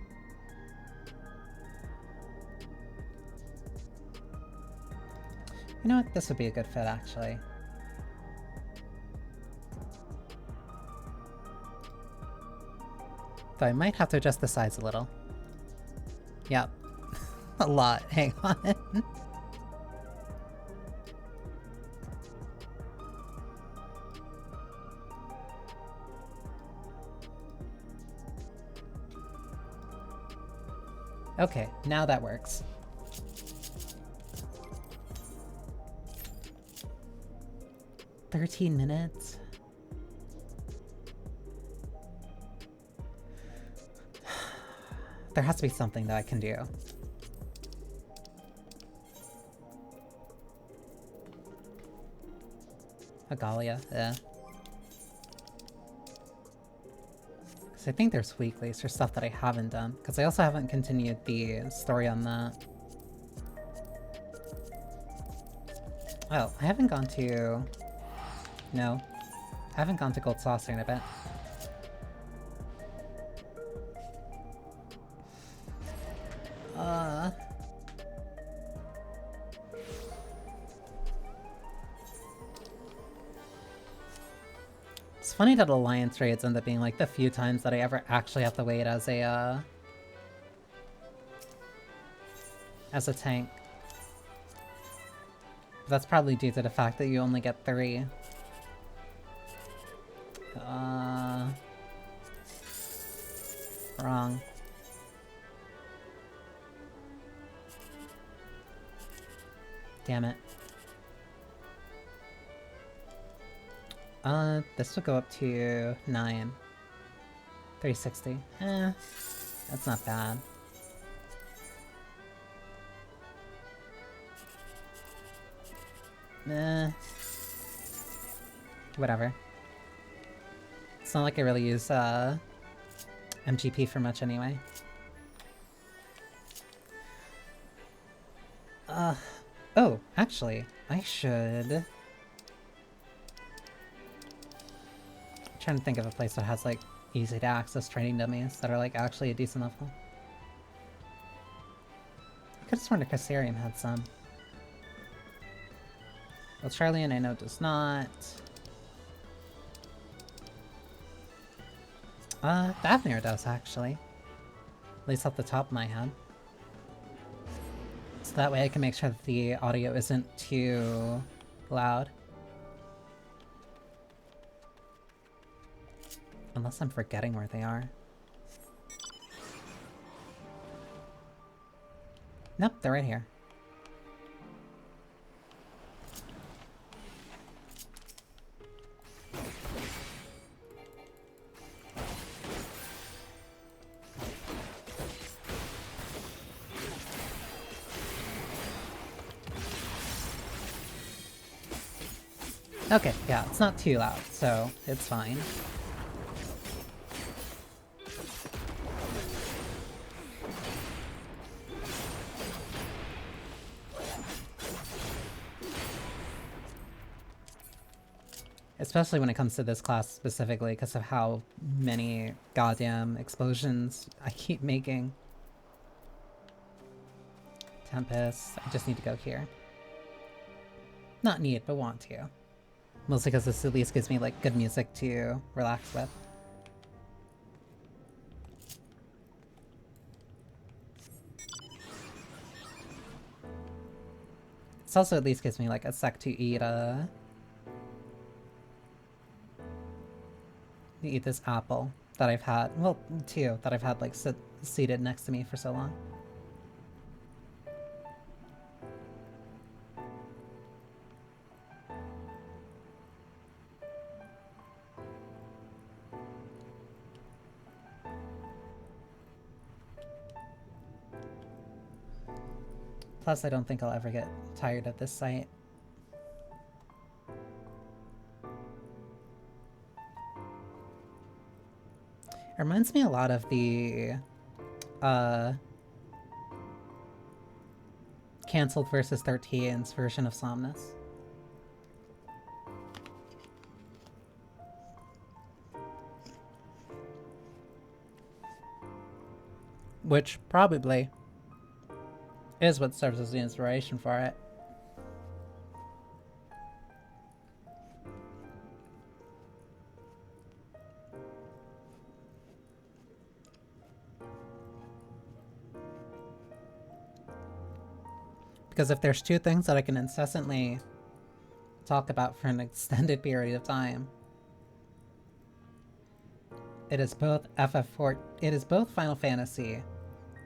You know what? This would be a good fit actually. Though I might have to adjust the size a little. Yep. A lot. Hang on. Okay, now that works. "13 minutes? There has to be something that I can do. Agalia, yeah. Because I think there's weeklies or stuff that I haven't done. Because I also haven't continued the story on that. Oh, I haven't gone to... No. I haven't gone to Gold Saucer in a bit. It's funny that Alliance raids end up being like the few times that I ever actually have to wait as a tank. But that's probably due to the fact that you only get 3. Wrong. Damn it. This will go up to 9. 360. That's not bad. Whatever. It's not like I really use MGP for much anyway. Oh, actually, I should... I'm trying to think of a place that has like easy to access training dummies that are like actually a decent level. I could have sworn the Caesarium had some. Well, Charlian I know does not. Davnir does actually. At least off the top of my head. So that way I can make sure that the audio isn't too loud. Unless I'm forgetting where they are. Nope, they're right here. Okay, yeah, it's not too loud, so it's fine. Especially when it comes to this class specifically, because of how many goddamn explosions I keep making. Tempest, I just need to go here. Not need, but want to. Mostly because this at least gives me like good music to relax with. This also at least gives me like a sec to eat this apple that I've had, well, two that I've had like seated next to me for so long. Plus, I don't think I'll ever get tired of this site. It reminds me a lot of the Cancelled versus 13's version of Somnus. Which probably is what serves as the inspiration for it. Because if there's two things that I can incessantly talk about for an extended period of time, it is both FF4, it is both Final Fantasy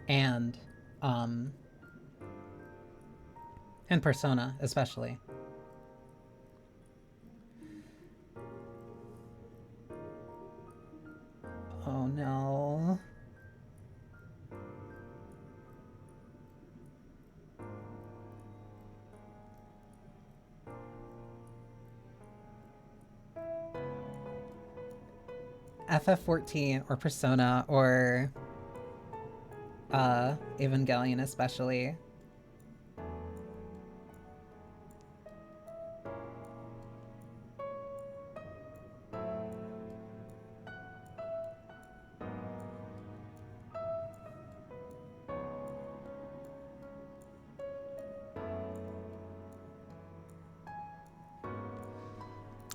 and Persona, especially. Oh no. FF14 or Persona or Evangelion especially.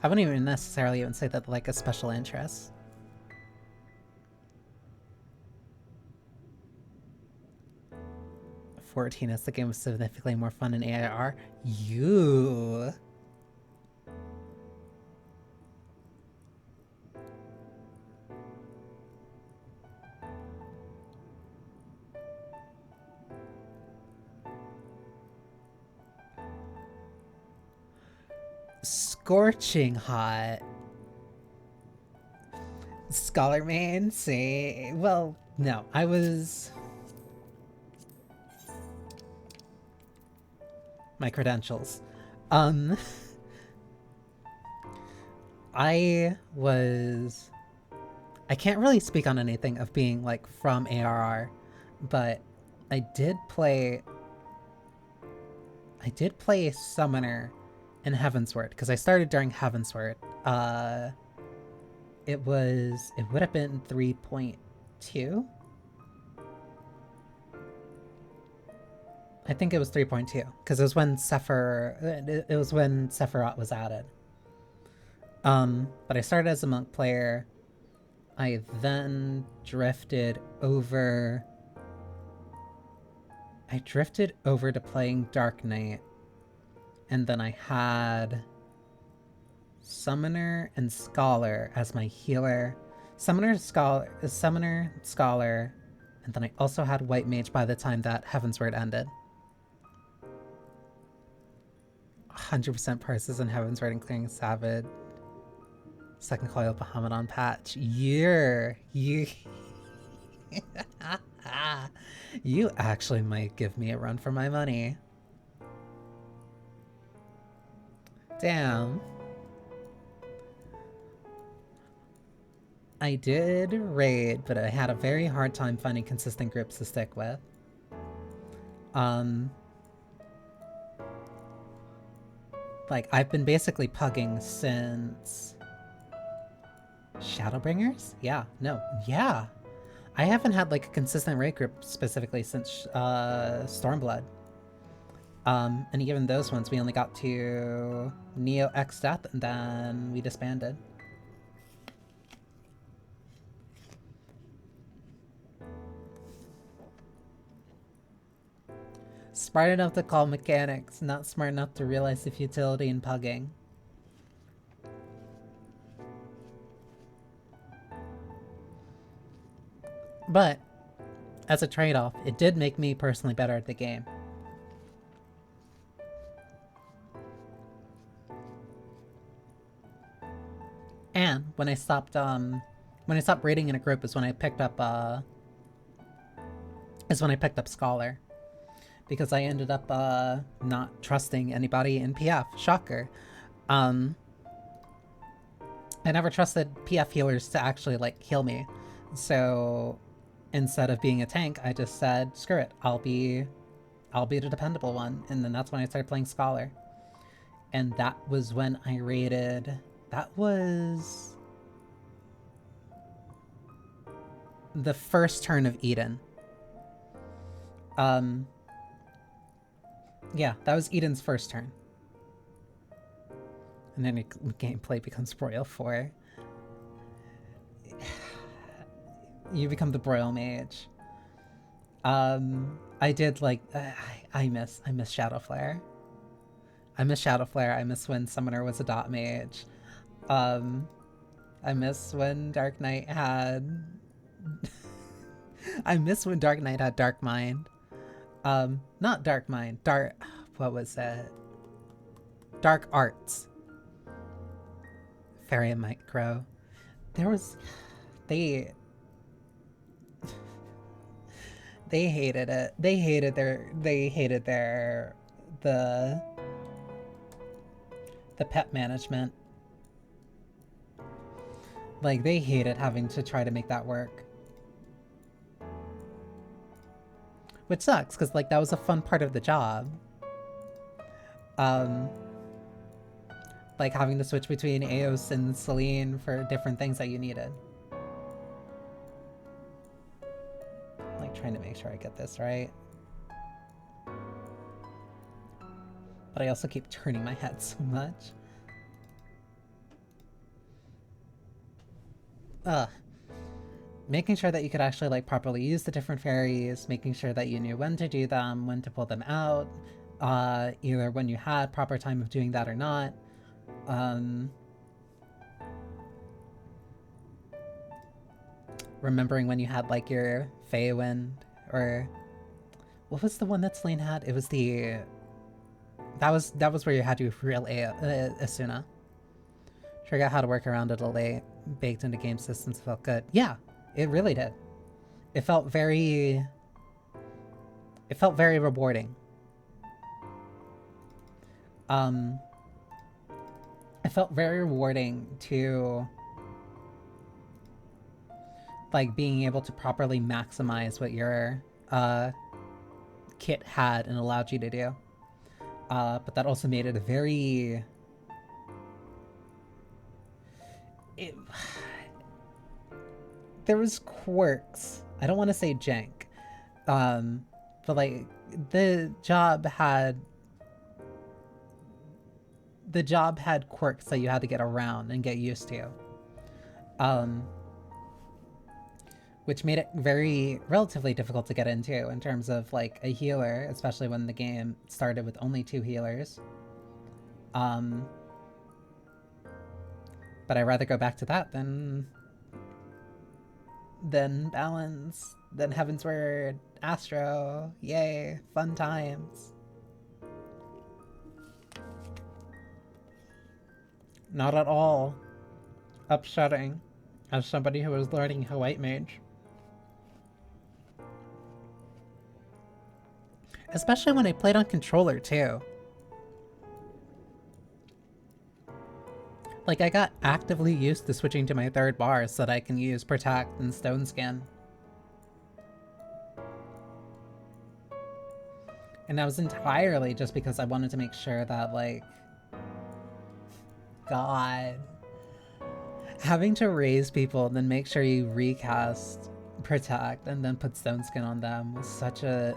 I wouldn't even necessarily even say that like a special interest. '14 is the game with significantly more fun in AIR. You. Scorching hot. Scholar main, say, well, no, I was... My credentials. I was I can't really speak on anything of being like from ARR, but I did play Summoner in Heavensward because I started during Heavensward. It would have been 3.2. I think it was 3.2 because it was when Sephiroth was added. But I started as a monk player. I then drifted over to playing Dark Knight. And then I had Summoner and Scholar as my healer. Summoner, Scholar, and then I also had White Mage by the time that Heavensward ended. 100% Parses in Heavensward, including Savage. Second Coil Bahamut patch. You actually might give me a run for my money. Damn. I did raid, but I had a very hard time finding consistent groups to stick with. Like, I've been basically pugging since Shadowbringers? Yeah, no, yeah. I haven't had like a consistent raid group specifically since Stormblood. And even those ones, we only got to Neo X Death and then we disbanded. Smart enough to call mechanics, not smart enough to realize the futility in pugging. But, as a trade-off, it did make me personally better at the game. And when I stopped raiding in a group is when I picked up Scholar. Because I ended up not trusting anybody in PF. Shocker. I never trusted PF healers to actually like heal me. So instead of being a tank, I just said, screw it, I'll be the dependable one. And then that's when I started playing Scholar. And that was when I raided, that was the first turn of Eden. Yeah, that was Eden's first turn. And then gameplay becomes Broil 4. You become the Broil Mage. I did like, I miss Shadowflare. I miss Shadowflare. I miss when Summoner was a dot mage. I miss when Dark Knight had... I miss when Dark Knight had Dark Mind. Not Dark Mind. What was it? Dark Arts. Fairy and Micro. There was... They hated it. They hated the pet management. Like, they hated having to try to make that work. Which sucks, because, like, that was a fun part of the job. Like, having to switch between Eos and Celine for different things that you needed. Like, trying to make sure I get this right. But I also keep turning my head so much. Making sure that you could actually like properly use the different fairies, making sure that you knew when to do them, when to pull them out, either when you had proper time of doing that or not. Remembering when you had like your Feywind, or what was the one that Selene had? It was the that was where you had your real Asuna. Figure out how to work around it a late, baked into game systems felt good. Yeah, it really did. It felt very rewarding. It felt very rewarding to like being able to properly maximize what your kit had and allowed you to do. But that also made it a very... there was quirks. I don't want to say jank. But like the job had quirks that you had to get around and get used to. Which made it very relatively difficult to get into in terms of like a healer, especially when the game started with only 2 healers. But I'd rather go back to that than Balance, than Heaven's Word, Astro. Yay, fun times. Not at all upsetting as somebody who was learning White Mage. Especially when I played on controller too. Like, I got actively used to switching to my 3rd bar so that I can use Protect and Stone Skin. And that was entirely just because I wanted to make sure that, like... God... having to raise people and then make sure you recast Protect and then put Stone Skin on them was such a...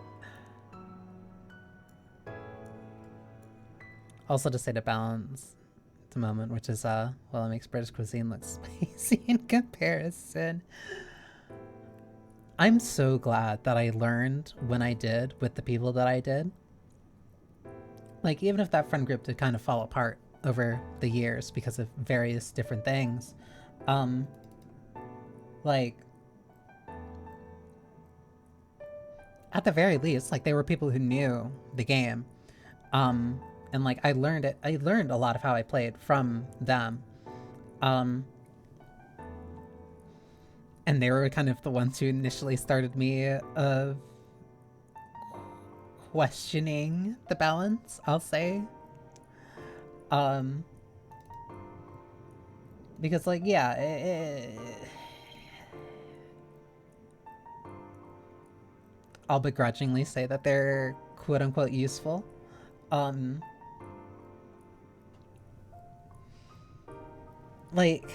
Also to say to balance the moment, which is, well, it makes British cuisine look spicy in comparison. I'm so glad that I learned when I did with the people that I did. Like, even if that friend group did kind of fall apart over the years because of various different things, like, at the very least, like, they were people who knew the game. And like, I learned a lot of how I played from them. And they were kind of the ones who initially started me questioning the balance, I'll say. Because like, yeah, I'll begrudgingly say that they're quote-unquote useful. Like,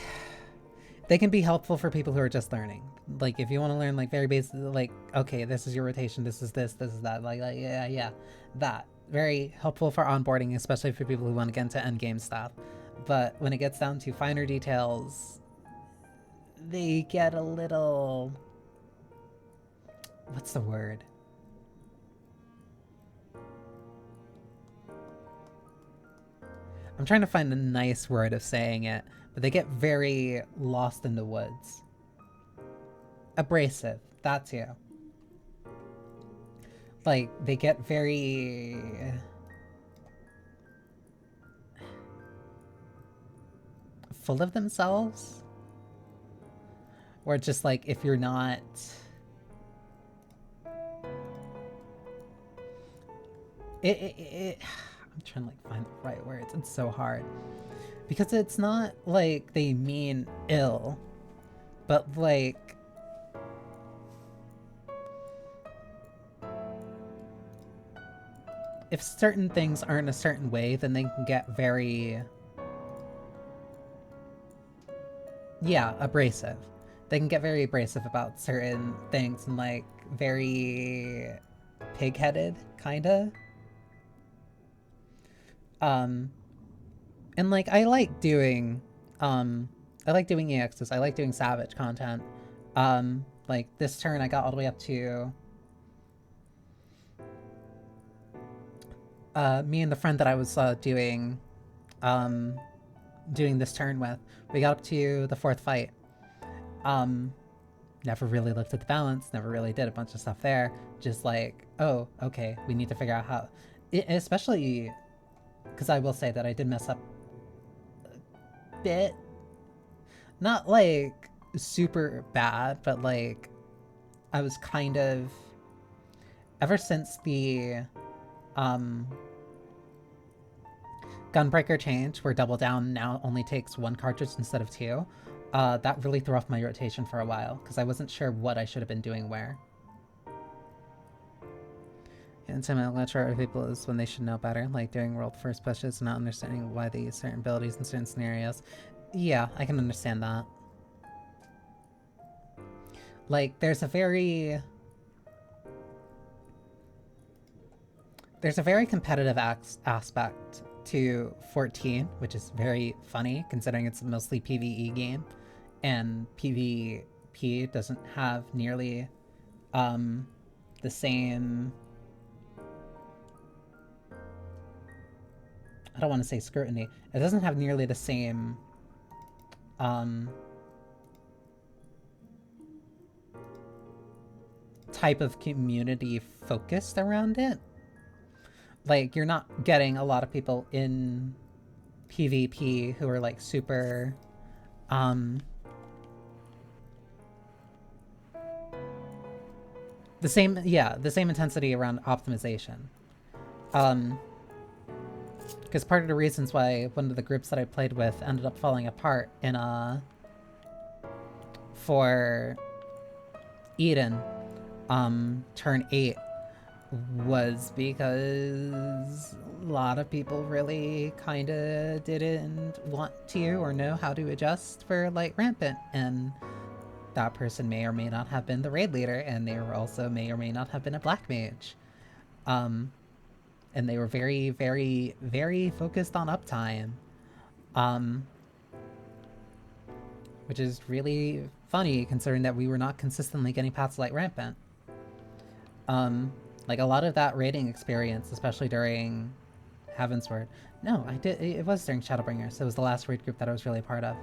they can be helpful for people who are just learning. Like, if you want to learn, like, very basic, like, okay, this is your rotation, this is this is that, like yeah, that. Very helpful for onboarding, especially for people who want to get into endgame stuff. But when it gets down to finer details, they get a little... What's the word? I'm trying to find a nice word of saying it, but they get very lost in the woods. Abrasive, that too. Like, they get very... full of themselves? Or just like, if you're not... I'm trying to like find the right words. It's so hard. Because it's not like they mean ill, but like... if certain things aren't a certain way, then they can get very... yeah, abrasive. They can get very abrasive about certain things and like very pig-headed, kinda. And like, I like doing EXs, I like doing Savage content. Like this turn I got all the way up to me and the friend that I was doing this turn with, we got up to the 4th fight. Never really looked at the balance, never really did a bunch of stuff there. Just like, oh, okay, we need to figure out how... especially because I will say that I did mess up a bit. Not like super bad, but like I was kind of... ever since the Gunbreaker change, where Double Down now only takes 1 cartridge instead of 2, that really threw off my rotation for a while, because I wasn't sure what I should have been doing where. And some I'm gonna try with people is when they should know better, like doing world first pushes and not understanding why they use certain abilities in certain scenarios. Yeah, I can understand that. Like, there's a very competitive aspect to 14, which is very funny considering it's a mostly PvE game, and PvP doesn't have nearly the same, I don't want to say scrutiny, it doesn't have nearly the same type of community focused around it. Like, you're not getting a lot of people in PvP who are like super the same intensity around optimization. Because part of the reasons why one of the groups that I played with ended up falling apart in for Eden turn 8 was because a lot of people really kind of didn't want to or know how to adjust for like rampant, and that person may or may not have been the raid leader, and they were also may or may not have been a black mage, and they were very, very, very focused on uptime, which is really funny considering that we were not consistently getting paths like rampant. Like, a lot of that raiding experience, especially during Heavensward. No, I did. It was during Shadowbringers. It was the last raid group that I was really a part of.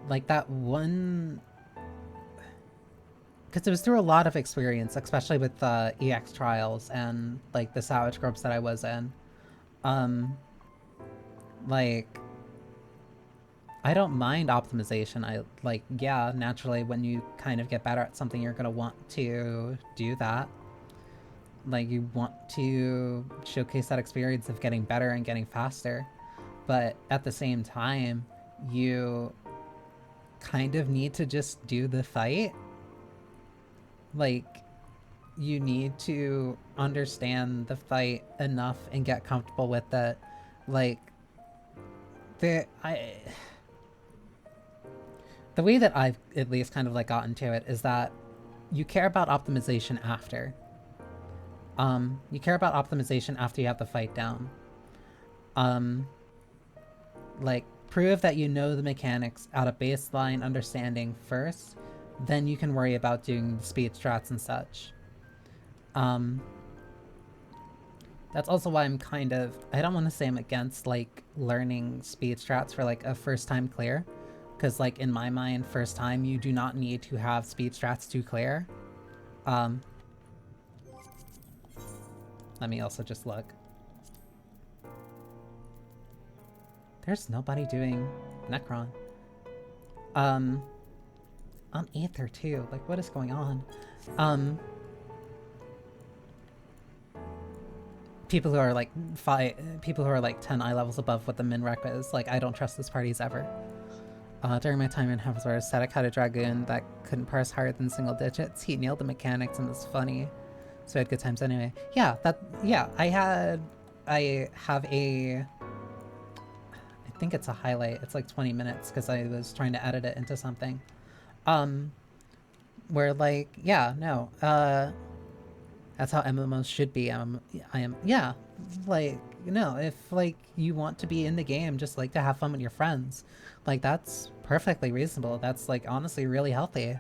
Like, that one... Because it was through a lot of experience, especially with the EX trials and, like, the Savage groups that I was in. Like... I don't mind optimization. Yeah, naturally, when you kind of get better at something, you're gonna want to do that. Like, you want to showcase that experience of getting better and getting faster. But at the same time, you kind of need to just do the fight. Like, you need to understand the fight enough and get comfortable with it. Like, the way that I've at least kind of like gotten to it is that you care about optimization after. You care about optimization after you have the fight down. Like, prove that you know the mechanics at a baseline understanding first, then you can worry about doing the speed strats and such. That's also why I'm kind of, I don't want to say I'm against like learning speed strats for like a first time clear. Because, like, in my mind, first time, you do not need to have speed strats to clear. Let me also just look. There's nobody doing Necron. On Aether, too. Like, what is going on? People who are, like, 10 eye levels above what the min rec is. Like, I don't trust this parties ever. During my time in Heavensward, Static had a Dragoon that couldn't parse higher than single digits. He nailed the mechanics and was funny. So I had good times anyway. Yeah, I have a... I think it's a highlight. It's like 20 minutes because I was trying to edit it into something. Where like, yeah, no, that's how MMOs should be. Yeah, like, you know, if like you want to be in the game, just like to have fun with your friends, like that's perfectly reasonable. That's like honestly really healthy,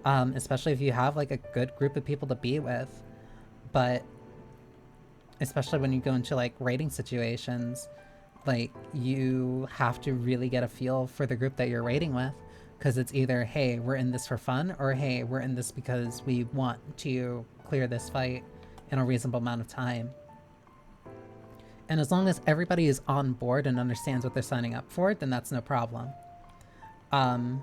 especially if you have like a good group of people to be with. But especially when you go into like raiding situations, like you have to really get a feel for the group that you're raiding with, because it's either, hey, we're in this for fun, or hey, we're in this because we want to clear this fight in a reasonable amount of time. And as long as everybody is on board and understands what they're signing up for, then that's no problem. But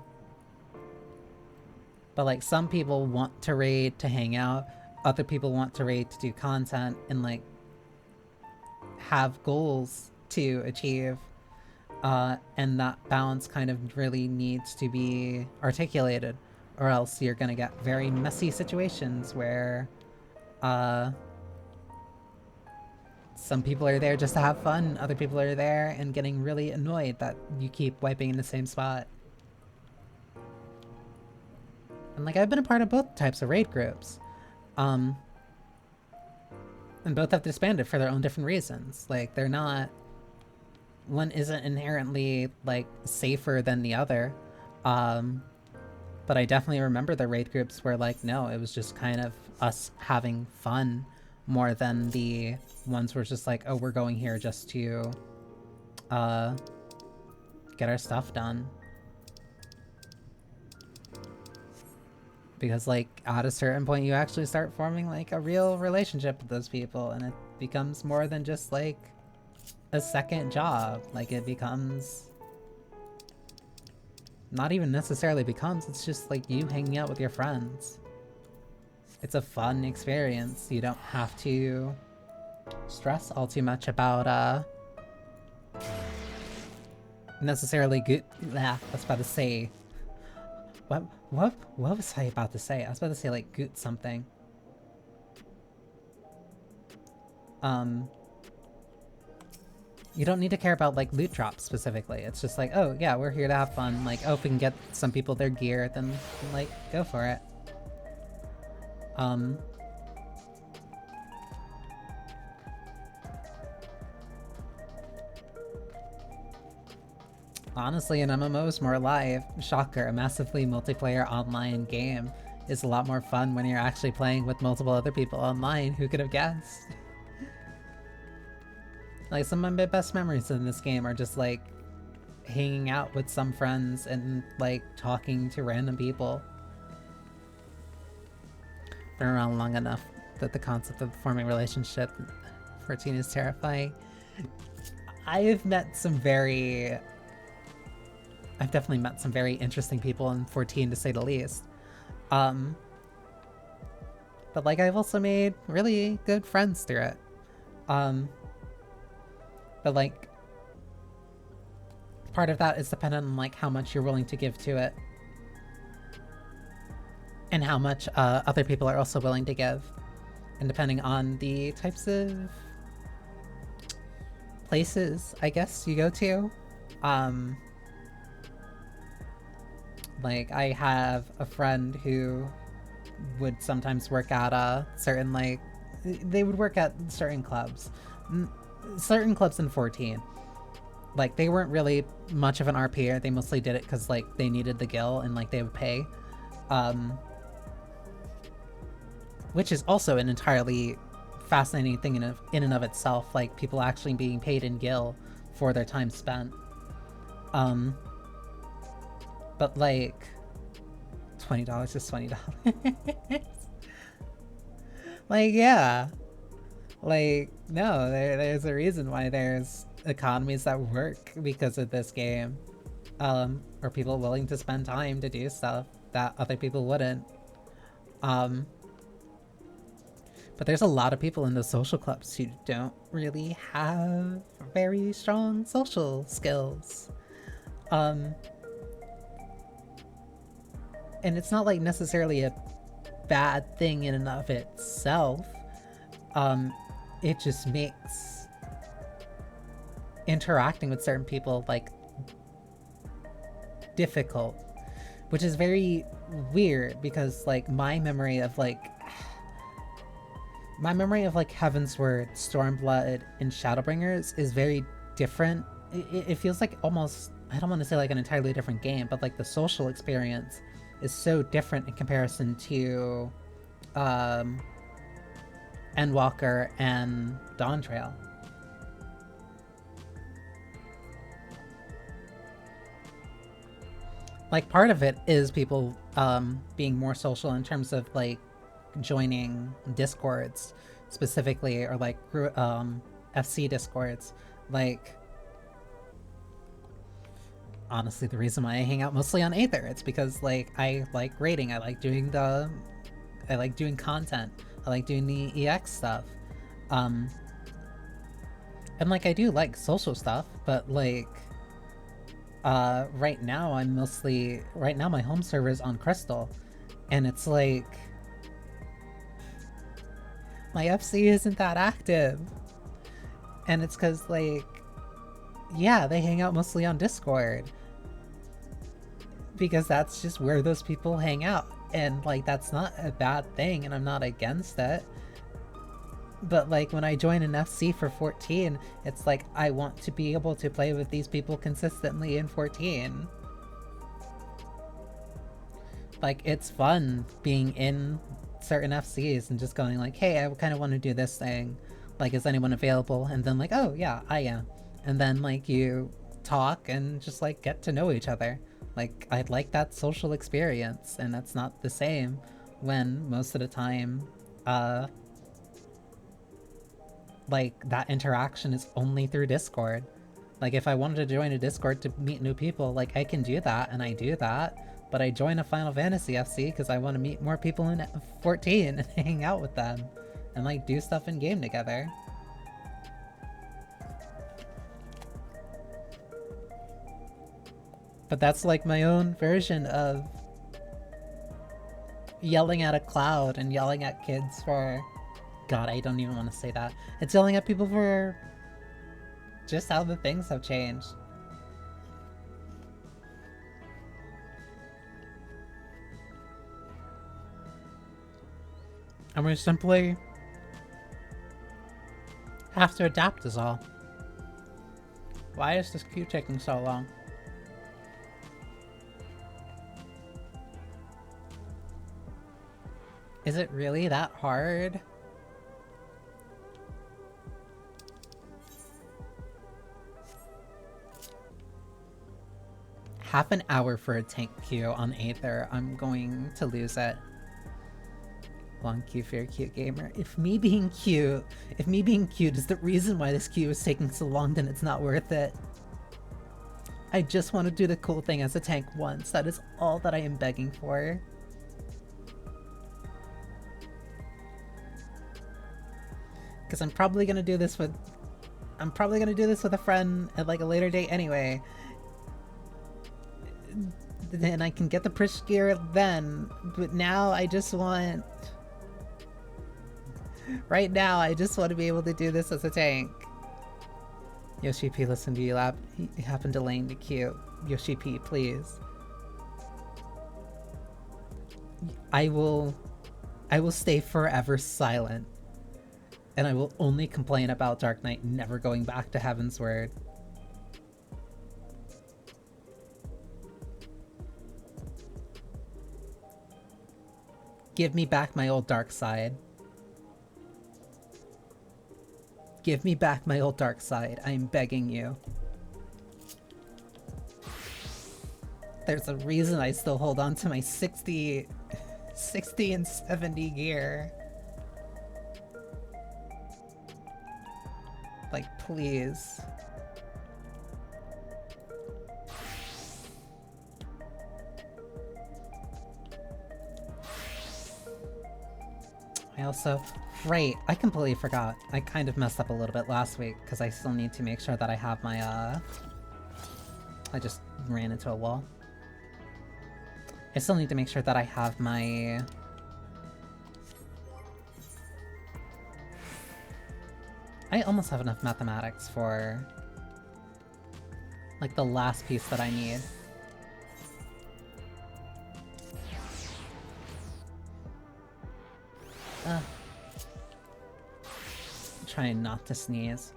like some people want to raid to hang out, other people want to raid to do content and like have goals to achieve. And that balance kind of really needs to be articulated, or else you're gonna get very messy situations where some people are there just to have fun, other people are there and getting really annoyed that you keep wiping in the same spot. And like, I've been a part of both types of raid groups. And both have disbanded for their own different reasons. Like, they're not... One isn't inherently, like, safer than the other. But I definitely remember the raid groups where, like, no, it was just kind of us having fun more than the ones where it's just like, oh, we're going here just to get our stuff done. Because, like, at a certain point you actually start forming, like, a real relationship with those people, and it becomes more than just, like, a second job. Like, it becomes... Not even necessarily becomes, it's just, like, you hanging out with your friends. It's a fun experience. You don't have to stress all too much about, necessarily good... I was about to say... What was I about to say? I was about to say, like, goot something. You don't need to care about, like, loot drops specifically. It's just like, oh, yeah, we're here to have fun. Like, oh, if we can get some people their gear, then, like, go for it. Honestly, an MMO is more live. Shocker, a massively multiplayer online game is a lot more fun when you're actually playing with multiple other people online. Who could have guessed? Like, some of my best memories in this game are just, like, hanging out with some friends and, like, talking to random people. Been around long enough that the concept of forming a relationship 14 is terrifying. I've definitely met some very interesting people in 14, to say the least. But, like, I've also made really good friends through it. But, like, part of that is dependent on, like, how much you're willing to give to it. And how much other people are also willing to give. And depending on the types of places, I guess, you go to. Like, I have a friend who would sometimes work at certain, like... They would work at certain clubs. Certain clubs in 14. Like, they weren't really much of an RPer. They mostly did it because, like, they needed the gil and, like, they would pay. Which is also an entirely fascinating thing in and of itself. Like, people actually being paid in gil for their time spent. But, like, $20 is $20. Like, yeah. Like, no, there's a reason why there's economies that work because of this game. Or people willing to spend time to do stuff that other people wouldn't. But there's a lot of people in the social clubs who don't really have very strong social skills. And it's not, like, necessarily a bad thing in and of itself. It just makes interacting with certain people, like, difficult. Which is very weird, because, like, my memory of, like, Heavensward, Stormblood, and Shadowbringers is very different. It feels like almost, I don't want to say, like, an entirely different game, but, like, the social experience is so different in comparison to Endwalker and Dawntrail. Like, part of it is people being more social in terms of, like, joining discords specifically, or, like, FC discords. Like, honestly, the reason why I hang out mostly on Aether, it's because, like, I like raiding, I like doing content, I like doing the EX stuff. And, like, I do like social stuff, but, like, right now my home server is on Crystal, and it's like my FC isn't that active, and it's because, like, yeah, they hang out mostly on Discord because that's just where those people hang out, and like that's not a bad thing, and I'm not against it. But like when I join an FC for 14, it's like I want to be able to play with these people consistently in 14. Like, it's fun being in certain FCs and just going like, hey, I kind of want to do this thing. Like, is anyone available? And then like, oh yeah, I am. And then like you talk and just like get to know each other. Like, I'd like that social experience, and that's not the same when most of the time, like, that interaction is only through Discord. Like, if I wanted to join a Discord to meet new people, like, I can do that, and I do that, but I join a Final Fantasy FC because I want to meet more people in 14 and hang out with them, and, like, do stuff in game together. But that's, like, my own version of yelling at a cloud and yelling at kids for... God, I don't even want to say that. It's yelling at people for just how the things have changed. And we simply have to adapt is all. Why is this queue taking so long? Is it really that hard? Half an hour for a tank queue on Aether. I'm going to lose it. Long queue for your cute gamer. If me being cute is the reason why this queue is taking so long, then it's not worth it. I just want to do the cool thing as a tank once. That is all that I am begging for. Because I'm probably gonna do this with a friend at like a later date anyway. Then I can get the push gear then, but now I just want... Right now, I just want to be able to do this as a tank. Yoshi P, listen to you lap. He happened delaying the queue. Yoshi P, please. I will stay forever silent. And I will only complain about Dark Knight never going back to Heaven's Word. Give me back my old dark side. Give me back my old dark side. I'm begging you. There's a reason I still hold on to my 60 and 70 gear. Like, please. I also... Right, I completely forgot. I kind of messed up a little bit last week, because I still need to make sure that I have my, I just ran into a wall. I still need to make sure that I have my... I almost have enough mathematics for... like, the last piece that I need. Trying not to sneeze.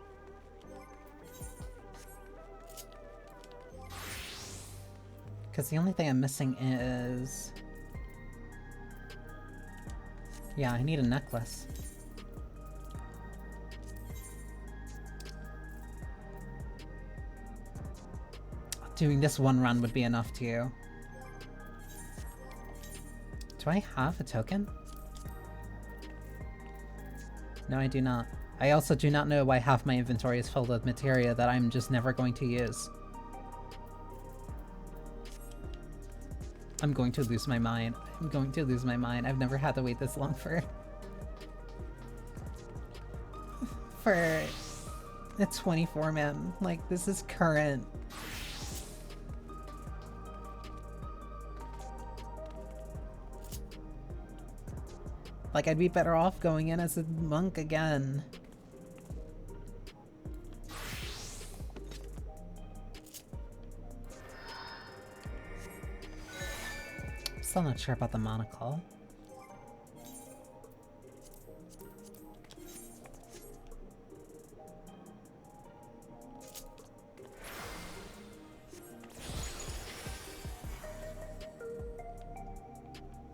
Because the only thing I'm missing is... Yeah, I need a necklace. Doing this one run would be enough too. Do I have a token? No, I do not. I also do not know why half my inventory is filled with materia that I'm just never going to use. I'm going to lose my mind. I'm going to lose my mind. I've never had to wait this long for a 24 man. Like, this is current. Like, I'd be better off going in as a monk again. Still not sure about the monocle.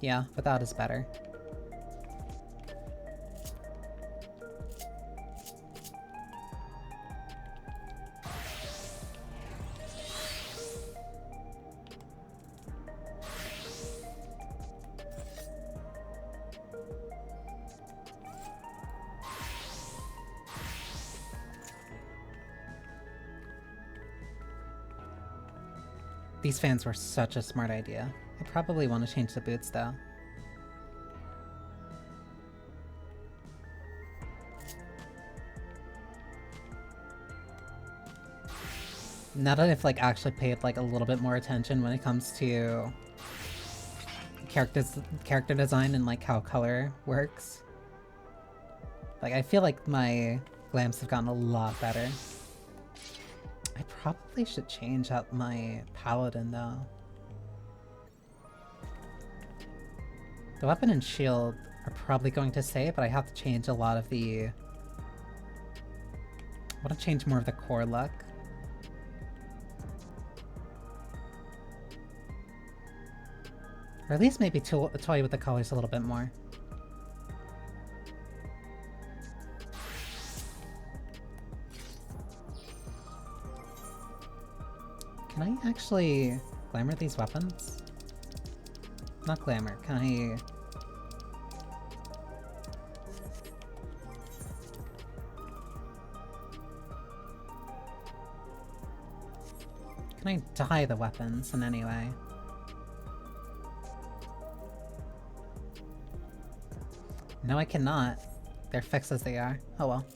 Yeah, without is better. These fans were such a smart idea. I probably want to change the boots though. Now that I've like actually paid like a little bit more attention when it comes to character design and like how color works. Like I feel like my lamps have gotten a lot better. I probably should change out my paladin though. The weapon and shield are probably going to stay, but I have to change a lot of the... I want to change more of the core look. Or at least maybe toy with the colors a little bit more. Can I actually glamour these weapons? Not glamour, can I... Can I dye the weapons in any way? No, I cannot. They're fixed as they are. Oh well.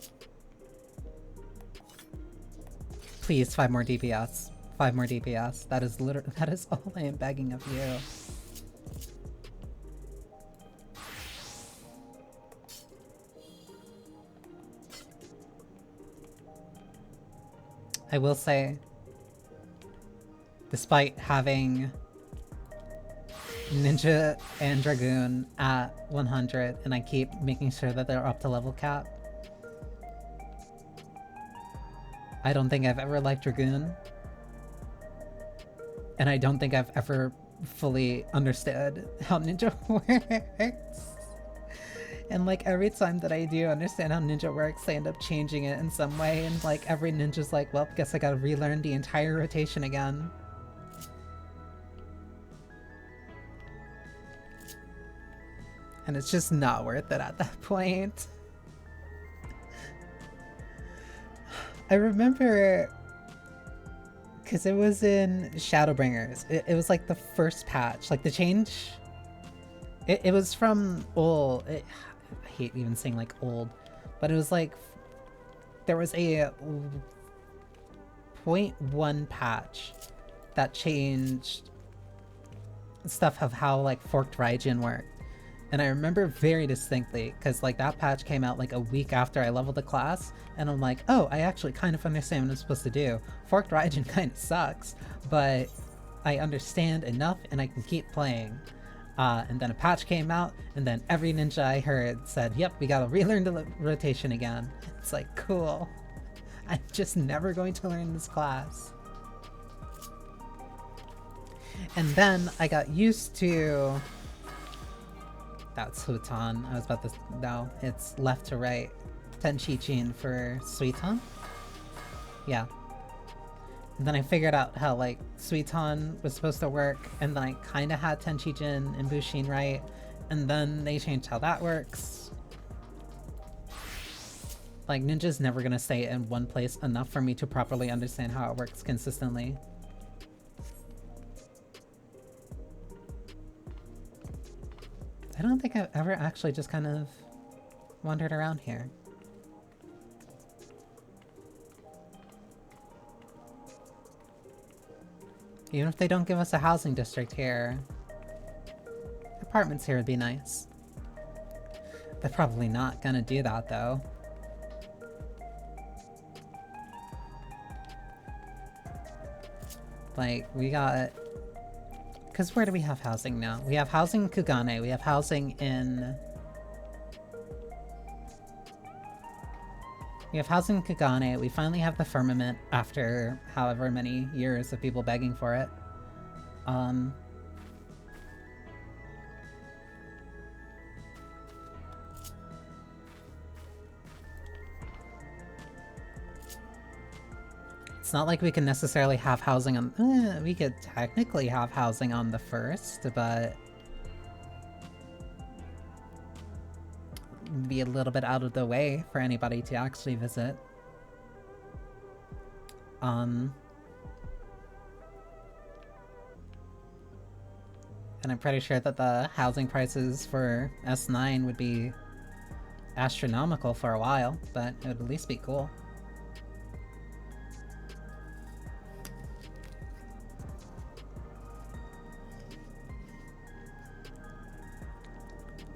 Please, 5 more DPS. 5 more DPS. That is that is all I am begging of you. I will say, despite having Ninja and Dragoon at 100, and I keep making sure that they're up to level cap, I don't think I've ever liked Dragoon. And I don't think I've ever fully understood how Ninja works. And like every time that I do understand how Ninja works, I end up changing it in some way, and like every ninja's like, well, guess I gotta relearn the entire rotation again. And it's just not worth it at that point. I remember, because it was in Shadowbringers, it was like the first patch, like the change, it was from old, I hate even saying like old, but it was like, there was a 0.1 patch that changed stuff of how like forked Raijin worked. And I remember very distinctly, because like that patch came out like a week after I leveled the class, and I'm like, oh, I actually kind of understand what I'm supposed to do. Forked Raijin kind of sucks, but I understand enough and I can keep playing. And then a patch came out, and then every ninja I heard said, yep, we gotta relearn the rotation again. It's like, cool. I'm just never going to learn this class. And then I got used to... That's Hutan. I was about to... No, it's left to right. Tenchichin for Suiton? Yeah. And then I figured out how, like, Suiton was supposed to work, and then I kind of had Tenchichin and Bushin right, and then they changed how that works. Like, Ninja's never gonna stay in one place enough for me to properly understand how it works consistently. I don't think I've ever actually just kind of wandered around here. Even if they don't give us a housing district here, apartments here would be nice. They're probably not gonna do that though. Like, we got... Because where do we have housing now? We have housing in Kugane, we have housing in... We have housing in Kugane, we finally have the firmament after however many years of people begging for it. It's not like we can necessarily have housing on... we could technically have housing on the first, but... be a little bit out of the way for anybody to actually visit. And I'm pretty sure that the housing prices for S9 would be astronomical for a while, but it would at least be cool.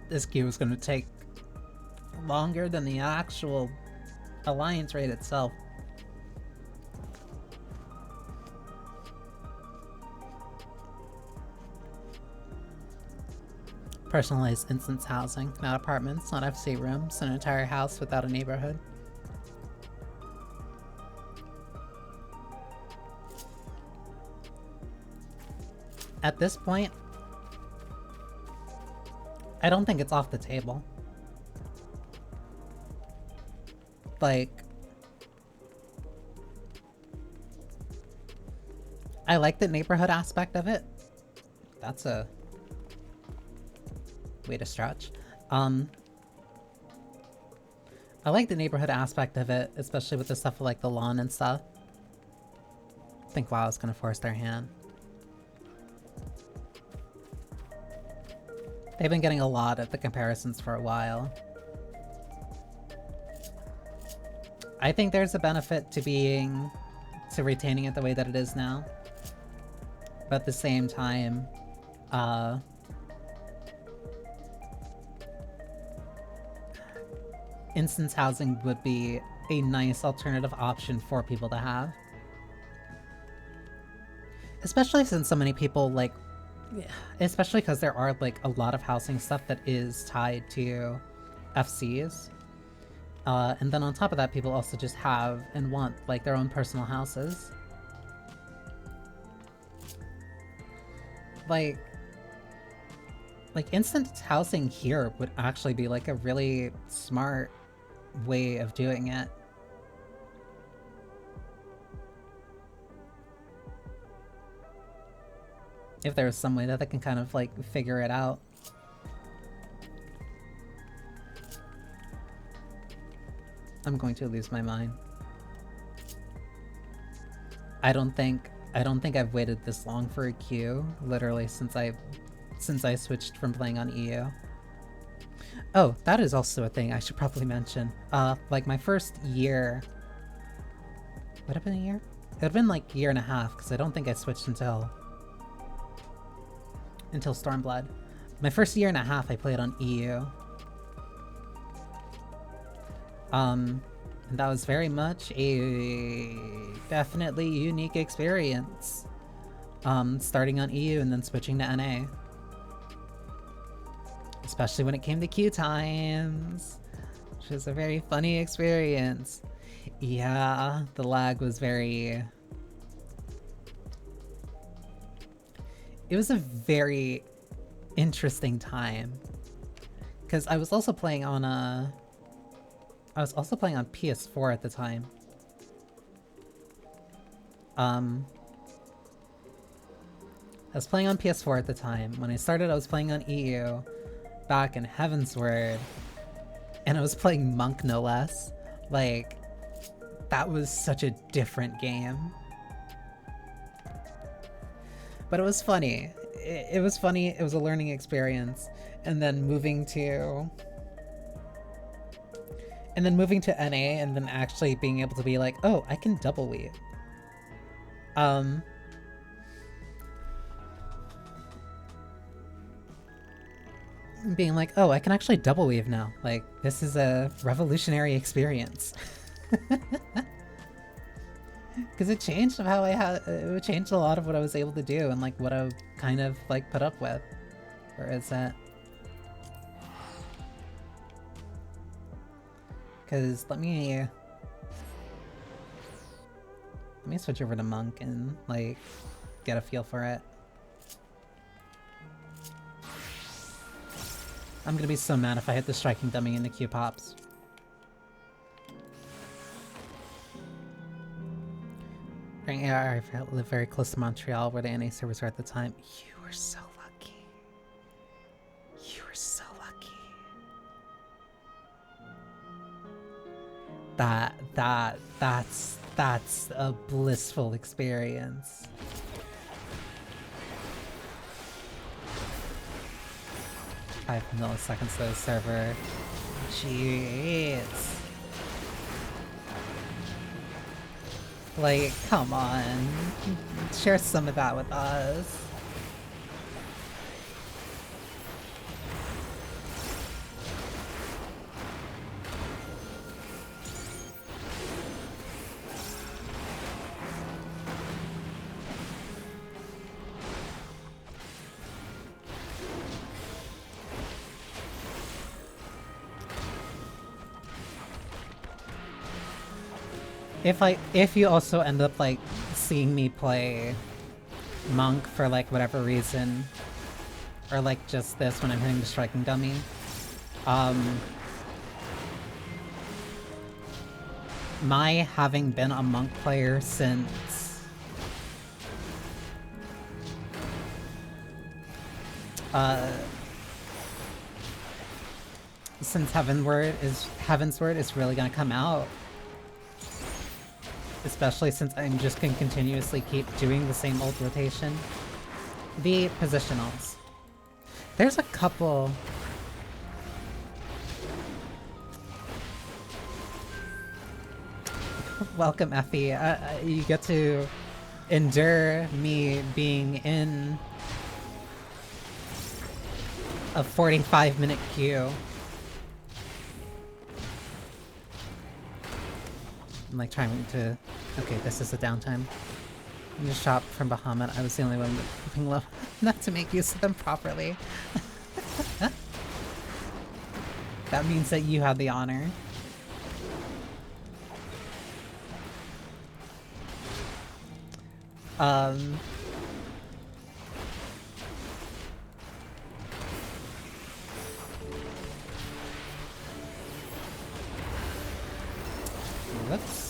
This queue is going to take longer than the actual alliance raid itself. Personalized instance housing, not apartments, not FC rooms, an entire house without a neighborhood. At this point, I don't think it's off the table. Like, I like the neighborhood aspect of it. That's a way to stretch. I like the neighborhood aspect of it, especially with the stuff like the lawn and stuff. I think WoW is gonna force their hand. They've been getting a lot of the comparisons for a while. I think there's a benefit to retaining it the way that it is now. But at the same time, instance housing would be a nice alternative option for people to have. Especially since so many people, like, especially because there are, like, a lot of housing stuff that is tied to FCs. And then on top of that, people also just have and want, like, their own personal houses. Like, instant housing here would actually be, like, a really smart way of doing it. If there's some way that they can kind of, like, figure it out. I'm going to lose my mind. I don't think I've waited this long for a queue, literally since I switched from playing on EU. Oh, that is also a thing I should probably mention. Like my first year... Would it have been a year? It would have been like a year and a half, because I don't think I switched until Stormblood. My first year and a half I played on EU. And that was very much a definitely unique experience. Starting on EU and then switching to NA. Especially when it came to queue times, which was a very funny experience. Yeah, the lag was very... It was a very interesting time. Because I was also playing on PS4 at the time. I was playing on PS4 at the time. When I started, I was playing on EU, back in Heavensward, and I was playing Monk no less. Like, that was such a different game. But it was funny. It was funny, it was a learning experience. And then moving to NA and then actually being able to be like, oh, I can double weave. being like, oh, I can actually double weave now. Like, this is a revolutionary experience. Because it changed how it changed a lot of what I was able to do and like what I kind of like put up with. Where is that? Because let me switch over to Monk and like get a feel for it. I'm gonna be so mad if I hit the striking dummy and the Q pops. During AR, I lived very close to Montreal where the NA servers were at the time. You were so lucky. You were so lucky. That's a blissful experience. 5 milliseconds to the server. Jeez. Like, come on. Share some of that with us. If you also end up like seeing me play Monk for like whatever reason, or like just this when I'm hitting the striking dummy, my having been a Monk player since Heavensward is really gonna come out. Especially since I'm just gonna continuously keep doing the same old rotation. The positionals. There's a couple... Welcome, Effie. You get to endure me being in a 45-minute queue. I'm like trying to... Okay, this is the downtime. I'm just shop from Bahamut. I was the only one moving low enough to make use of them properly. That means that you had the honor. Whoops.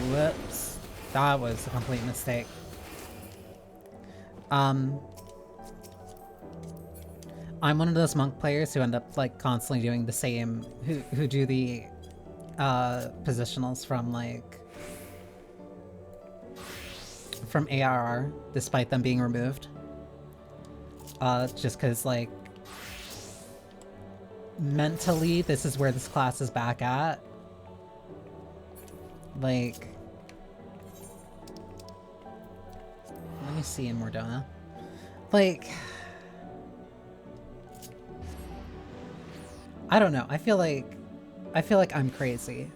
Whoops. That was a complete mistake. I'm one of those Monk players who end up like constantly doing the same, who do the positionals from like from ARR despite them being removed. Just cause like mentally this is where this class is back at. Like, let me see in Mordona. Like, I don't know. I feel like I'm crazy.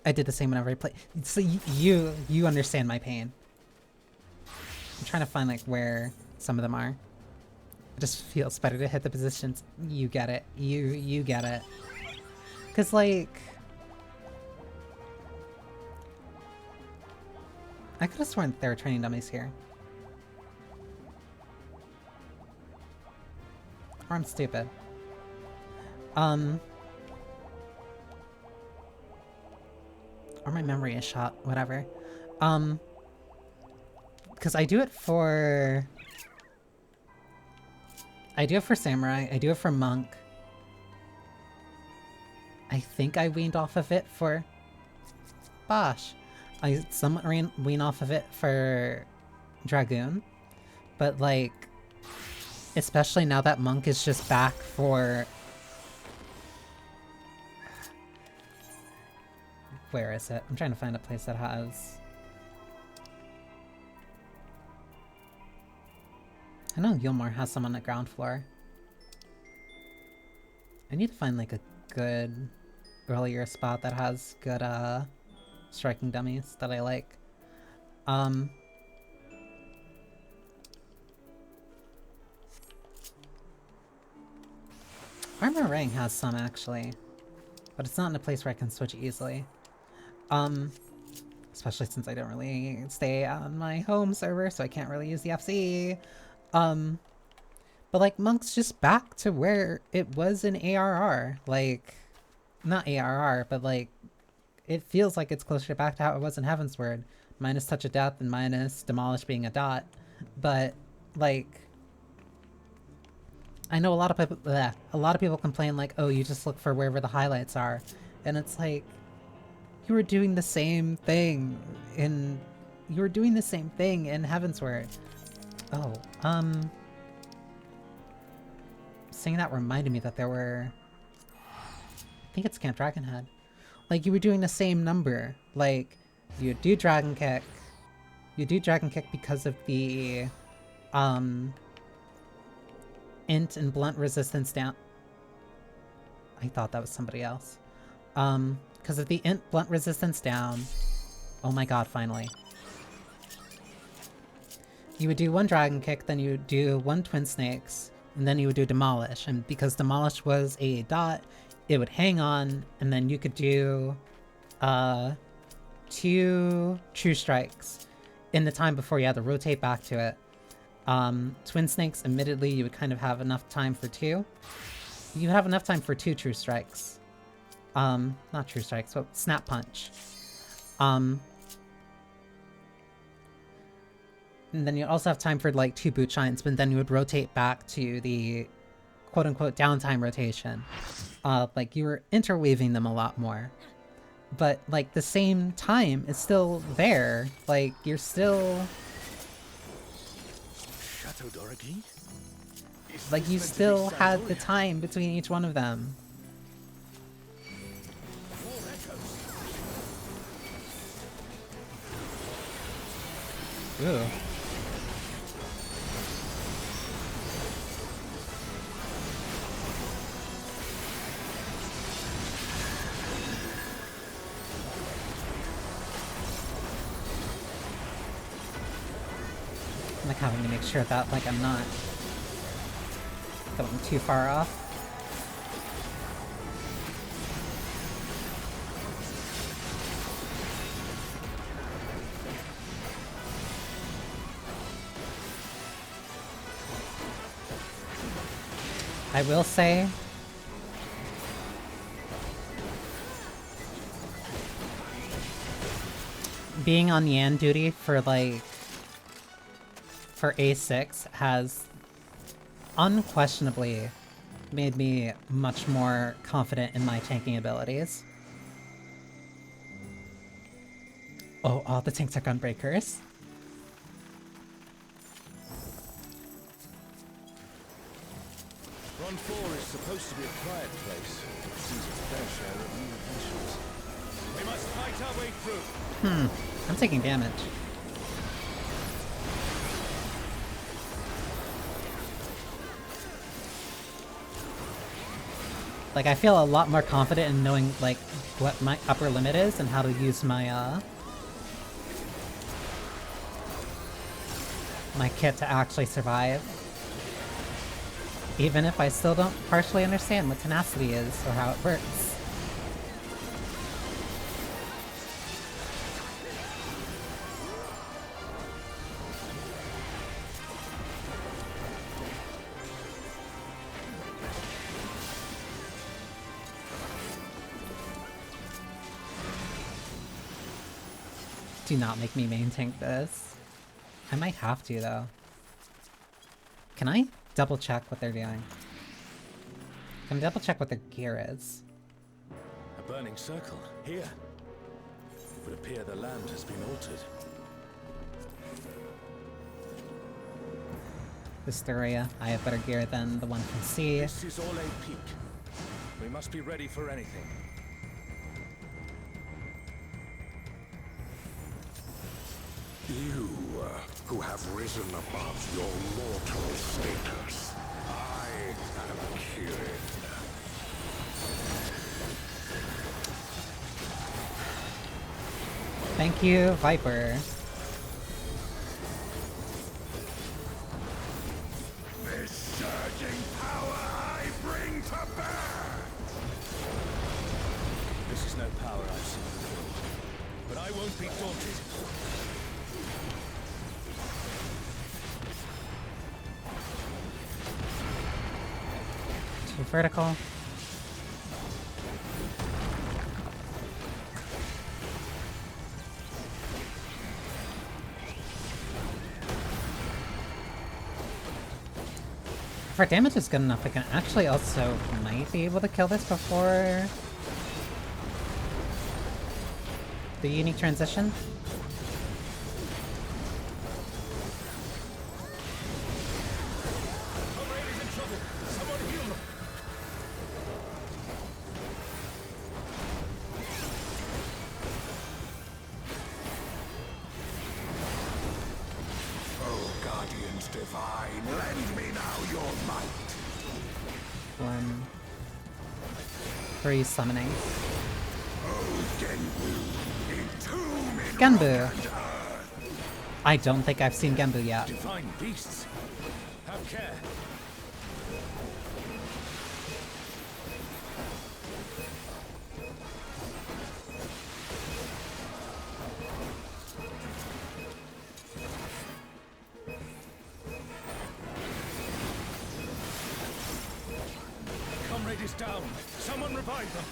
I did the same whenever I play. So you understand my pain. I'm trying to find like where some of them are. It just feels better to hit the positions. You get it. You get it. 'Cause like, I could have sworn there were training dummies here. Or I'm stupid. Or my memory is shot, whatever. 'Cause I do it for Samurai, I do it for Monk. I think I weaned off of it for Bosh. I somewhat wean off of it for Dragoon. But like, especially now that Monk is just back for... Where is it? I'm trying to find a place that has... I know Gilmore has some on the ground floor. I need to find like a good earlier spot that has good striking dummies that I like. Armor Ring has some actually, but it's not in a place where I can switch easily. Especially since I don't really stay on my home server, so I can't really use the FC. But like Monk's just back to where it was in ARR. Like, not ARR, but like, it feels like it's closer back to how it was in Heavensward. Minus Touch of Death and minus Demolish being a dot. But, like, I know a lot of people complain like, oh, you just look for wherever the highlights are. And it's like, you were doing the same thing in Heavensward. Oh, saying that reminded me that there were, I think it's Camp Dragonhead. Like, you were doing the same number. Like, you do Dragon Kick. You do Dragon Kick because of the, int and blunt resistance down. I thought that was somebody else. Because of the int blunt resistance down. Oh my god, finally. You would do one Dragon Kick, then you would do one Twin Snakes, and then you would do Demolish. And because Demolish was a dot, it would hang on, and then you could do 2 True Strikes in the time before you had to rotate back to it. Twin Snakes, admittedly, you would kind of have enough time for 2. You would have enough time for 2 True Strikes. Not True Strikes, but Snap Punch. And then you also have time for like 2 Boot Shines, but then you would rotate back to the quote-unquote downtime rotation. Like, you were interweaving them a lot more. But, like, the same time is still there. Like, you're still... Like, you still had the time between each one of them. Ooh. I'm like having to make sure that like I'm not going too far off. I will say being on Yan duty for like for A6 has unquestionably made me much more confident in my tanking abilities. Oh, all the tanks are gunbreakers. Run 4 is supposed to be a quiet place. It sees its fair share of new adventures. We must fight our way through. I'm taking damage. Like, I feel a lot more confident in knowing, like, what my upper limit is and how to use my, my kit to actually survive. Even if I still don't partially understand what tenacity is or how it works. Do not make me main tank this. I might have to, though. Can I double check what they're doing? Can I double check what their gear is? A burning circle, here. It would appear the land has been altered. Hysteria. I have better gear than the one from C. This is all a peak. We must be ready for anything. You who have risen above your mortal status. I am Kirin. Thank you, Viper. This surging power I bring to bear! This is no power I've seen before, but I won't be daunted. Too vertical. If our damage is good enough, I can actually also might be able to kill this before the unique transition. Oh, Guardians Divine, lend me now your might. 1, 3 summoning. Oh, Genbu, entomb in Genbu. rock and earth. I don't think I've seen Genbu yet. Divine beasts. Have care. Comrade is down. Someone revive them.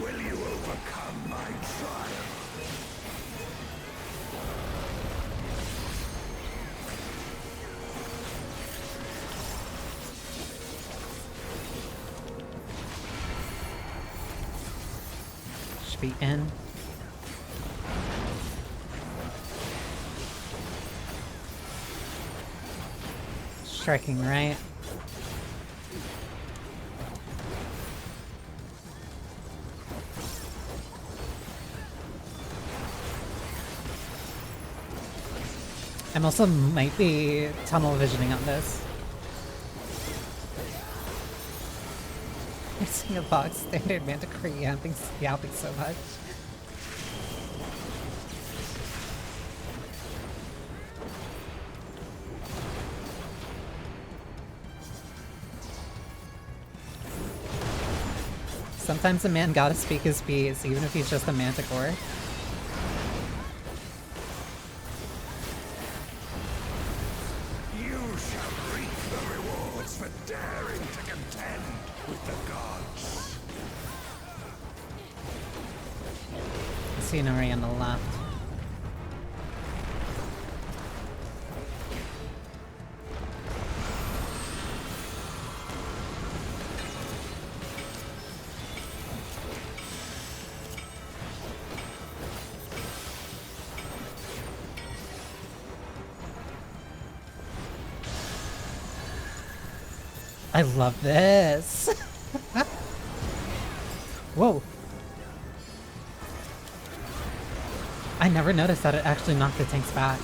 Will you overcome my trial? Should be in. Striking right. I'm also might be tunnel visioning on this. I'm seeing a box standard Manticore yapping so much. Sometimes a man gotta speak his piece, even if he's just a Manticore. You shall reap the rewards for daring to contend with the gods. Scenery on the left. I love this. Whoa. I never noticed that it actually knocked the tanks back.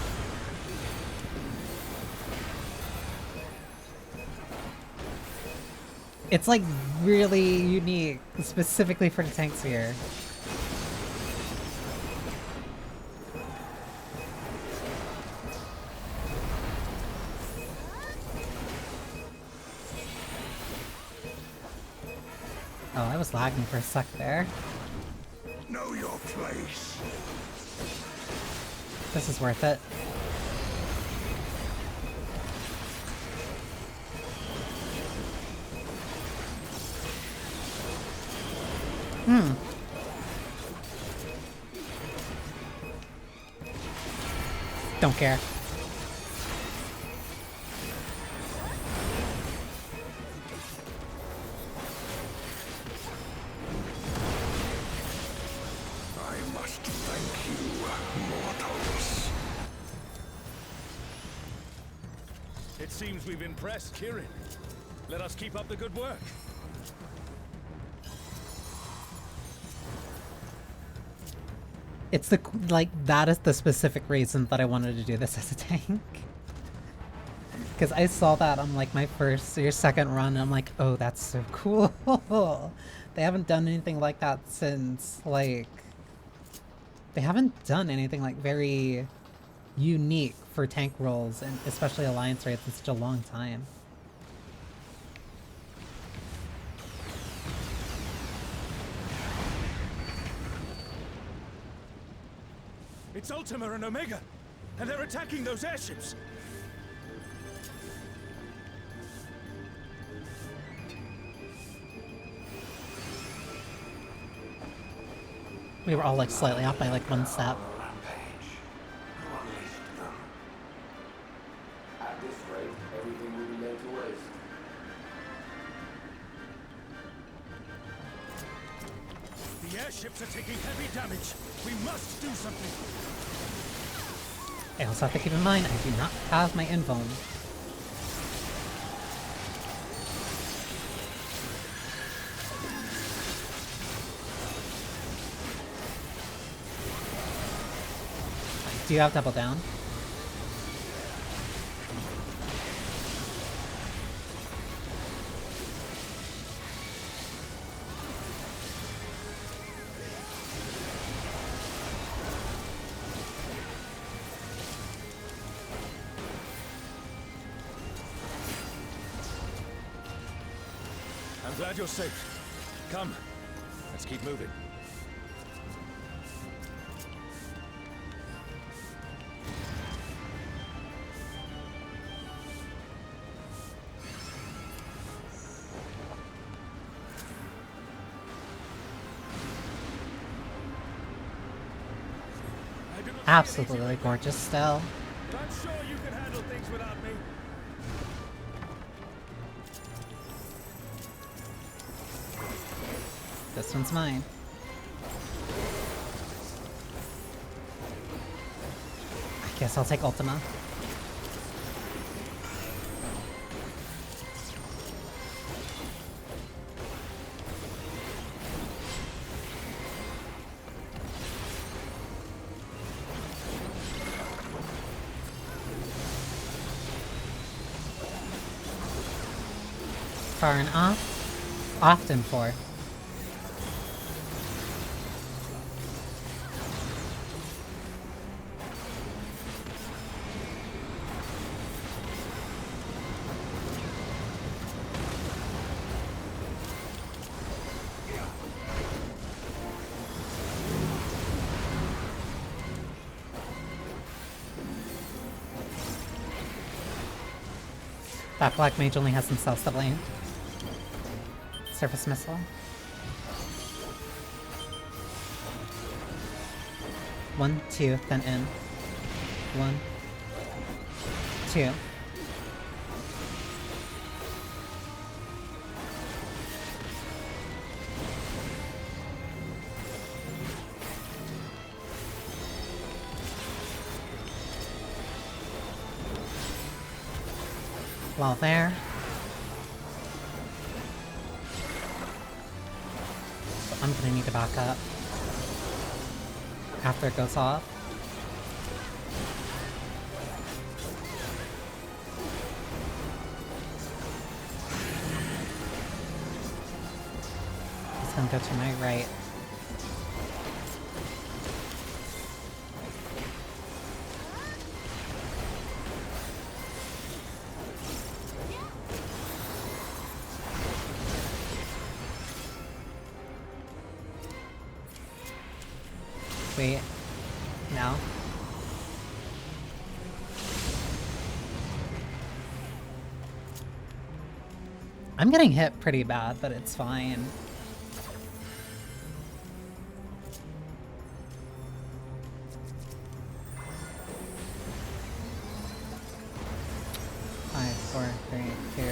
It's like really unique, specifically for the tanks here. Oh, I was lagging for a sec there. Know your place. This is worth it. Don't care. I must thank you, It seems we've impressed Kirin. Let us keep up the good work. It's the, like, that is the specific reason that I wanted to do this as a tank. Because I saw that on, like, my first or second run, and I'm like, oh, that's so cool. They haven't done anything like that since, like... They haven't done anything, like, very unique for tank roles, and especially Alliance raids, in such a long time. It's Ultima and Omega, and they're attacking those airships. We were all, like, slightly off by, like, one step. At this rate, everything will be laid to waste. The airships are taking heavy damage. We must do something. I also have to keep in mind, I do not have my invuln. Do you have double down? I'm glad you're safe. Come, let's keep moving. Absolutely gorgeous still. I'm sure you can handle things without me. This one's mine. I guess I'll take Ultima. Far and off, often for. That black mage only has some self-sublime. Surface missile. 1, 2, then in. 1, 2. While there. So I'm gonna need to back up after it goes off. It's gonna go to my right. Wait. Now. I'm getting hit pretty bad, but it's fine. Five, four, three, two.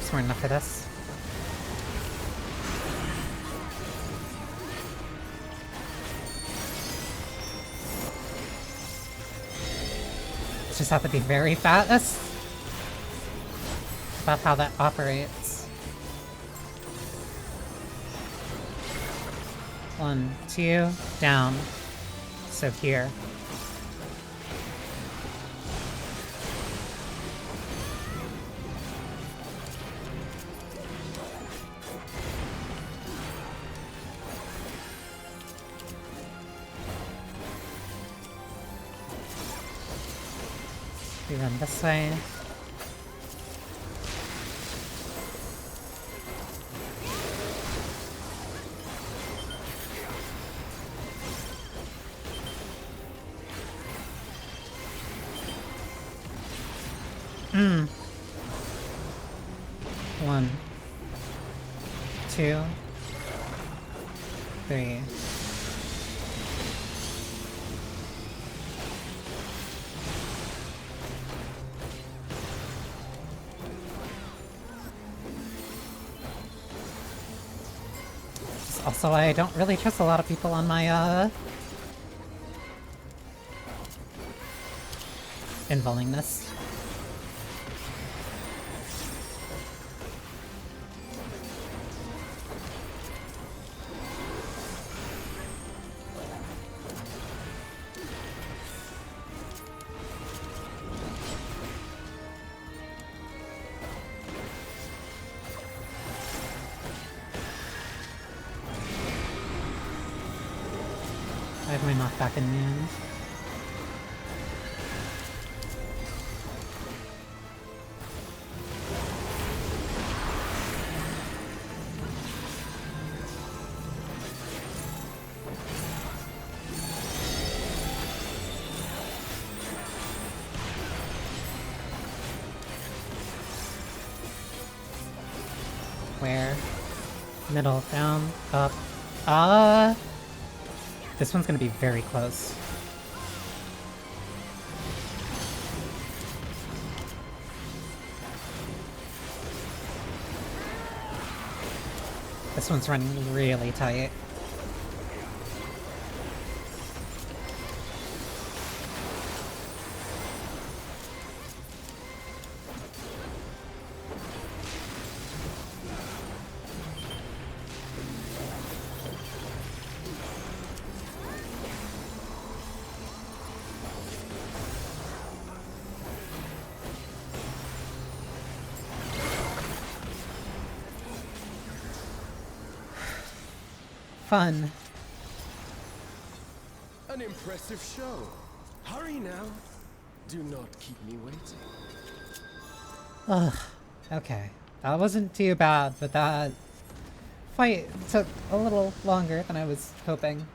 I'm smart enough for this. Just have to be very fast about how that operates. 1, 2, down. So here. We run this way. Hmm. 1, 2, 3. Also, I don't really trust a lot of people on my, involvingness. I have my knockback in the end. Where? Middle, down, up. This one's gonna be very close. This one's running really tight. Fun. An impressive show. Hurry now. Do not keep me waiting. Ugh. Okay. That wasn't too bad, but that fight took a little longer than I was hoping.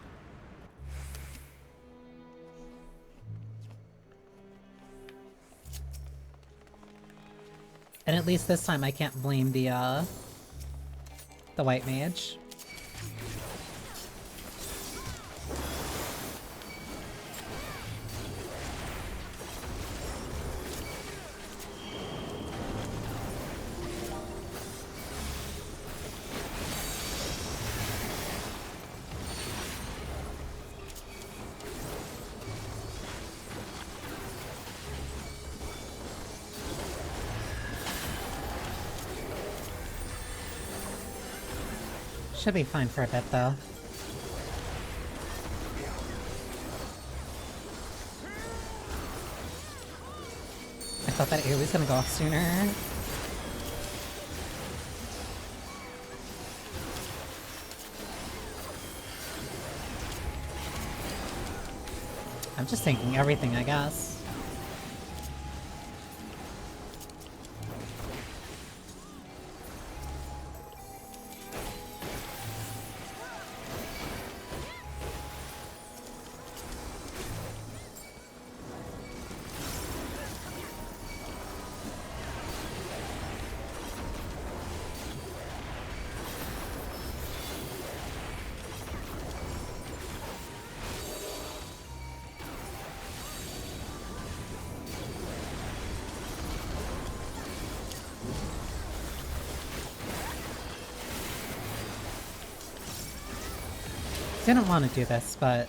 And at least this time I can't blame the white mage. Should be fine for a bit, though. I thought that AoE was gonna go off sooner. I'm just thinking everything, I guess. Didn't want to do this, but...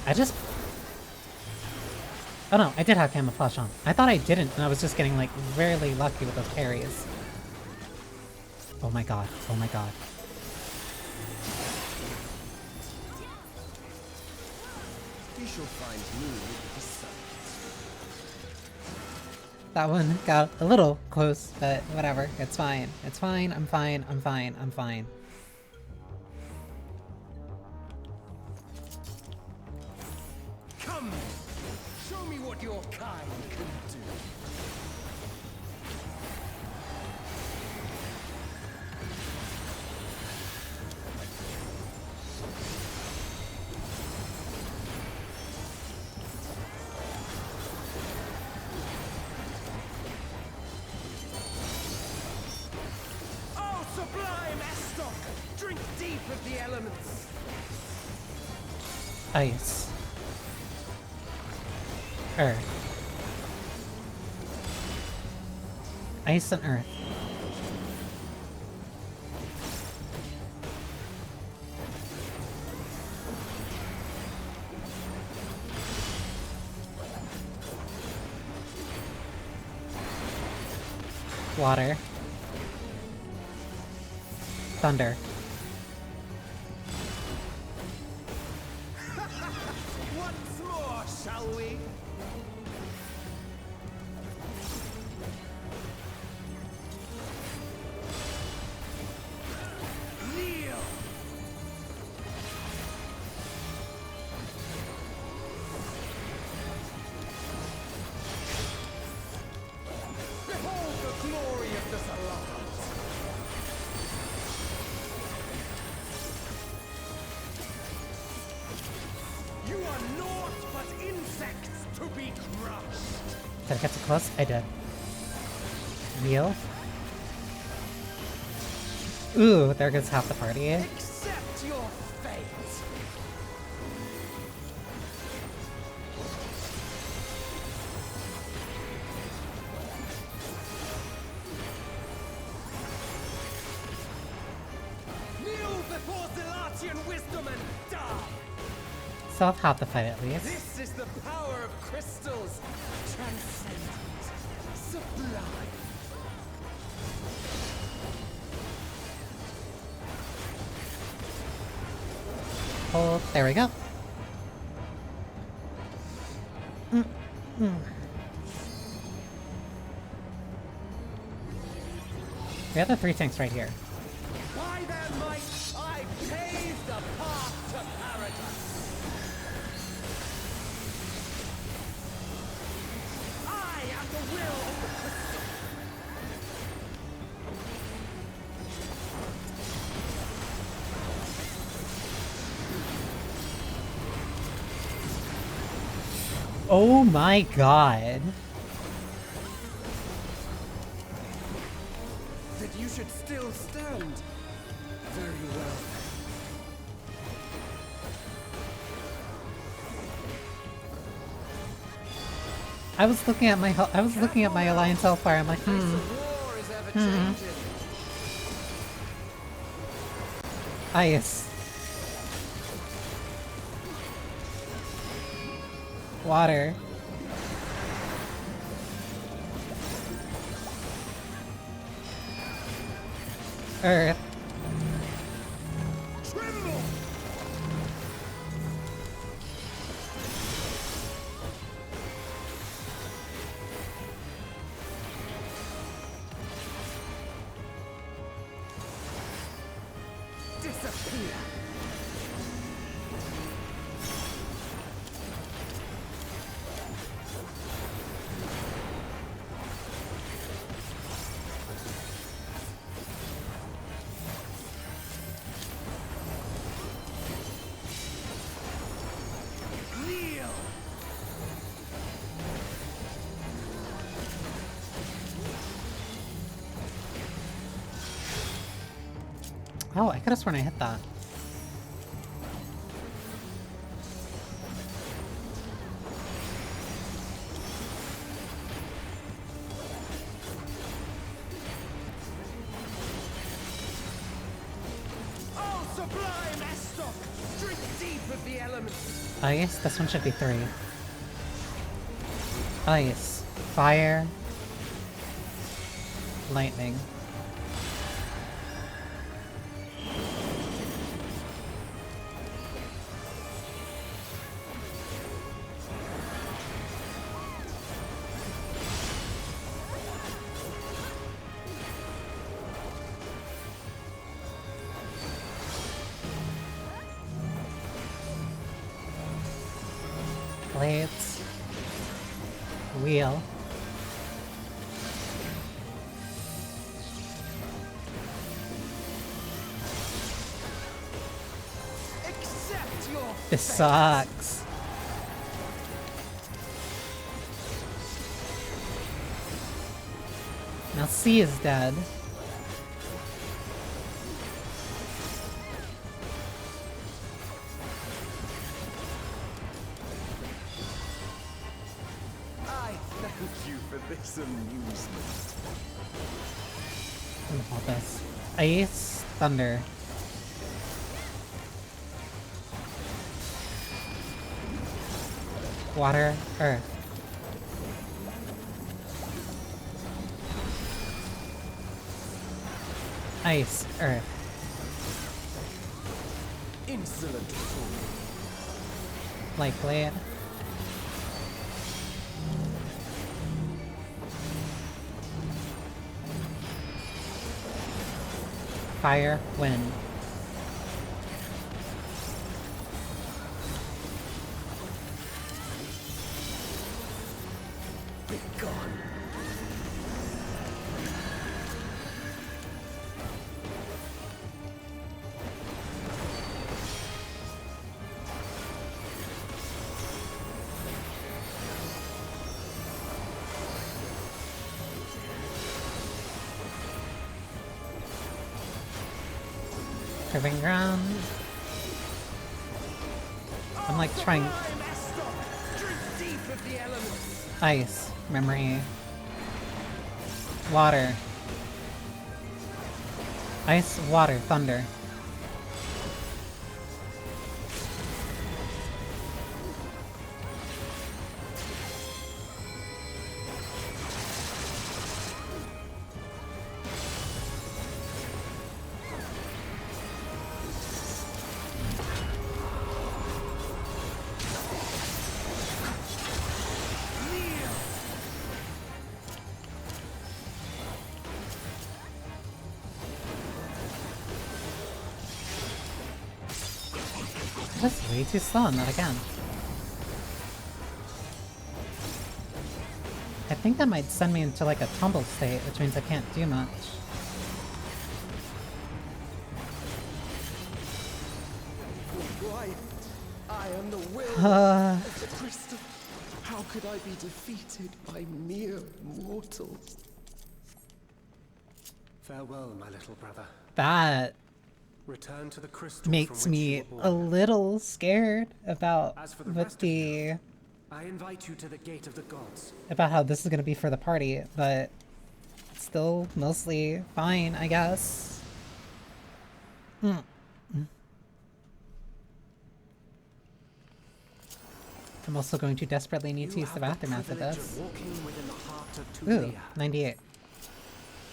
I just... Oh no, I did have camouflage on. I thought I didn't, and I was just getting, like, rarely lucky with those parries. Oh my god, oh my god. You shall find me with the sun. That one got a little close, but whatever. It's fine. It's fine, I'm fine, I'm fine, I'm fine. Come! Show me what your kind can do. Oh, sublime Estok! Drink deep of the elements! Ice. Earth. Ice and earth. Water. Thunder. Once more, shall we? Kneel! Behold the glory of the Salat! You are naught but insects to be crushed! Did I get too close? I did. Kneel. Ooh, there goes half the party. Accept your fate! Kneel before Zalatian wisdom and die! Still have half the fight at least. This is the power of crystals! Transcendent! Sublime! Hold. There we go. We have the 3 tanks right here. By their might, I pave the path to paradise! I am the will of the crystal! Oh my god. That you should still stand. Very well. I was looking at my Alliance Hellfire. I'm like, War is ever changing. Ice. Water. Earth. Tremble! Disappear! Oh, I could have sworn I hit that. Oh, sublime Estoc! Drink deep of the elements! Ice? This one should be 3. Ice. Fire. Lightning. Blades. Wheel. Accept your This sucks. Now C is dead. I thank you for this amusement. Let me hold this. Ice, thunder. Water, earth. Ice, earth. Insolent fool. Light blade. Fire, wind. Be gone. Curving ground. I'm like trying. Sublime Estoc! Drink deep of the elements! Ice, memory. Water. Ice, water, thunder. That's way too slow on that again. I think that might send me into like a tumble state, which means I can't do much. Why? I am the will of the crystal. How could I be defeated by mere mortals? Farewell, my little brother. That Return to the crystal makes from which me you were a born. little scared about As for the with rest of the I invite you to the gate of the gods. about how this is gonna be for the party, but it's still mostly fine, I guess. I'm also going to desperately need to You use the have bathroom after privilege this. of walking within the heart of Ooh, Tulia. 98.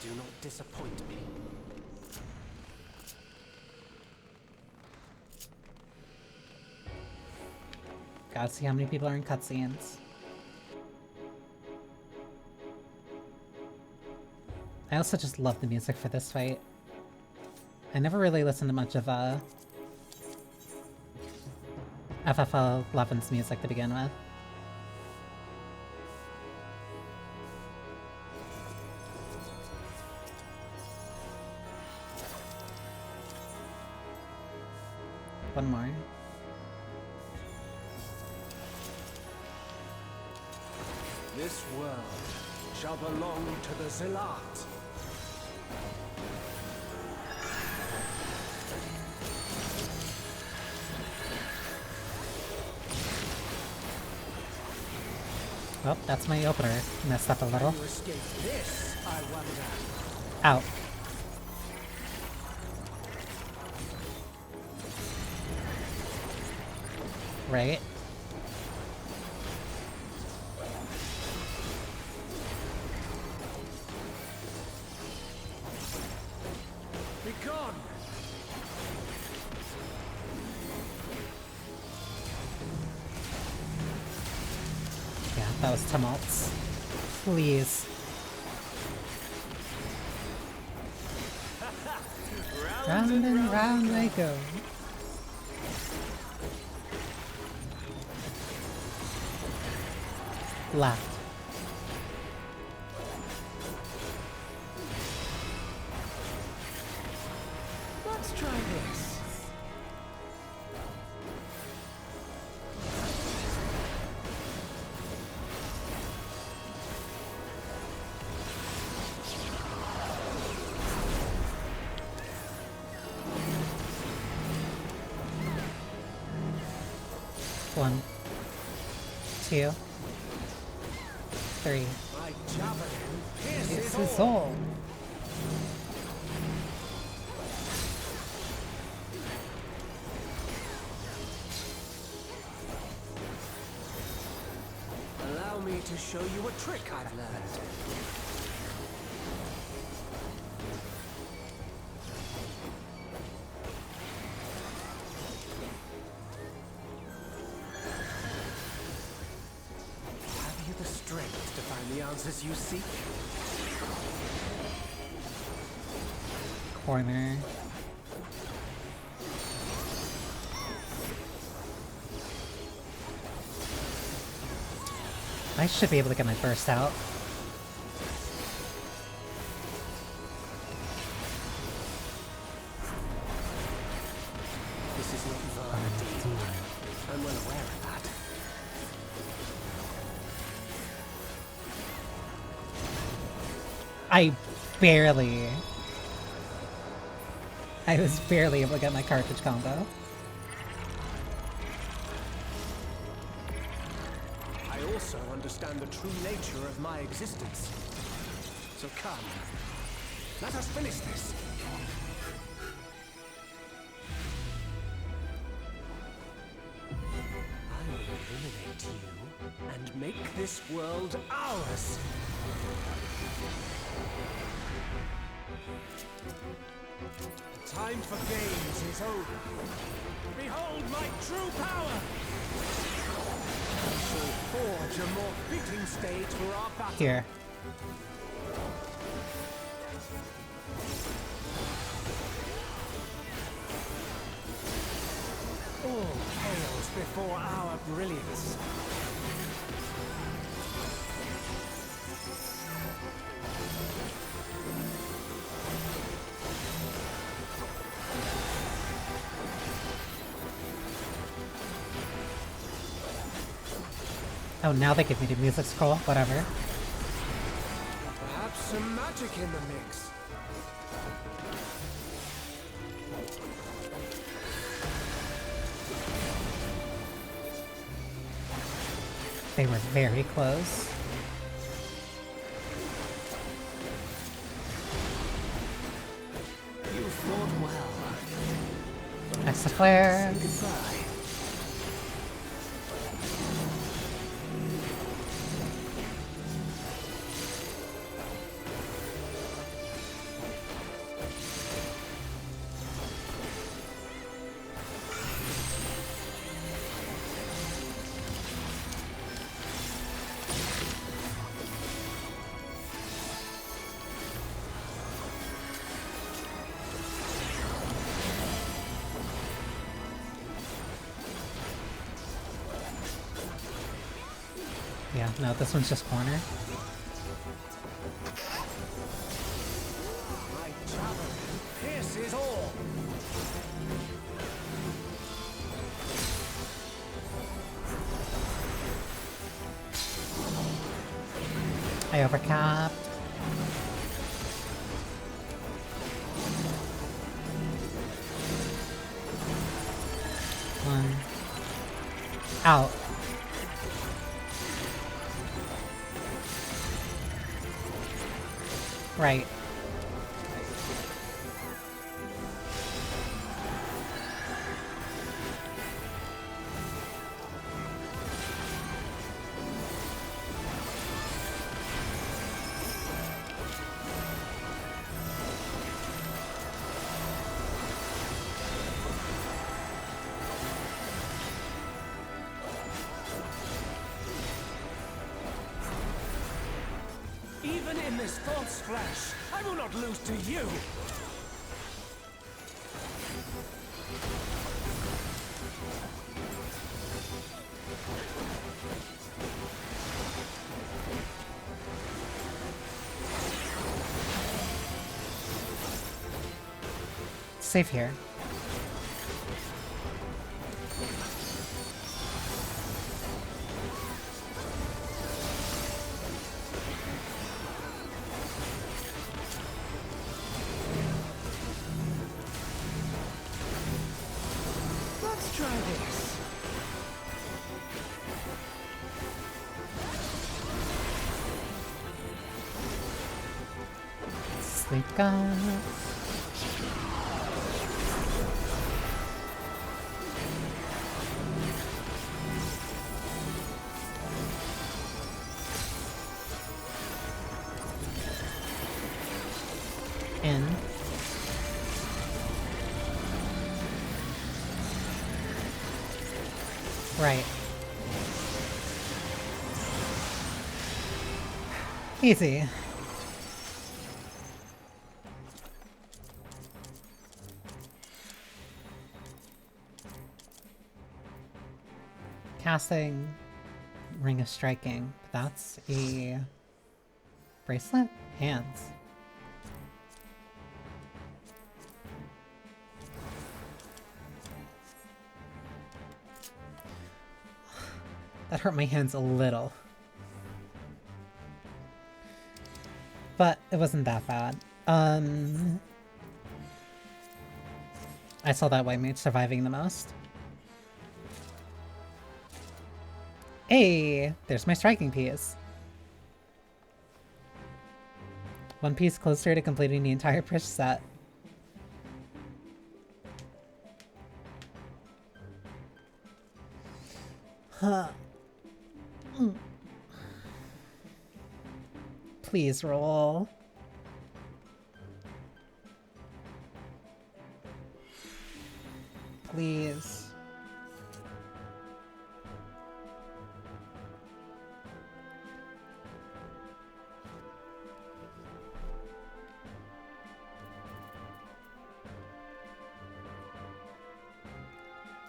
Do not disappoint me. Gotta see how many people are in cutscenes. I also just love the music for this fight. I never really listened to much of FFXIV's music to begin with. One more. This world shall belong to the Zealot. Oh, that's my opener. Messed up a little. You escape this, I wonder. Ow. Right. Be gone! Yeah, that was tumults. Please. Round and round they go. Left. Let's try this. One. Two. Three. My javelin This pierces is all. all. Allow me to show you a trick I've learned. Have you the strength to find the answers you seek? Corner. I should be able to get my burst out. This is not vanity. I'm well aware of that. I was barely able to get my cartridge combo. I also understand the true nature of my existence. So come, let us finish this. I will eliminate you and make this world ours. The time for games is over. Behold my true power! I shall forge a more fitting stage for our battle. Here. All pales before our brilliance. Oh, now they give me the music scroll. Whatever. Perhaps some magic in the mix. They were very close. You fought well. Next to Claire. Goodbye. Yeah, no, this one's just corner. My javelin pierces all. I overcapped. One. Out. Right. Even in this false flash, I will not lose to you! Safe here. Let's try this. Sleep god. In. Right. Easy. Casting Ring of Striking. That's a bracelet? Hands. That hurt my hands a little. But it wasn't that bad. I saw that white mage surviving the most. Hey, there's my striking piece. One piece closer to completing the entire push set. Huh. Please roll. Please.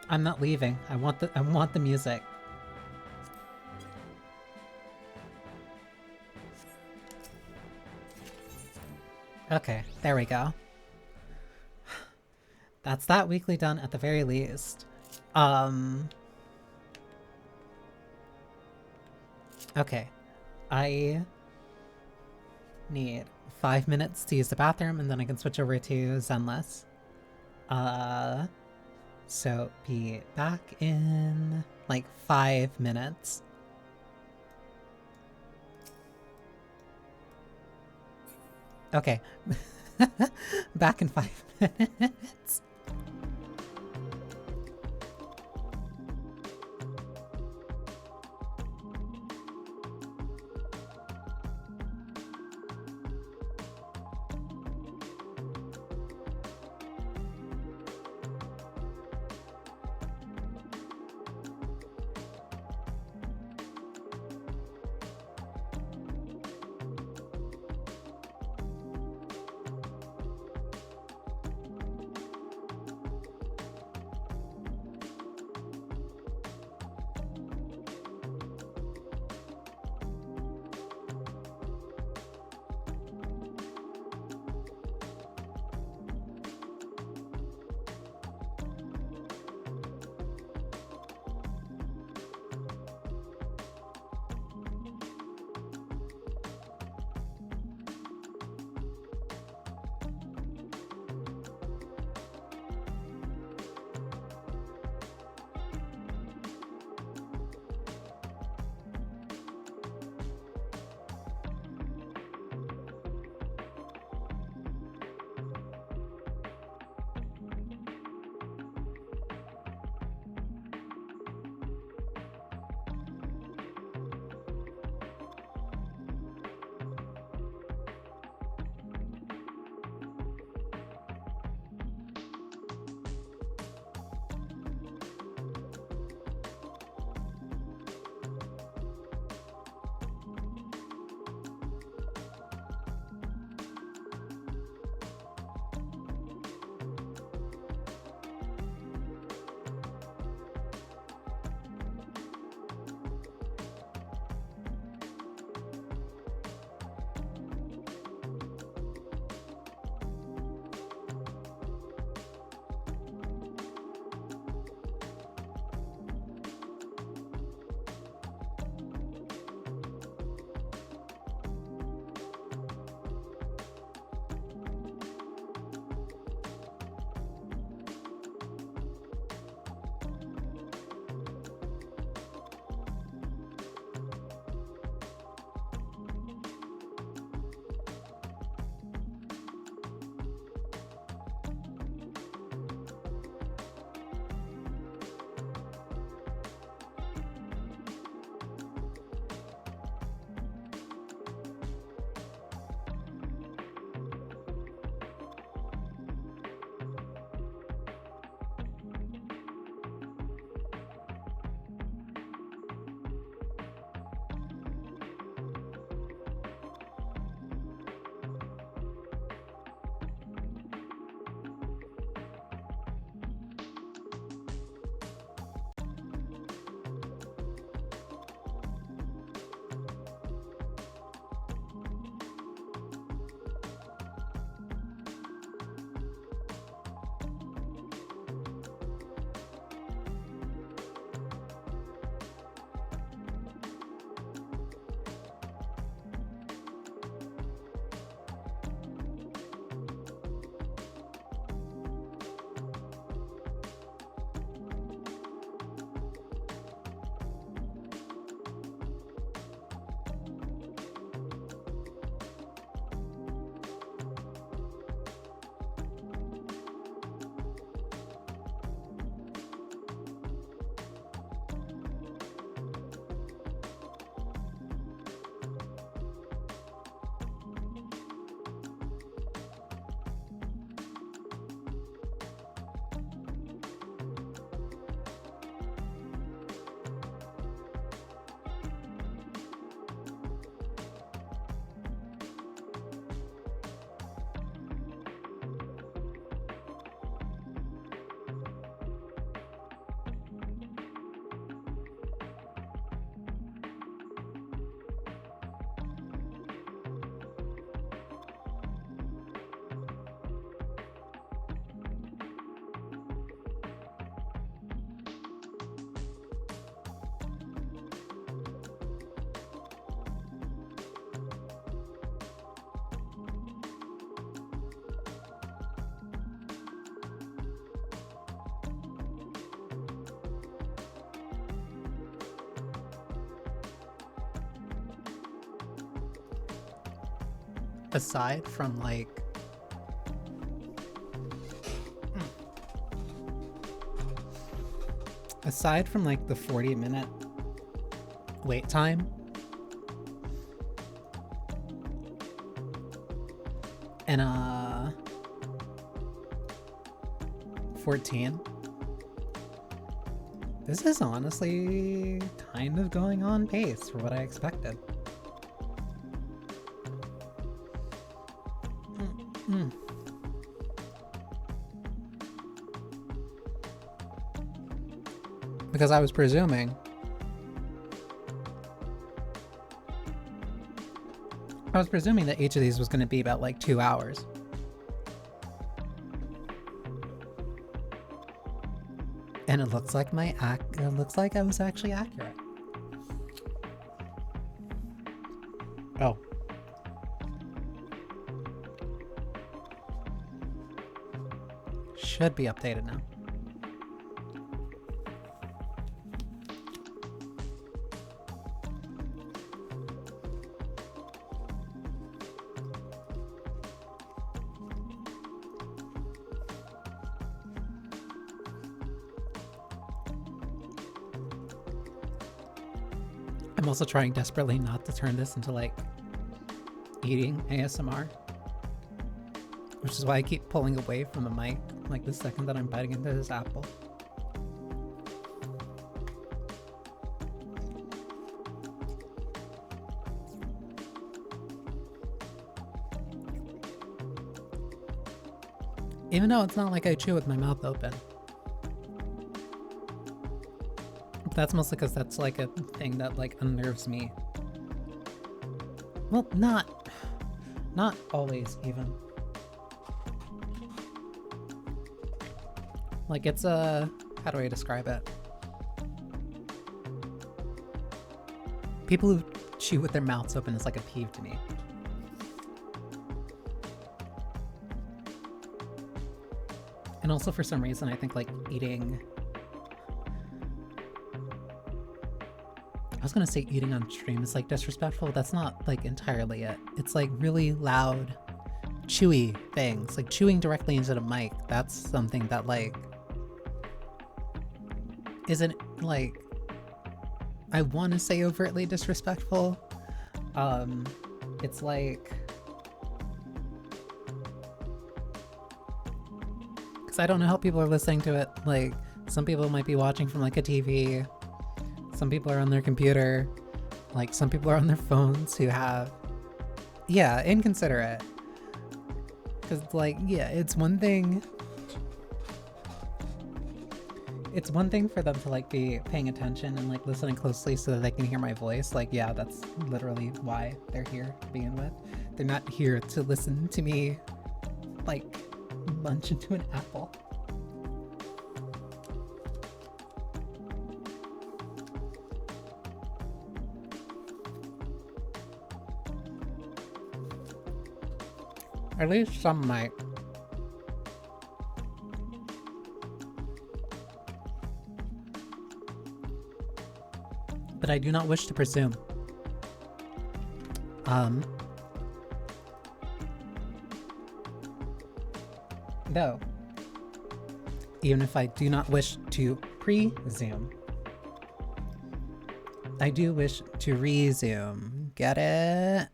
I'm not leaving. I want the music. Okay, there we go. That's that weekly done at the very least. Okay. I need 5 minutes to use the bathroom and then I can switch over to Zenless. So be back in like 5 minutes. Okay. Back in 5 minutes. aside from like the 40-minute wait time and 14, this is honestly kind of going on pace for what I expected. Because I was presuming that each of these was going to be about like 2 hours. And it looks like I was actually accurate. Oh. Should be updated now. I'm also trying desperately not to turn this into like eating ASMR, which is why I keep pulling away from the mic like the second that I'm biting into this apple. Even though it's not like I chew with my mouth open. That's mostly because that's like a thing that like unnerves me. Well, not always even. Like it's a, how do I describe it? People who chew with their mouths open is like a peeve to me. And also for some reason I think like eating, I was gonna say eating on stream is like disrespectful. That's not like entirely it. It's like really loud, chewy things. Like chewing directly into the mic. That's something that like isn't like, I want to say overtly disrespectful. It's like, because I don't know how people are listening to it. Like some people might be watching from like a TV. Some people are on their computer, like some people are on their phones who have, yeah, inconsiderate. Because like, yeah, it's one thing for them to like be paying attention and like listening closely so that they can hear my voice. Like, yeah, that's literally why they're here to begin with. They're not here to listen to me like munch into an apple. At least some might. But I do not wish to presume. Though, even if I do not wish to presume, I do wish to resume. Get it?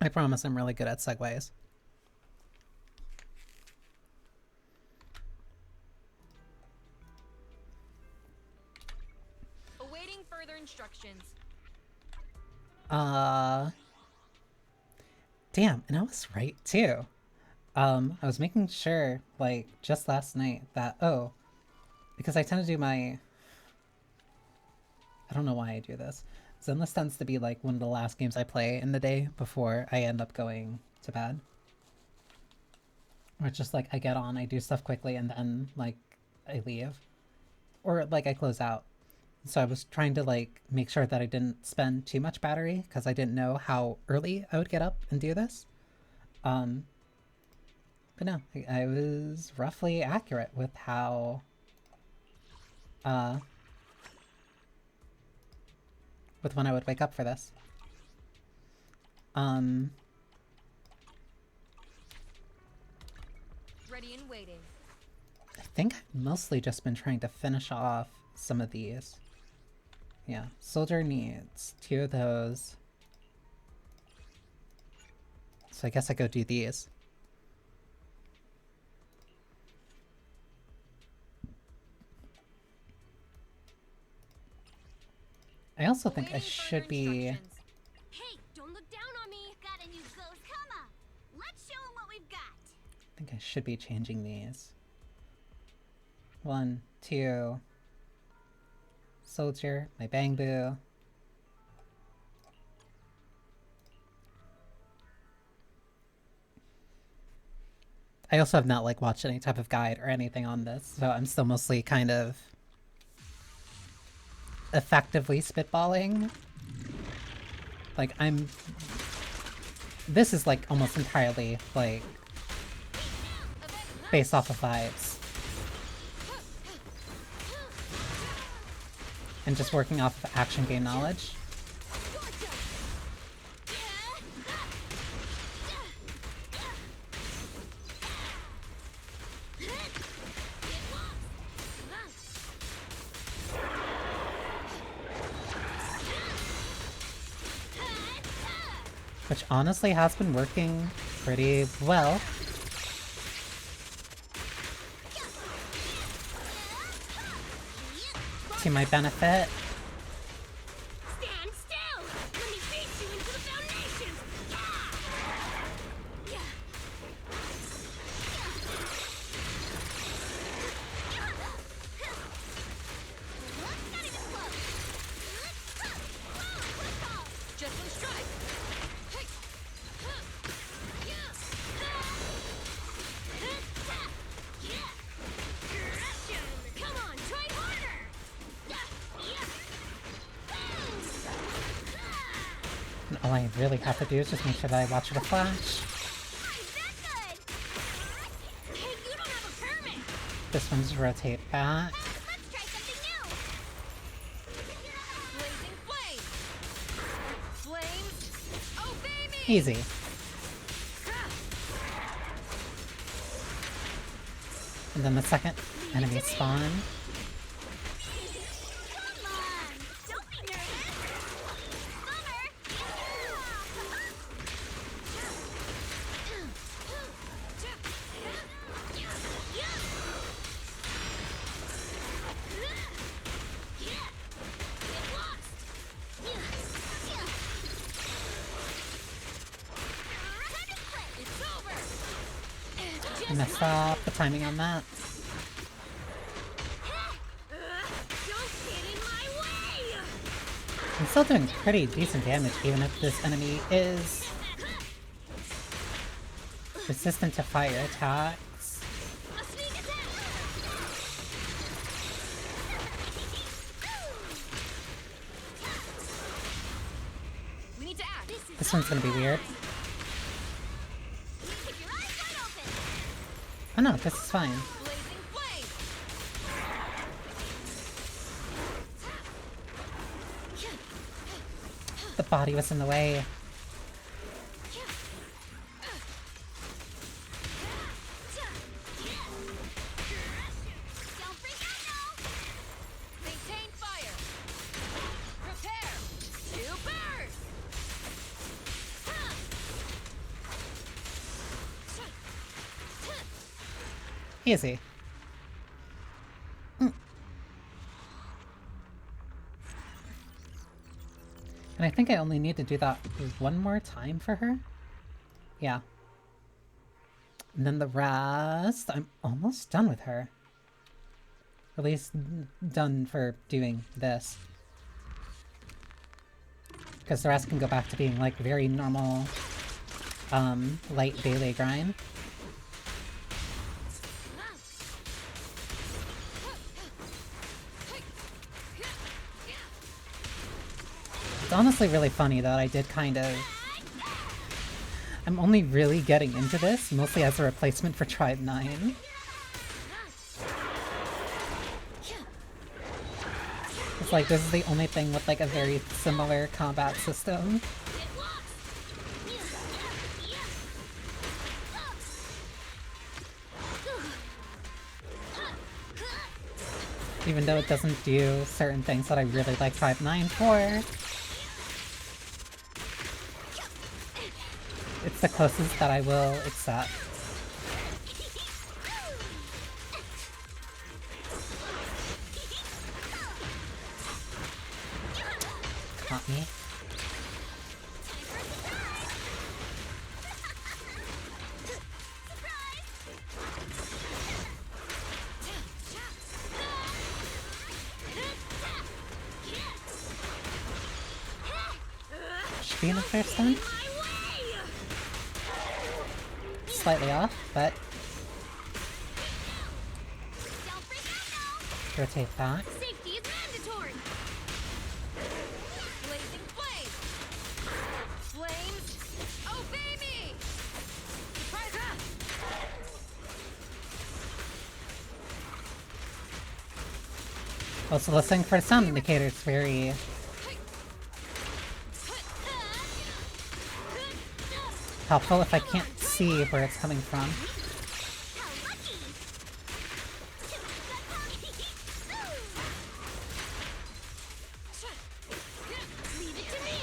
I promise I'm really good at segues. Awaiting further instructions. Damn, and I was right too. I was making sure, like, just last night that, oh, because I tend to do my, I don't know why I do this. Zenless tends to be like one of the last games I play in the day before I end up going to bed. Or it's just like I get on, I do stuff quickly, and then like I leave. Or like I close out. So I was trying to like make sure that I didn't spend too much battery because I didn't know how early I would get up and do this. But no, I was roughly accurate with how with when I would wake up for this. Ready and waiting. I think I've mostly just been trying to finish off some of these. Yeah, soldier needs 2 of those. So I guess I go do these. I also think I should be... Hey, don't look down on me. Got a new ghost. Come on. Let's show 'em what we've got. I think I should be changing these. 1, 2... Soldier, my Bangbu. I also have not like watched any type of guide or anything on this, so I'm still mostly kind of effectively spitballing. Like this is like almost entirely like based off of vibes. And just working off of action game knowledge. Which honestly has been working pretty well. To my benefit. Stand still. Let me beat you into the foundations. Not even close. Just one strike. Come on, try harder. And all I really have to do is just make sure that I watch for the flash. Hey, you don't have a permit. This one's rotate back. Let's try something new. Blazing flame. Flames, obey me. Easy. And then the second enemy spawn. Come on, don't be nervous. I messed up the timing on that. I'm still doing pretty decent damage even if this enemy is resistant to fire attacks. We need to act. This one's gonna be weird. Oh no, this is fine. Blazing flame. The body was in the way. Maintain fire. Prepare to burn. Easy. And I think I only need to do that one more time for her. Yeah. And then the rest, I'm almost done with her. At least done for doing this. Because the rest can go back to being like very normal, light daily grind. It's honestly really funny that I did kind of... I'm only really getting into this, mostly as a replacement for Tribe 9. It's like this is the only thing with like a very similar combat system. Even though it doesn't do certain things that I really like 5-9 for. It's the closest that I will accept. Caught me. Should be enough there, stun? Slightly off, but rotate back. Safety is mandatory. Blazing flames. Flames, obey me. Surprise! Also listening for sound indicators very helpful if I can't see where it's coming from. Leave it to me.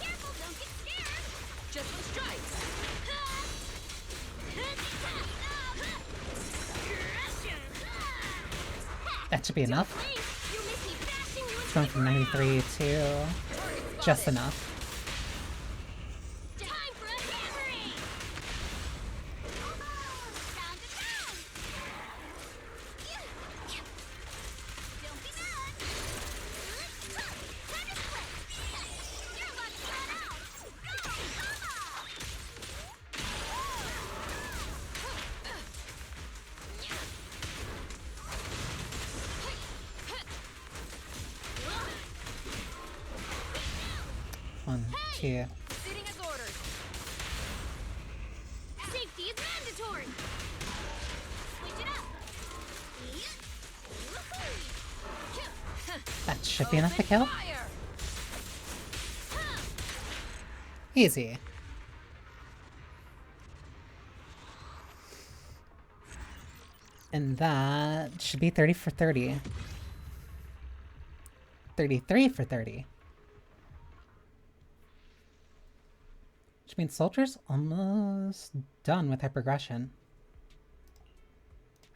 Careful, don't get scared. Just one strike. That should be enough. It's going from 93 to just enough. Time for a hammering. Round and round. Don't be mad. Time to split. You're about to run out. Go, come on. One, two. Sitting as orders. Safety is mandatory. Switch it up. That should be enough to kill. Fire. Easy. And that should be 30 for 30. 33 for 30. Which means Soldier's almost done with her progression.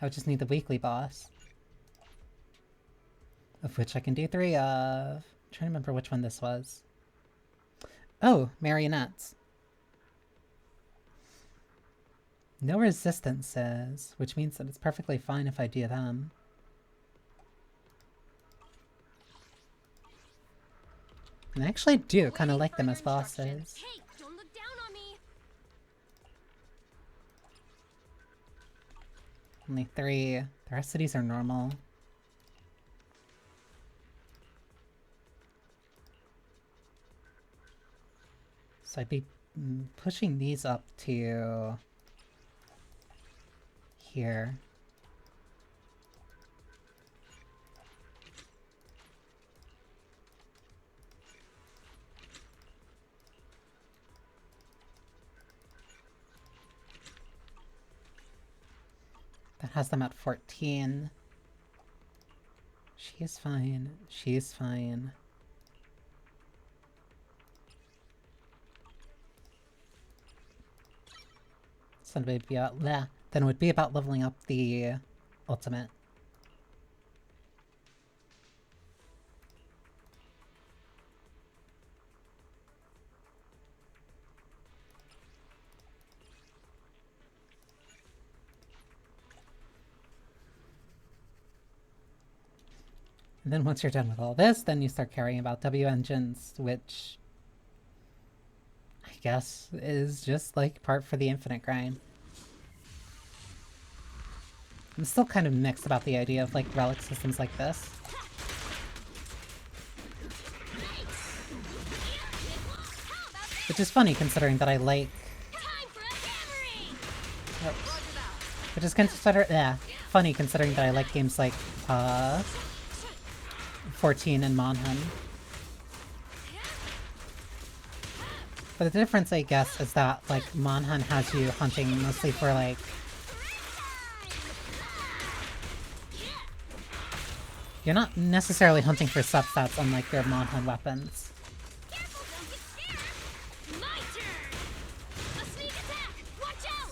I would just need the weekly boss. Of which I can do 3 of. I'm trying to remember which one this was. Oh, marionettes. No resistances, which means that it's perfectly fine if I do them. And I actually do kind of like them as bosses. Hey, don't look down on me. Only 3. The rest of these are normal. So I'd be pushing these up to here. That has them at 14. She is fine. She is fine. So then it would be about leveling up the ultimate. And then once you're done with all this, then you start caring about W engines, which I guess is just like part for the infinite grind. I'm still kind of mixed about the idea of like relic systems like this. Which is funny considering that I like... Time for a hammering! Which is funny considering that I like games like 14 and Monhan. But the difference, I guess, is that like Monhan has you hunting mostly for like you're not necessarily hunting for substats unlike your Monhan weapons. Careful, don't get scared! My turn! A sneak attack! Watch out!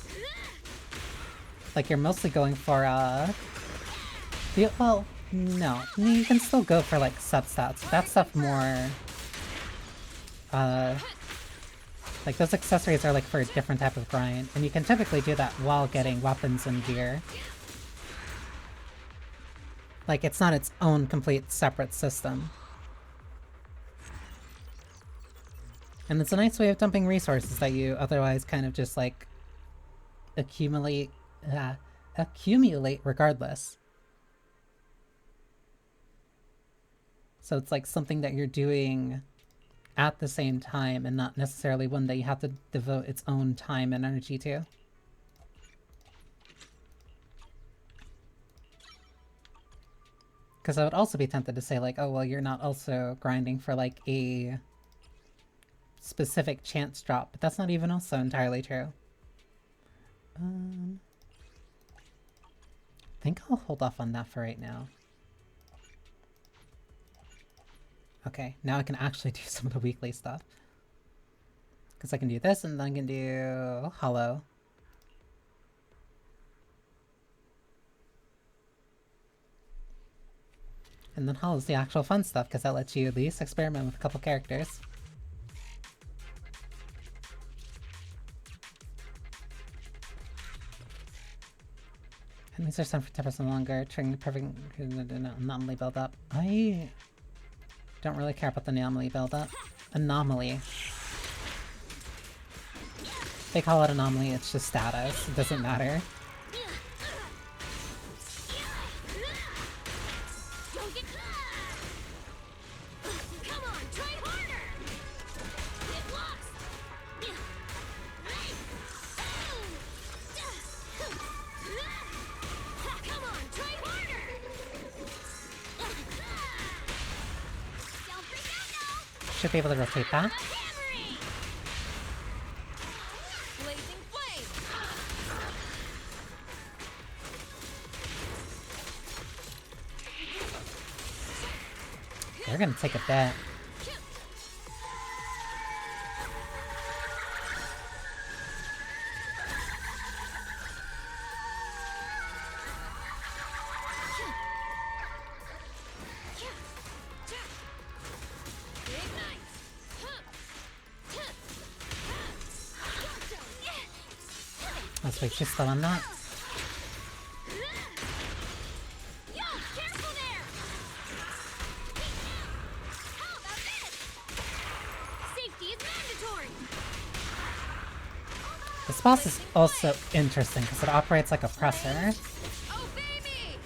Like you're mostly going for well, no. You can still go for like substats. That stuff more like those accessories are like for a different type of grind, and you can typically do that while getting weapons and gear. Like it's not its own complete separate system. And it's a nice way of dumping resources that you otherwise kind of just like accumulate regardless. So it's like something that you're doing at the same time and not necessarily one that you have to devote its own time and energy to. Because I would also be tempted to say like, oh well, you're not also grinding for like a specific chance drop, but that's not even also entirely true. I think I'll hold off on that for right now. Okay, now I can actually do some of the weekly stuff. Because I can do this, and then I can do Hollow. And then Hollow's the actual fun stuff, because that lets you at least experiment with a couple characters. And these are some for 10% longer, triggering the perfect anomaly build up. I don't really care about the anomaly build-up. Anomaly. They call it anomaly, it's just status. It doesn't matter. Don't get Come on, try harder! Get lost! Come on, try harder! Don't freak out now! Should be able to rotate that. Hammering! Blazing flame! They're gonna take a bet. Let's wait, she's still on that. Yo, careful there! How about this? Safety is mandatory! This boss is also interesting because it operates like a presser. Obey me!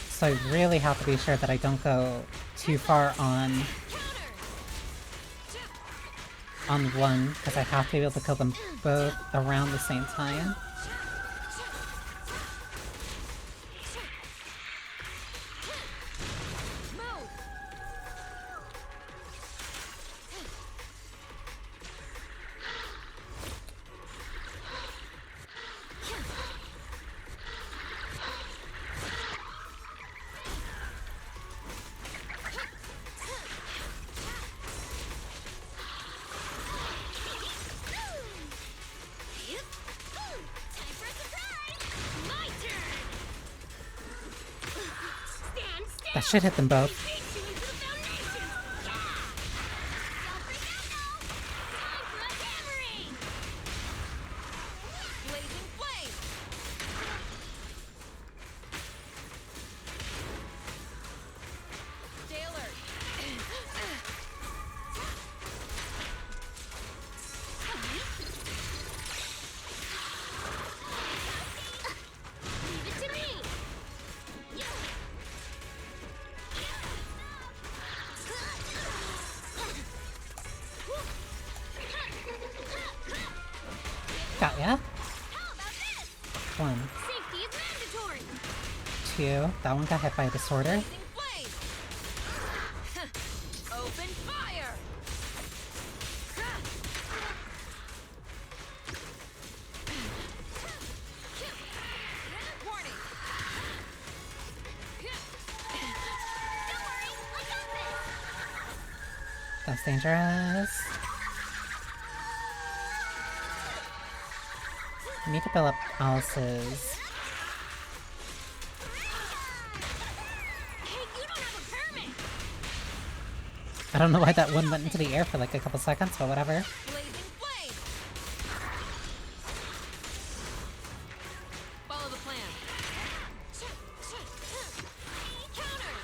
So I really have to be sure that I don't go too far on one, because I have to be able to kill them both around the same time. That should hit them both. Got ya. How about this? 1, Safety is mandatory. 2. That one got hit by a disorder. Blazing flame. Open fire. Warning. Don't worry, I got this. That's dangerous. I need to build up Alice's. Hey, you don't have a permit. I don't know why that one went into the air for like a couple seconds, but whatever. Blazing flame. Follow the plan. Counter. Counter.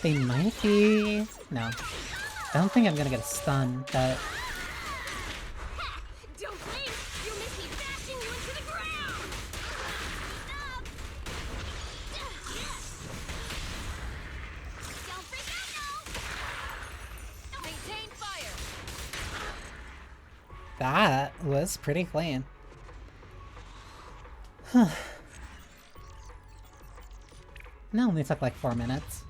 They might be... No. I don't think I'm gonna get a stun, but... Don't blink! You'll miss me bashing you into the ground! Don't freak out now! Maintain fire. That was pretty clean. Huh. That only took like 4 minutes.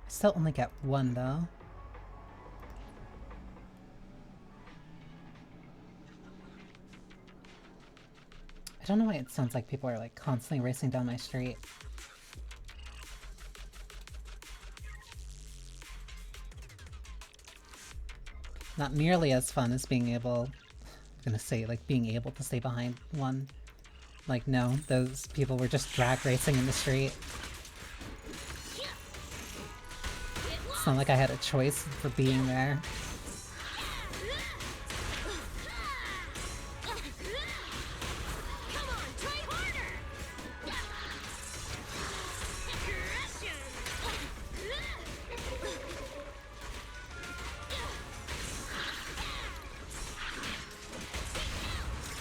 I still only get 1 though. I don't know why it sounds like people are like constantly racing down my street. Not nearly as fun as being able, I'm gonna say like being able to stay behind one. Like no, those people were just drag racing in the street. It's not like I had a choice for being there. Come on, try harder!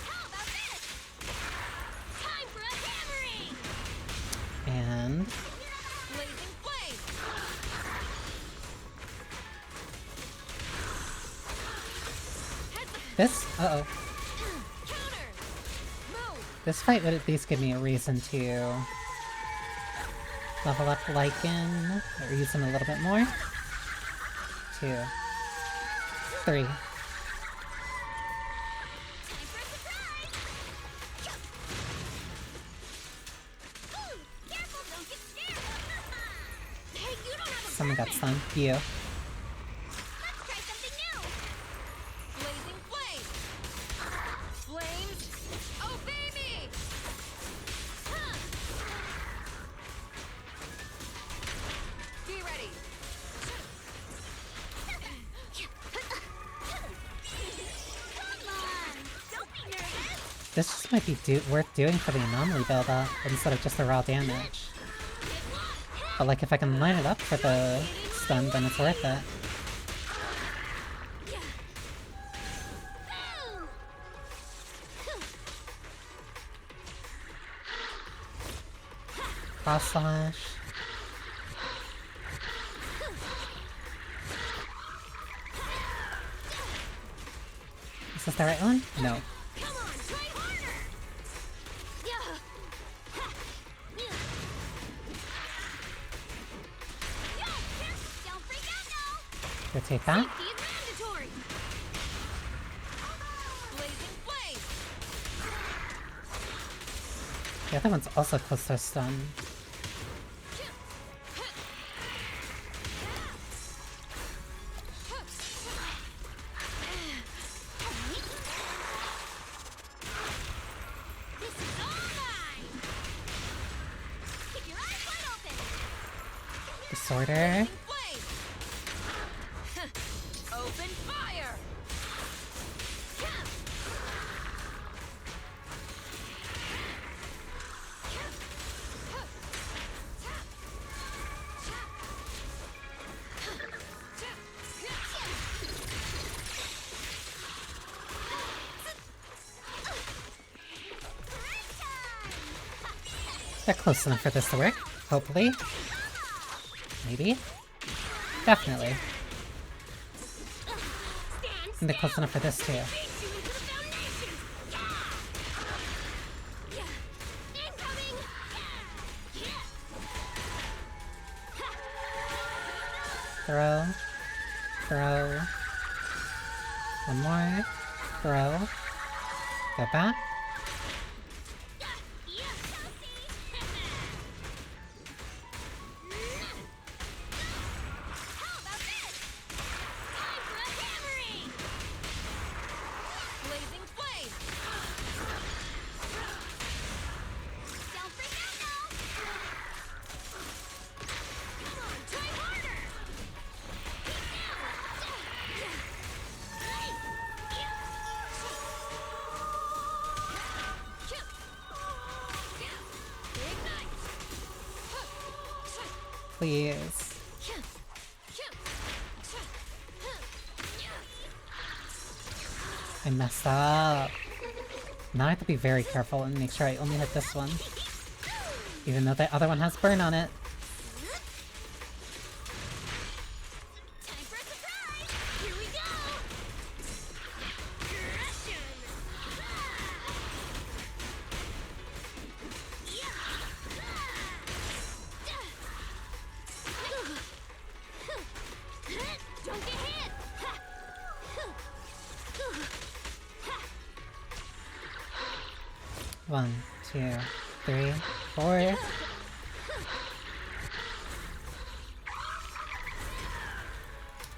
How about this? Time for a hammering! And Blazing flame. this, uh-oh. Counter. Move. This fight would at least give me a reason to level up Lycan, or use him a little bit more. 2, 3. Time for a surprise! Ooh, careful, don't get scared! Hey, you don't have a Someone got permit. stunned. You. Let's try something new! Blazing flame. Flames. Obey me. Be ready. Come on! Don't be nervous! This just might be worth doing for the anomaly build-up, instead of just the raw damage. But like, if I can line it up for the stun, then it's worth it. Boom! Cross slash. Is this the right one? No. Come on, try harder! Yeah. Don't freak out now! Go take that. Safety is mandatory! Blazing flame. The other one's also close to a stun. This is all mine! Keep your eyes wide open! Disorder. Flame. Open fire. They're close enough for this to work, hopefully. Maybe? Definitely. And they're close enough for this too. Throw. Throw. One more. Throw. Go back. Please. I messed up. Now I have to be very careful and make sure I only hit this one. Even though the other one has burn on it. One, two, three, four.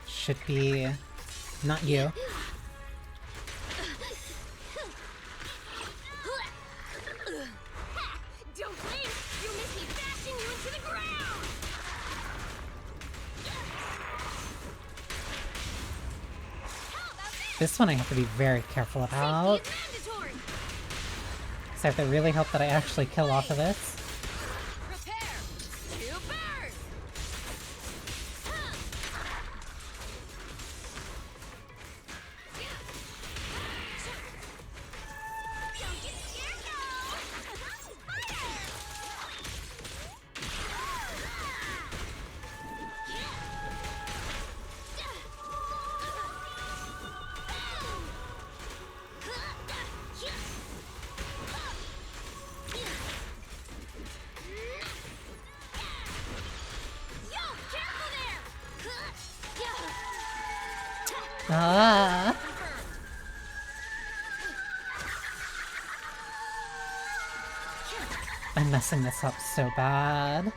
Should be not you. Don't blink! You'll miss me bashing you into the ground! This one I have to be very careful about. So I have to really hope that I actually kill off of this. Ah! I'm messing this up so bad.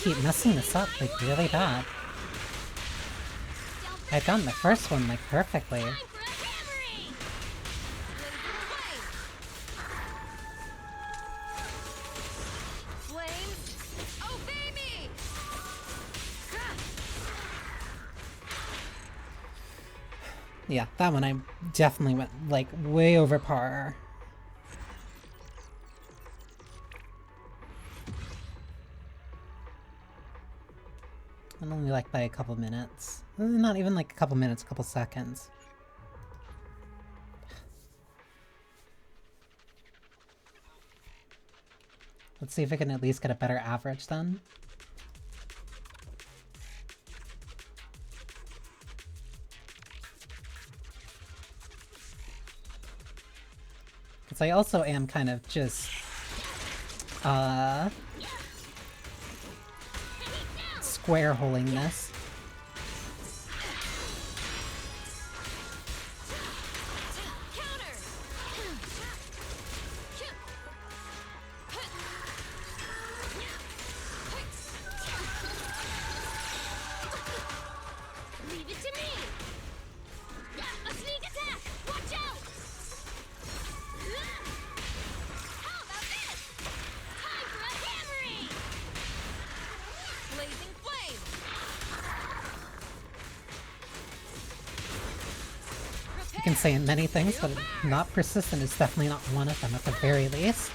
Keep messing this up like really bad. I've done the first one like perfectly. Yeah, that one I definitely went like way over par. And only like by a couple minutes. Not even like a couple minutes, a couple seconds. Let's see if I can at least get a better average then. Because I also am kind of just square holing this. Leave it to me! A sneak attack! Watch out! How You can say many things, but not persistent is definitely not one of them at the very least.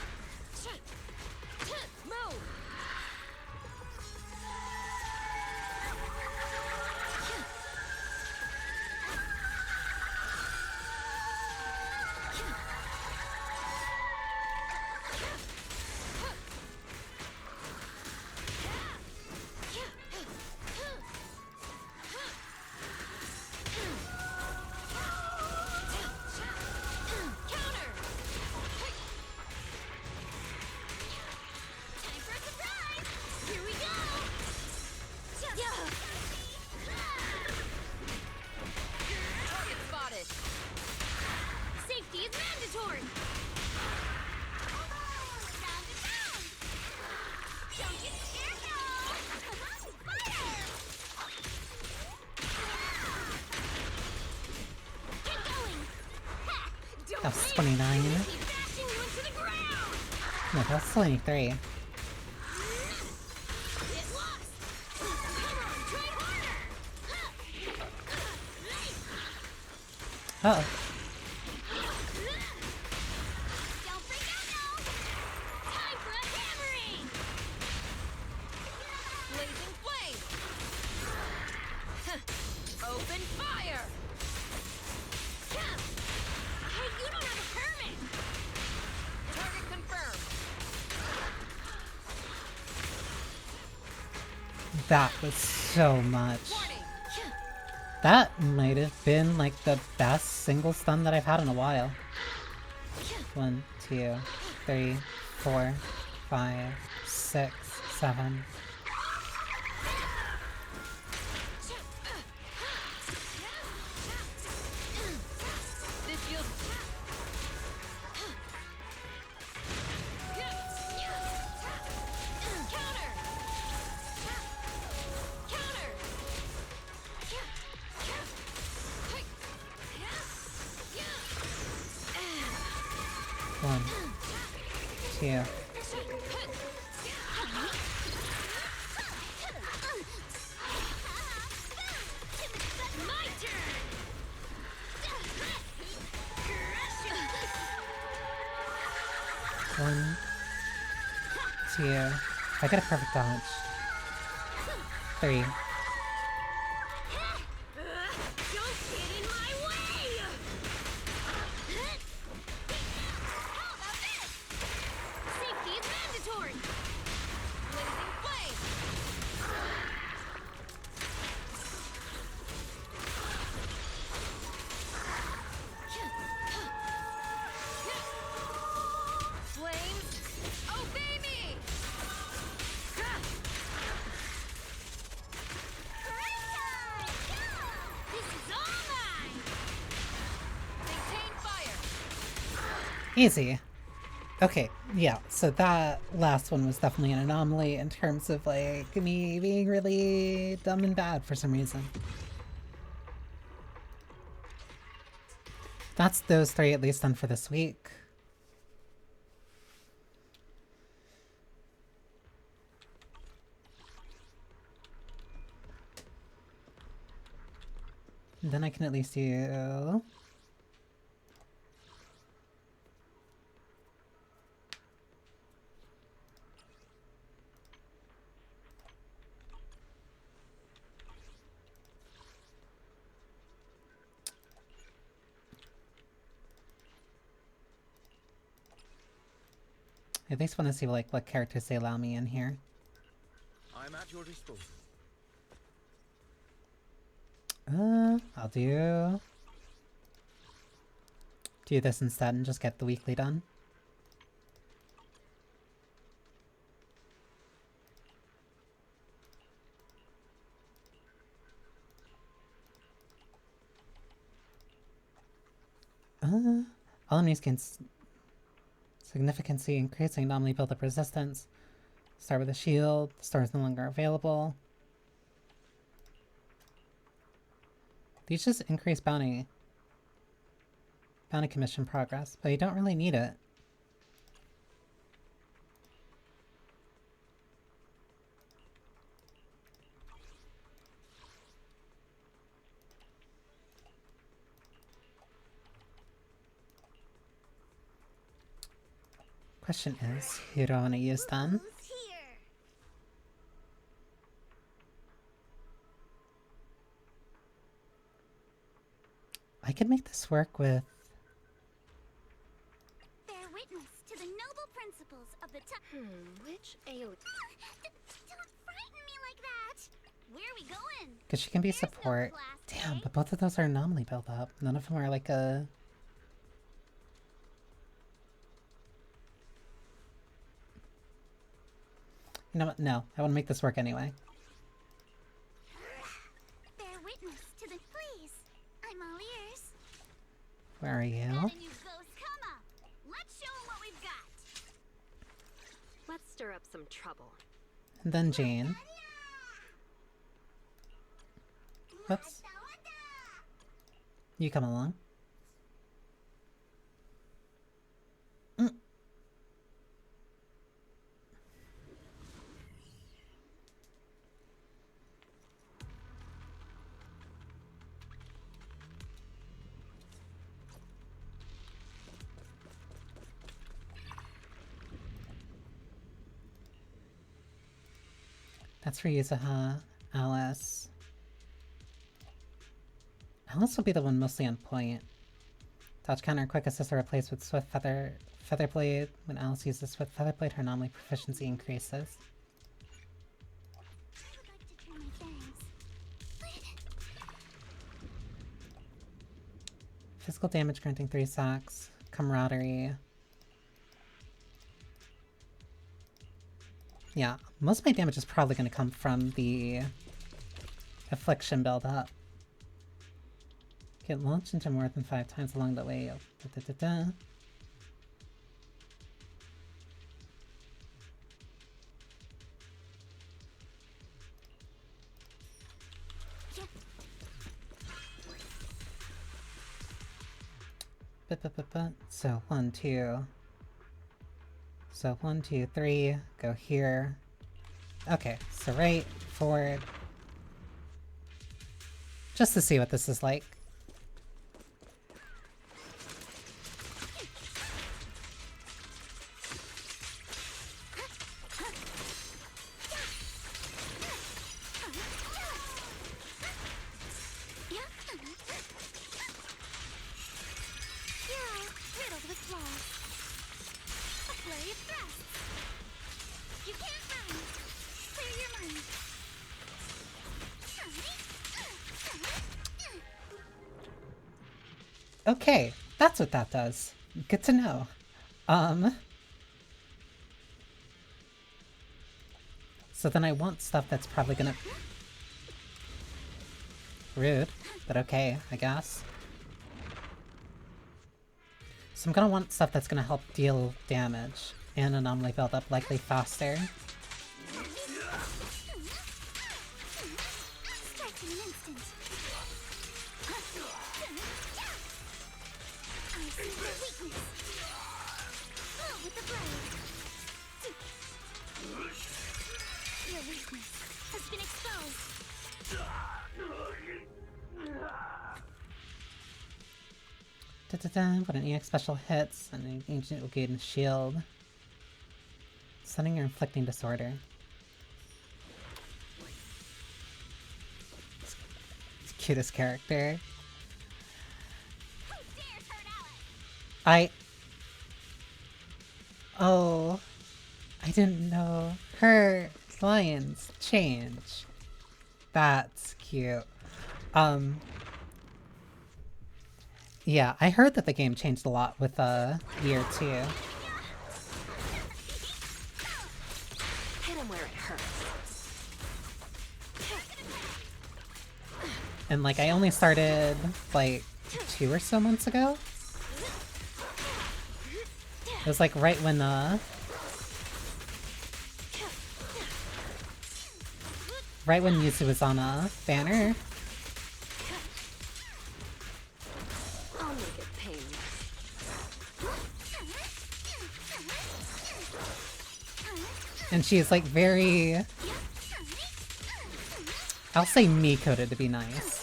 That was 29. No, that was 23. Uh-oh. That was so much. That might have been like the best single stun that I've had in a while. 1, 2, 3, 4, 5, 6, 7. One, two. One, two. I got a perfect dodge. 3. Easy. Okay, yeah, so that last one was definitely an anomaly in terms of, like, me being really dumb and bad for some reason. That's those 3 at least done for this week. And then I can at least do... I at least want to see like what characters they allow me in here. I'm at your disposal. I'll do this instead and just get the weekly done. All enemies gain significancy increasing anomaly build up resistance. Start with a shield. The star is no longer available. These just increase bounty commission progress, but you don't really need it. Question is, who do I want to use then? Who's here? I could make this work with... Bear witness to the noble principles of the Which AO? Don't frighten me like that! Where are we going? Because she can be There's no support. class Damn, today. but both of those are anomaly built up. None of them are like a... You know what? No, I want to make this work anyway. Bear witness to the... Please, I'm all ears. Where are you? Got a new ghost, come on. Let's show 'em what we've got. Let's stir up some trouble. And then Jane. Whoops. You come along. That's for Yuzuha, Alice. Alice will be the one mostly on point. Dodge counter quick assist are replaced with Swift Featherblade. When Alice uses Swift Featherblade, her anomaly proficiency increases. I would like to trim my bangs. Physical damage granting 3 sacks. Camaraderie. Yeah, most of my damage is probably going to come from the Affliction build-up. Get launched into more than 5 times along the way. So 1, 2. So 1, 2, 3, go here. Okay, so right, forward. Just to see what this is like. Okay, that's what that does. Good to know. So then I want stuff that's probably gonna... Rude, but okay, I guess. So I'm gonna want stuff that's gonna help deal damage and anomaly build up likely faster. Strike in an instant. I see the weakness. Blow with the blade. Your weakness has been exposed. When an EX special hits, an agent will gain a shield. Stunning or inflicting disorder. It's the cutest character. Oh, I didn't know her lines change. That's cute. Yeah, I heard that the game changed a lot with year 2. Hit him where it hurts. And like I only started like 2 or so months ago. It was like right when Yuzu was on a banner. I'll make it painless. And she's like very... I'll say me-coded to be nice.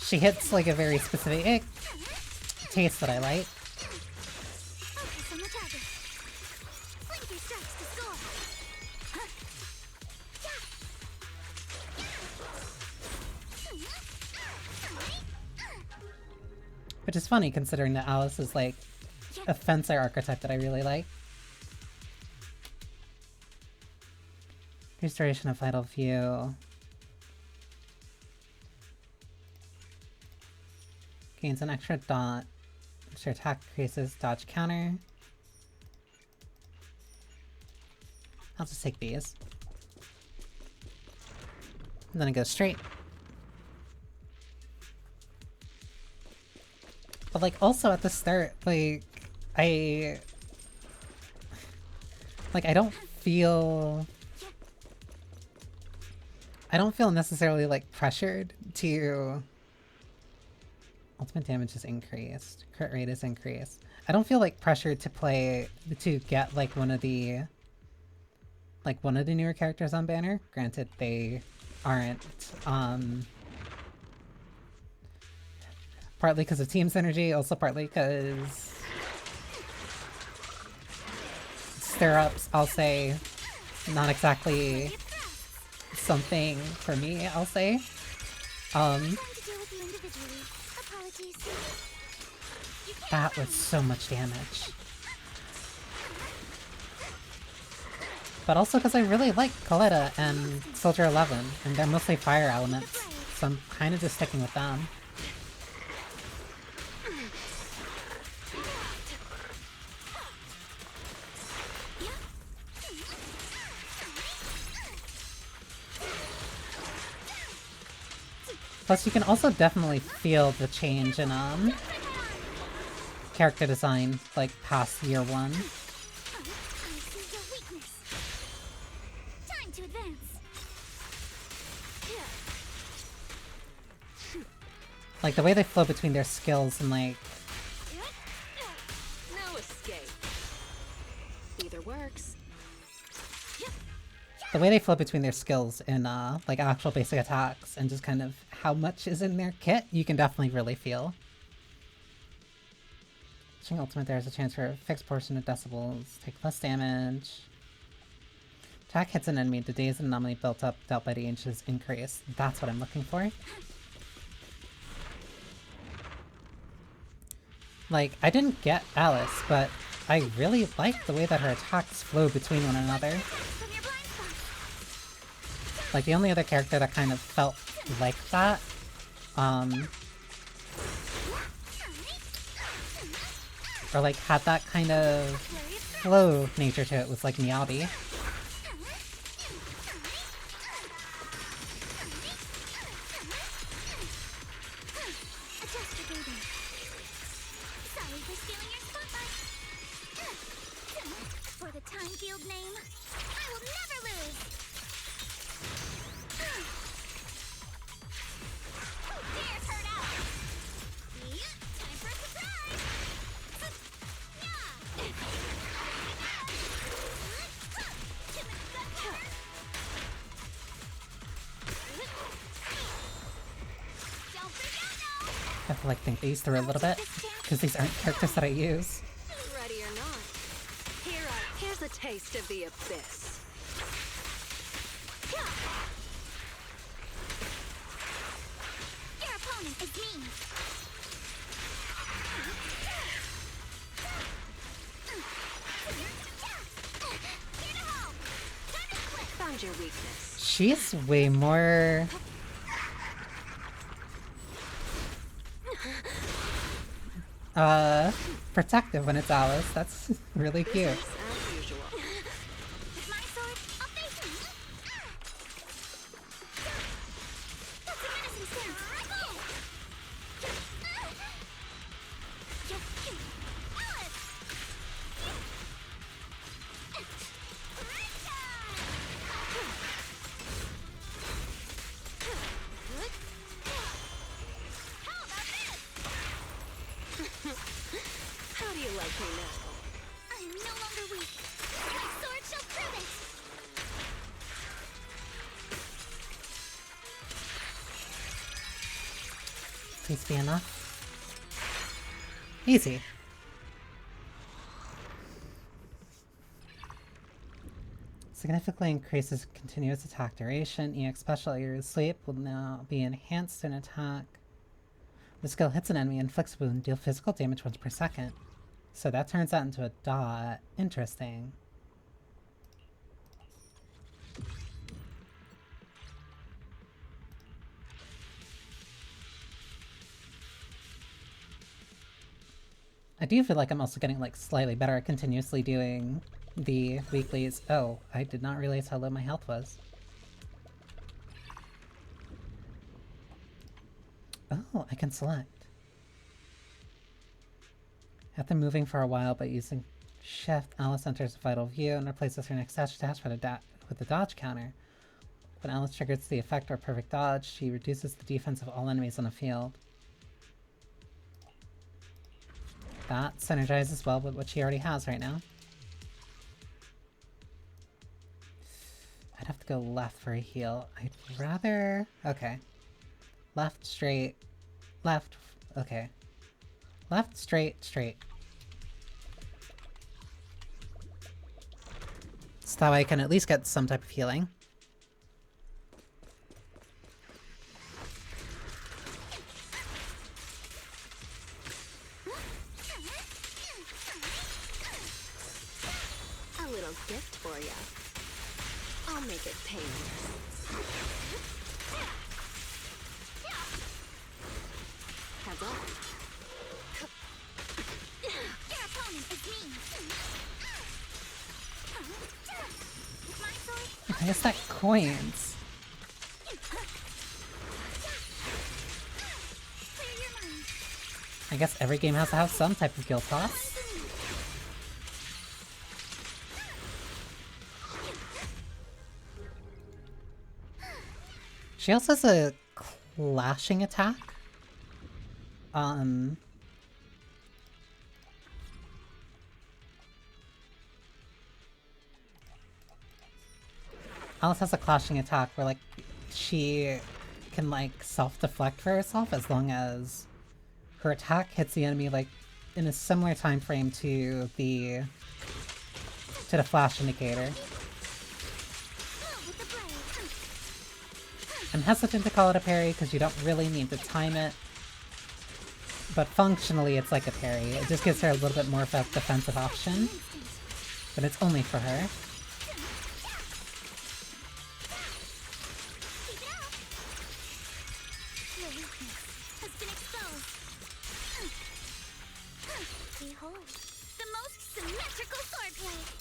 She hits like a very specific taste that I like. target. Flank your strikes to score. Which is funny considering that Alice is like a fencer archetype that I really like. Restoration of Vital Few. Gains an extra dot. Extra attack increases, dodge counter. I'll just take these. And then it goes straight. But like also at the start, like I don't feel necessarily like pressured to ultimate damage is increased, crit rate is increased. I don't feel like pressured to get like one of the newer characters on Banner. Granted, they aren't partly because of team synergy, also partly because stirrups, I'll say, not exactly something for me, I'll say. That was so much damage. But also because I really like Coletta and Soldier 11, and they're mostly fire elements, so I'm kind of just sticking with them. Plus, you can also definitely feel the change in character design, like past year 1. Time to advance. Like the way they flow between their skills and like No escape. Either works. the way they flow between their skills and like actual basic attacks and just kind of how much is in their kit, you can definitely really feel. Switching ultimate, there's a chance for a fixed portion of decibels, take less damage. Attack hits an enemy, the days and anomaly built up dealt by the inches increase. That's what I'm looking for. Like, I didn't get Alice, but I really like the way that her attacks flow between one another. Like, the only other character that kind of felt like that, or like had that kind of flow nature to it was like Meowdy. Sorry for stealing your spotlight. For the Time Guild name, I will never lose. Who dares hurt out? Time for a surprise. Don't freak out now. I have to like think these through a little bit, because these aren't characters that I use. Ready or not. Here's a taste of the abyss. Your opponent is me. Here to help. Time to quit. Found your weakness. She's way more... protective when it's Alice. That's really cute. As usual. With my sword, I'll face him. That's a menacing stance. Alice! How about this? How do you like me now? I am no longer weak. My sword shall prove it. Please be enough. Easy. Significantly increases continuous attack duration. EX special at your sleep will now be enhanced in attack. The skill hits an enemy, inflicts a wound, deal physical damage once per second. So that turns that into a dot. Interesting. I do feel like I'm also getting like slightly better at continuously doing the weeklies. Oh, I did not realize how low my health was. Oh, I can select. After moving for a while but using Shift, Alice enters a vital view and replaces her next dash with the dodge counter. When Alice triggers the effect or perfect dodge, she reduces the defense of all enemies on the field. That synergizes well with what she already has right now. I'd have to go left for a heal. I'd rather... Okay. Left, straight. Left. Okay. Left, straight, straight. So that way I can at least get some type of healing. A little gift for ya. I'll make it painless. Heads off. Your opponent is me. My sword. I guess that coins. Clear your mind. I guess every game has to have some type of guild toss. She also has a clashing attack. Alice has a clashing attack where, like, she can, like, self-deflect for herself as long as her attack hits the enemy, like, in a similar time frame to the flash indicator. I'm hesitant to call it a parry because you don't really need to time it. But functionally it's like a parry. It just gives her a little bit more of a defensive option. But it's only for her. Your weakness has been exposed. Behold, the most symmetrical swordplay.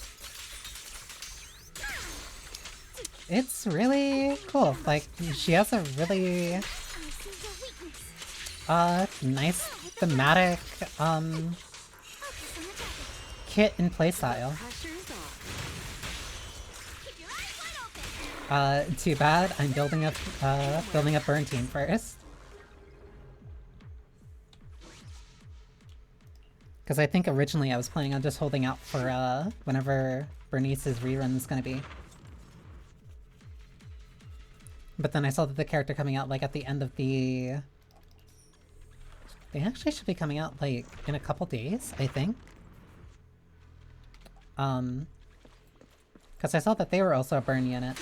It's really cool. Like, she has a really I see your weakness. nice thematic Focus on the target. kit and playstyle. Pressure's off. Keep your eyes wide open. Too bad. I'm building up Burn Team first. Because I think originally I was planning on just holding out for whenever Bernice's rerun is gonna be. But then I saw that the character coming out like at the end of the... They actually should be coming out like in a couple days, I think. Because I saw that they were also a burn unit.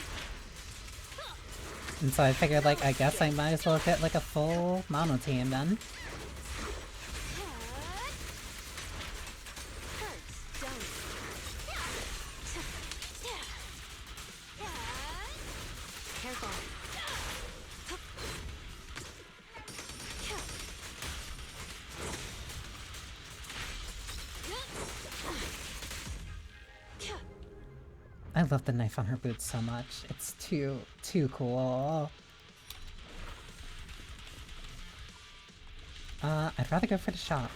And so I figured like, I guess I might as well get like a full mono team then. Careful. I love the knife on her boots so much. It's too cool. I'd rather go for the shop.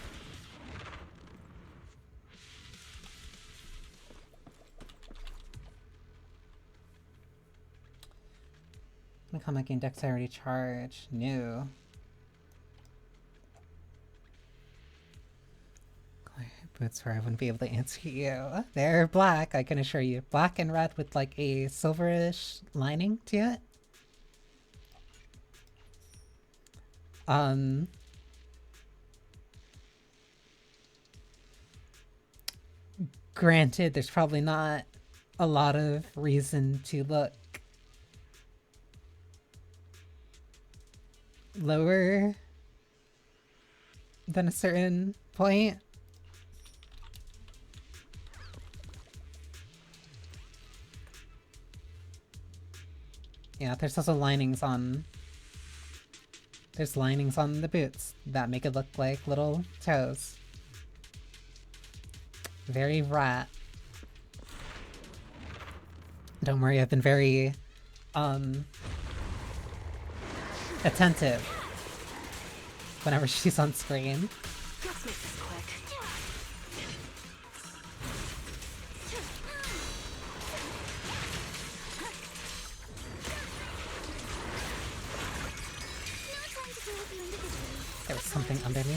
Become gain dexterity charge. No. Boots where I wouldn't be able to answer you. They're black, I can assure you. Black and red with like a silverish lining to it. Granted, there's probably not a lot of reason to look lower than a certain point. Yeah, there's also linings on... There's linings on the boots that make it look like little toes. Very rat. Don't worry, I've been very, attentive whenever she's on screen. Let's make this quick. There was something under me.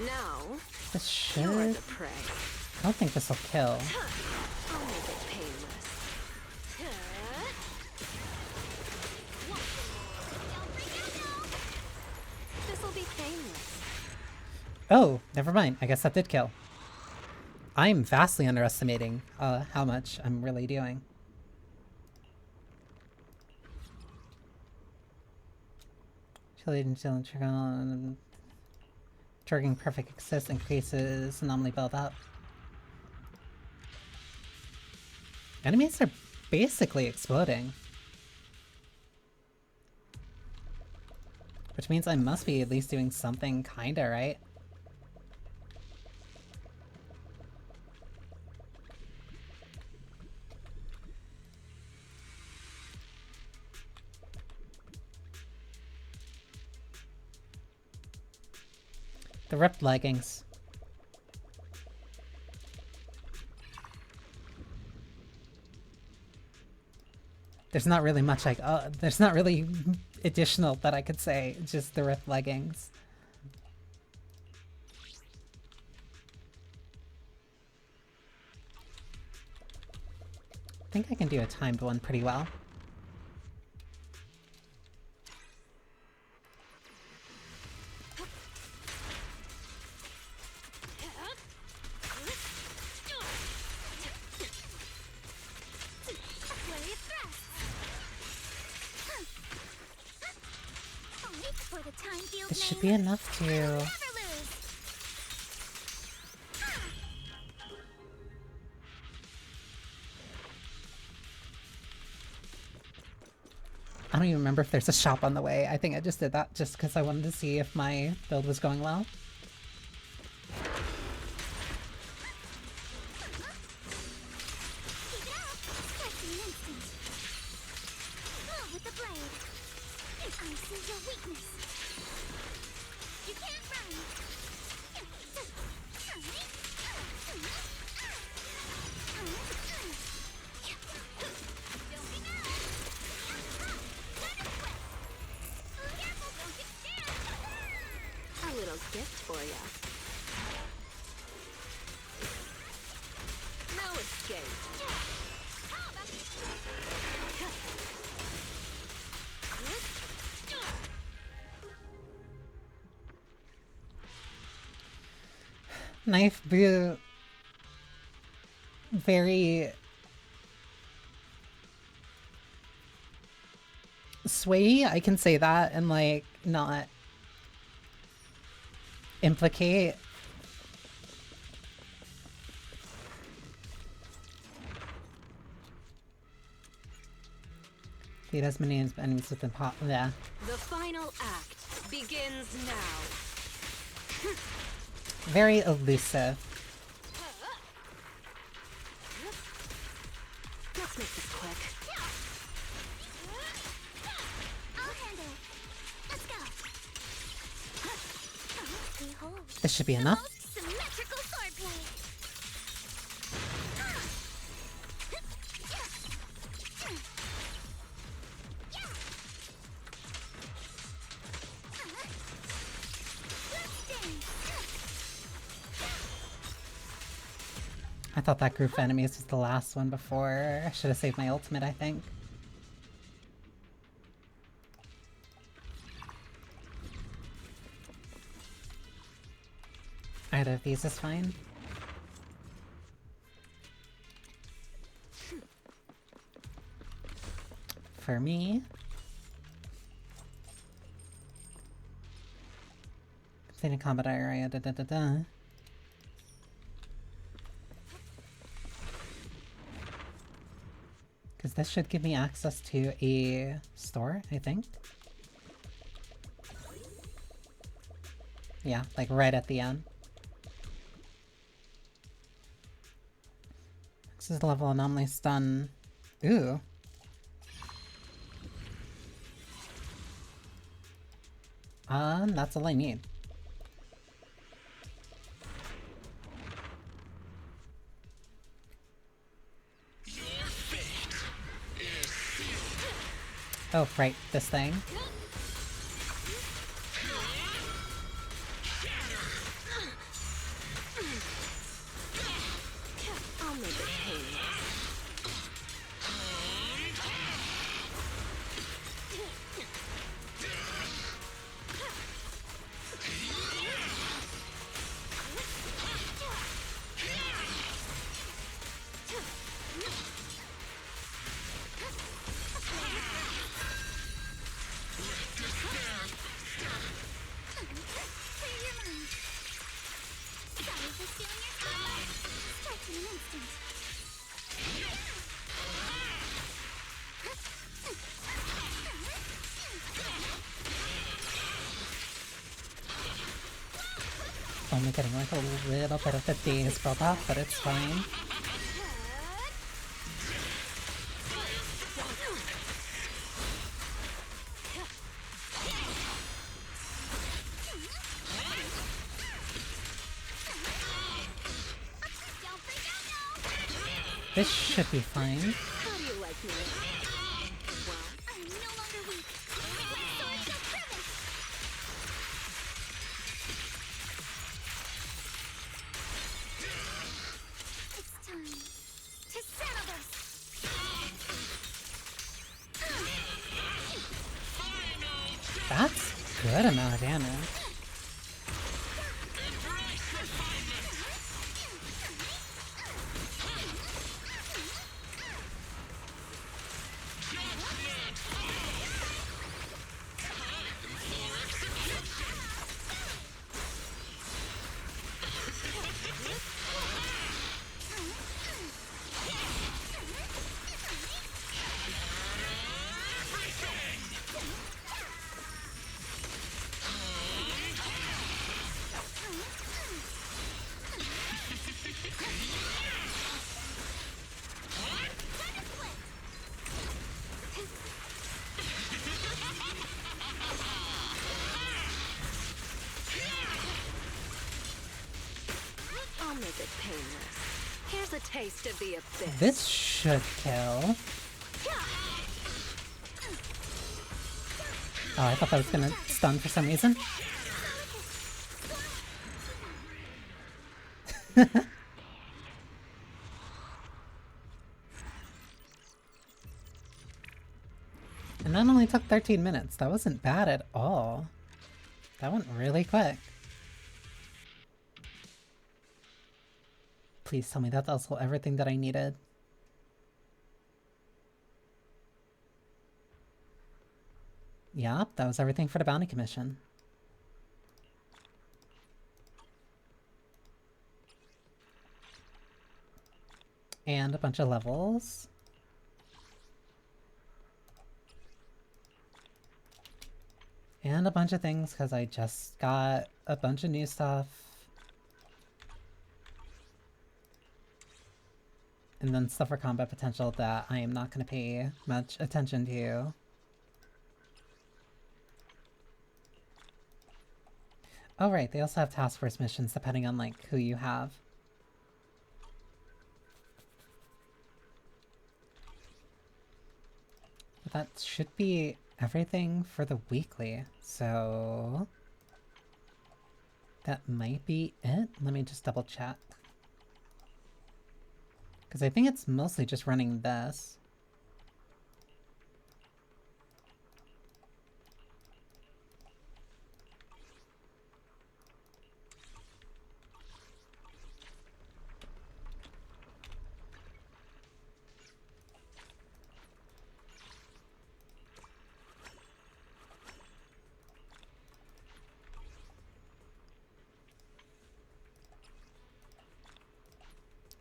Now, This should... you're the prey. I don't think this will kill. I'll make it painless. This'll be painless. Oh, never mind. I guess that did kill. I'm vastly underestimating how much I'm really doing. Triggering perfect access increases anomaly build up. Enemies are basically exploding. Which means I must be at least doing something kinda right. The ripped leggings. There's not really much like, there's not really additional that I could say, just the ripped leggings. I think I can do a timed one pretty well. This should be enough to... I don't even remember if there's a shop on the way. I think I just did that just because I wanted to see if my build was going well. Gift for ya. No escape. Knife boot. Very sway, I can say that and like not implicate feed as many enemies with the pot. Yeah. The final act begins now. Very elusive. Let's make this quick. I'll handle it. Let's go. Behold, This should be enough. symmetrical swordplay. I thought that group of enemies was the last one before. I should have saved my ultimate, I think. Either of these is fine. For me. Complete a combat area, da da da da. Because this should give me access to a store, I think. Yeah, like right at the end. This is level anomaly stun. Ooh. That's all I need. Oh, right, this thing. I'll make it painless. Only getting like a little bit of the daze built up, but it's fine. This should be fine. How do you like me? I'm no longer weak. My sword shall prove it. It's time to settle this. That's good amount of damage. I'll make it painless. Here's a taste of the abyss. This should kill. Oh, I thought that was gonna stun for some reason. And that only took 13 minutes. That wasn't bad at all. That went really quick. Please tell me that's also everything that I needed. Yup, that was everything for the bounty commission. And a bunch of levels. And a bunch of things because I just got a bunch of new stuff. And then stuff for combat potential that I am not going to pay much attention to. Oh right, they also have task force missions depending on like who you have. But that should be everything for the weekly, so that might be it. Let me just double check. Because I think it's mostly just running this.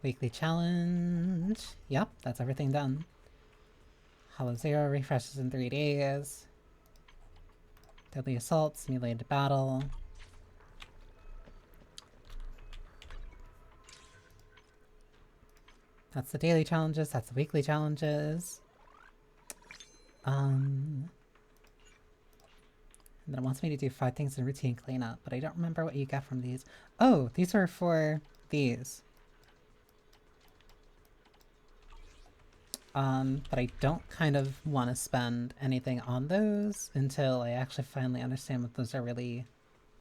Weekly challenge. Yep, that's everything done. Hollow Zero refreshes in 3 days. Deadly Assault, Simulated Battle. That's the daily challenges, that's the weekly challenges. And then it wants me to do 5 things in routine cleanup, but I don't remember what you get from these. Oh, these are for these. But I don't kind of want to spend anything on those until I actually finally understand what those are really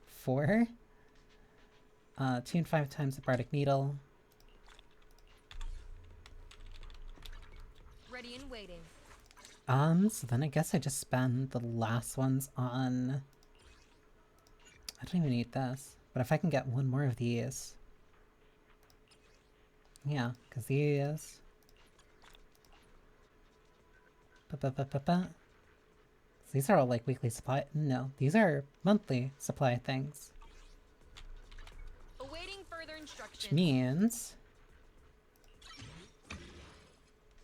for. Tune 5 times the Bardic Needle. Ready and waiting. So then I guess I just spend the last ones on... I don't even need this. But if I can get one more of these... Yeah, because these... These are all like weekly supply. No, these are monthly supply things. Awaiting further instructions. Which means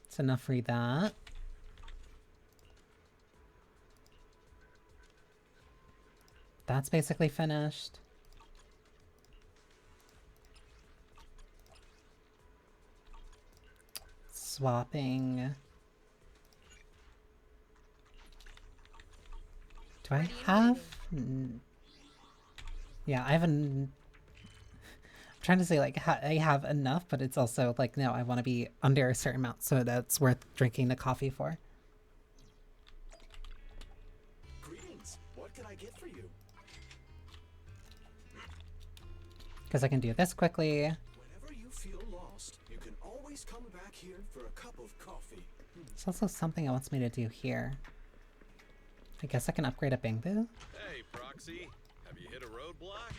it's enough for that. That's basically finished. Swapping. Do I have... Yeah, I haven't... I'm trying to say, like, I have enough, but it's also, like, no, I want to be under a certain amount, so that's worth drinking the coffee for. Greetings. What can I get for you? Because I can do this quickly. Whenever you feel lost, you can always come back here for a cup of coffee. There's also something it wants me to do here. I guess I can upgrade a Bangbu? Hey, Proxy. Have you hit a roadblock?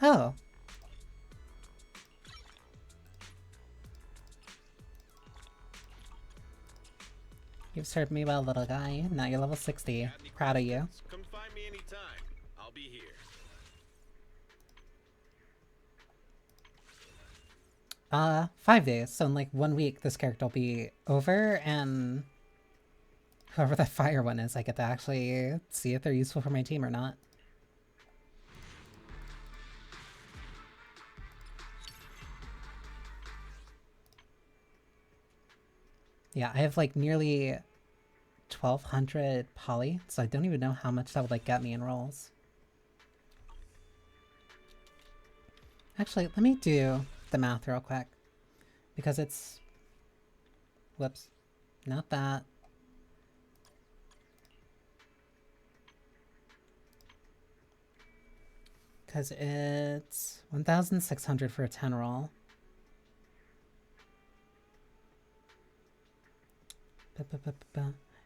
Oh. You've served me well, little guy. Now you're level 60. Proud of you. Come find me anytime. I'll be here. 5 days. So in like 1 week, this character will be over, and whoever that fire one is, I get to actually see if they're useful for my team or not. Yeah, I have like nearly 1,200 poly, so I don't even know how much that would like get me in rolls. Actually, let me do the math real quick, because it's... Whoops. Not that. Because it's 1,600 for a 10 roll.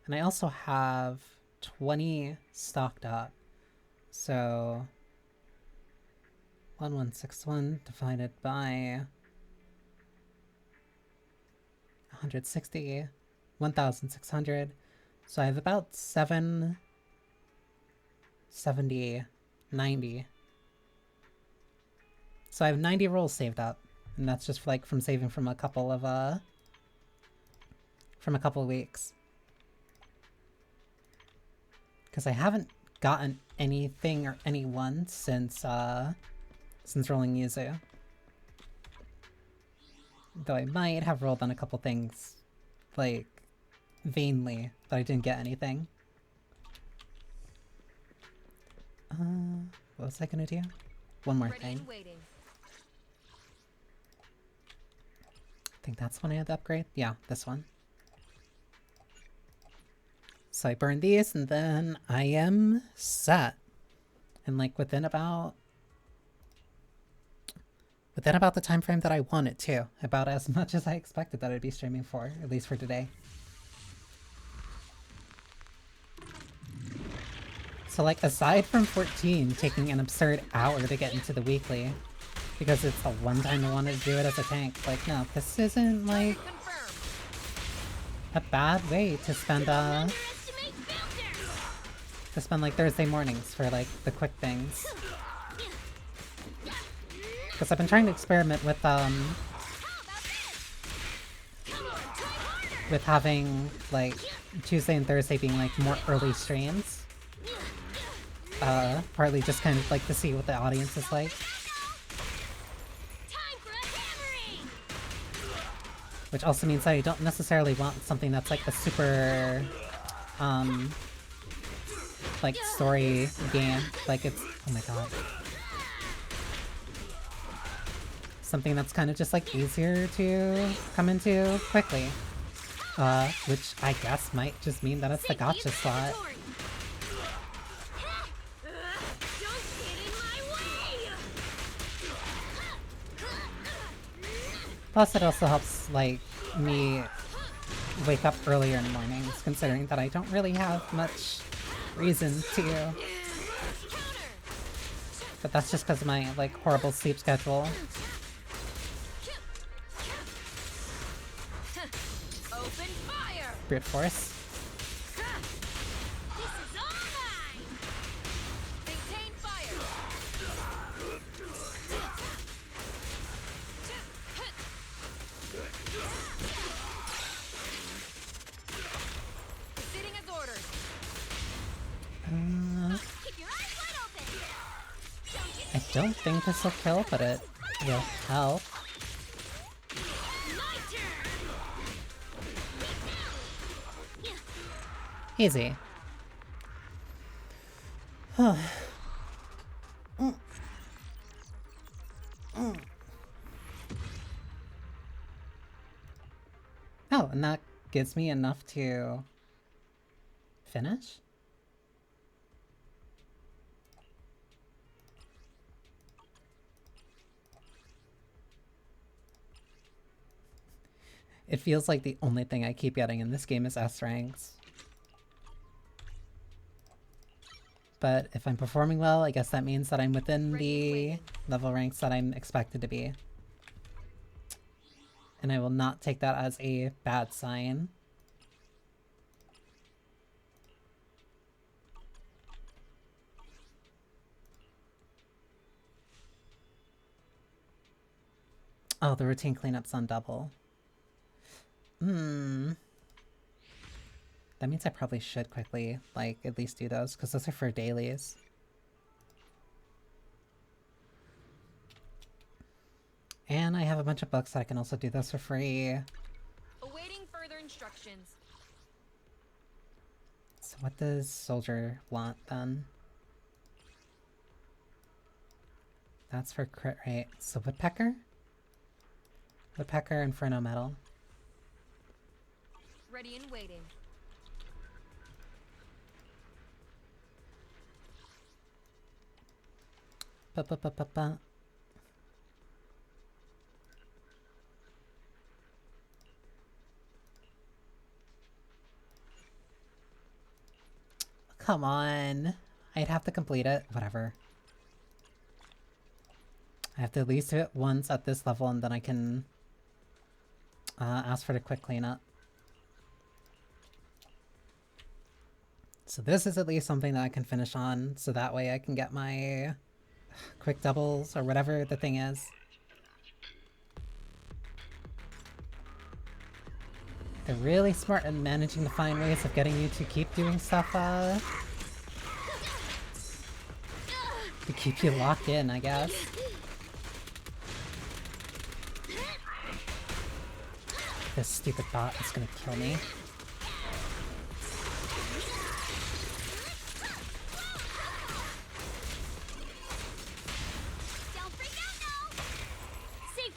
And I also have 20 stocked up. So 1161 divided by 160, 1,600. So I have about 770, 90. So I have 90 rolls saved up, and that's just like from saving from a couple of weeks. Because I haven't gotten anything or anyone since rolling Yuzu. Though I might have rolled on a couple things, like, vainly, but I didn't get anything. What was I gonna do? One more thing. I think that's one I had to upgrade. Yeah, this one. So I burn these and then I am set. And like within about the time frame that I wanted to. About as much as I expected that I'd be streaming for, at least for today. So like aside from 14 taking an absurd hour to get into the weekly, because it's a one time I wanted to do it as a tank, like no, this isn't like a bad way to spend like Thursday mornings for like the quick things. Because I've been trying to experiment with having like Tuesday and Thursday being like more early streams. Partly just kind of like to see what the audience is like. Which also means that I don't necessarily want something that's like a super like story game. Like it's, oh my god. Something that's kind of just like easier to come into quickly. Which I guess might just mean that it's the gacha slot. Plus it also helps like me wake up earlier in the mornings, considering that I don't really have much reason to. But that's just because of my like horrible sleep schedule. Brute force. I don't think this will kill, but it will help. Easy. Oh, and that gives me enough to finish? It feels like the only thing I keep getting in this game is S ranks. But if I'm performing well, I guess that means that I'm within the level ranks that I'm expected to be. And I will not take that as a bad sign. Oh, the routine cleanup's on double. That means I probably should quickly, like, at least do those, because those are for dailies. And I have a bunch of books that I can also do those for free. Awaiting further instructions. So what does Soldier want, then? That's for crit rate. So Woodpecker? Woodpecker, Inferno Metal. Ready and waiting. Ba-ba-ba-ba-ba. Come on. I'd have to complete it. Whatever. I have to at least do it once at this level and then I can ask for the quick cleanup. So this is at least something that I can finish on, so that way I can get my quick doubles or whatever the thing is. They're really smart at managing to find ways of getting you to keep doing stuff, to keep you locked in, I guess. This stupid bot is gonna kill me.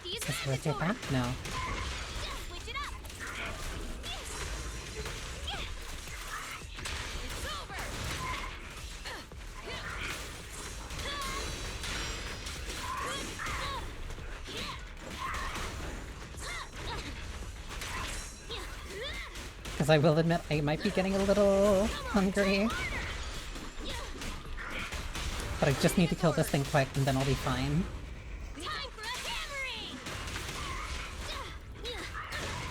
Is this worth it back? No. because I will admit I might be getting a little hungry. But I just need to kill this thing quick and then I'll be fine. Time for a hammering! Time for a surprise!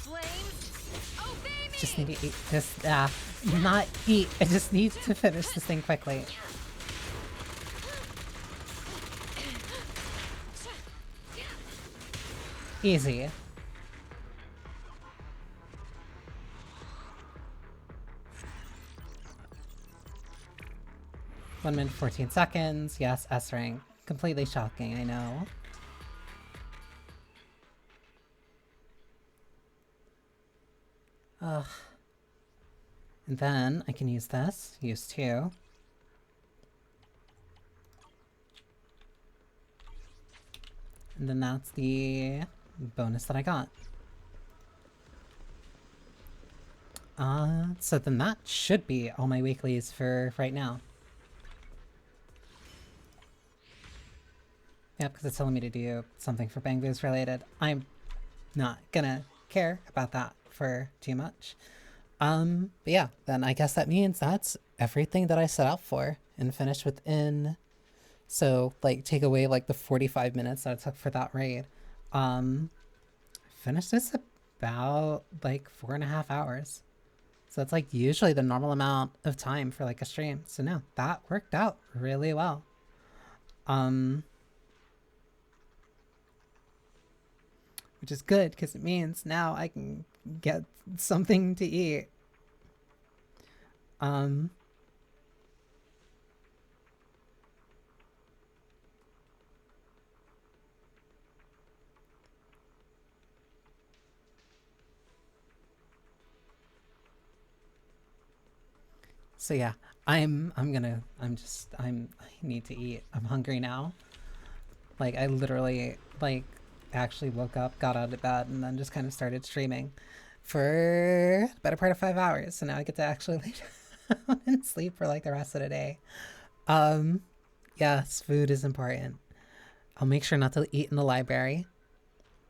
Flames, obey me! Just need to eat this. Not eat. I just need to finish this thing quickly. Easy. One minute 14 seconds. Yes, S rank. Completely shocking, I know. Ugh. And then I can use this. Use 2. And then that's the bonus that I got. So then that should be all my weeklies for right now. Yep, because it's telling me to do something for Bang Boost related. I'm not gonna care about that for too much. But yeah, then I guess that means that's everything that I set out for and finished within, so like take away like the 45 minutes that it took for that raid. Finished this about like 4.5 hours. So it's like usually the normal amount of time for like a stream. So no, that worked out really well. Which is good because it means now I can get something to eat. So yeah, I need to eat. I'm hungry now. Like I literally like actually woke up, got out of bed, and then just kind of started streaming for the better part of 5 hours. So now I get to actually lay down and sleep for like the rest of the day. Yes, food is important. I'll make sure not to eat in the library.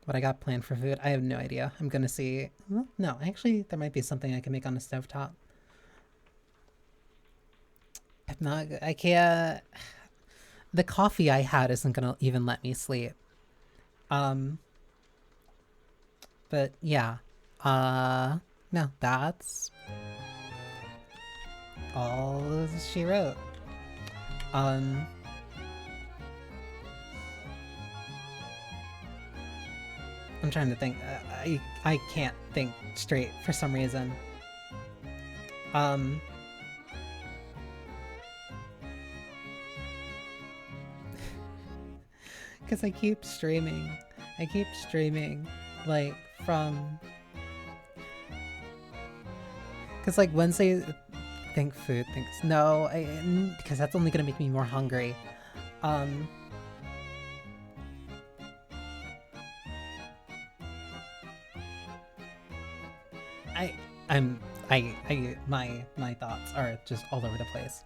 What I got planned for food, I have no idea. I'm gonna see. Well, no, actually, there might be something I can make on the stovetop. If not, I can't. The coffee I had isn't gonna even let me sleep. But yeah, no, that's all she wrote. I'm trying to think. I can't think straight for some reason. Because I keep streaming, like, from... Because, like, Wednesday, think food, thinks... No, because that's only gonna make me more hungry. My thoughts are just all over the place.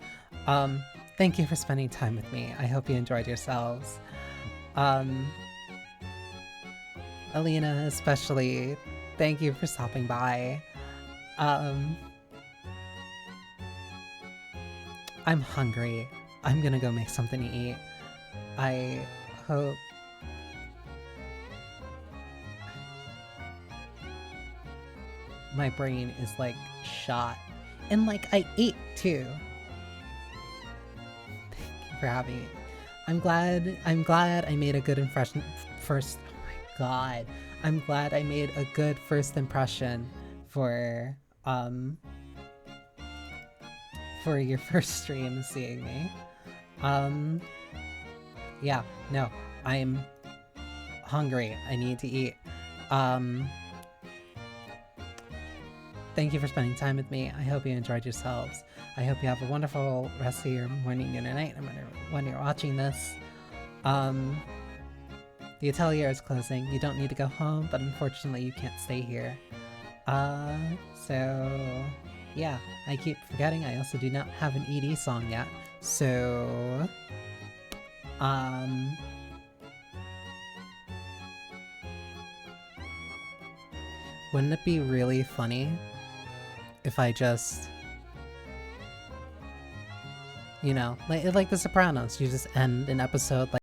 Thank you for spending time with me. I hope you enjoyed yourselves. Alina especially, thank you for stopping by. I'm hungry. I'm gonna go make something to eat. I hope... My brain is like shot. And like I ate too. Thank you for having me. I'm glad I made a good impression first. Oh my god. I'm glad I made a good first impression for your first stream seeing me. Yeah, no, I'm hungry. I need to eat. Thank you for spending time with me. I hope you enjoyed yourselves. I hope you have a wonderful rest of your morning and your night when you're watching this. The atelier is closing. You don't need to go home, but unfortunately you can't stay here. So yeah, I keep forgetting I also do not have an ED song yet. So Wouldn't it be really funny if I just, you know, like The Sopranos, you just end an episode like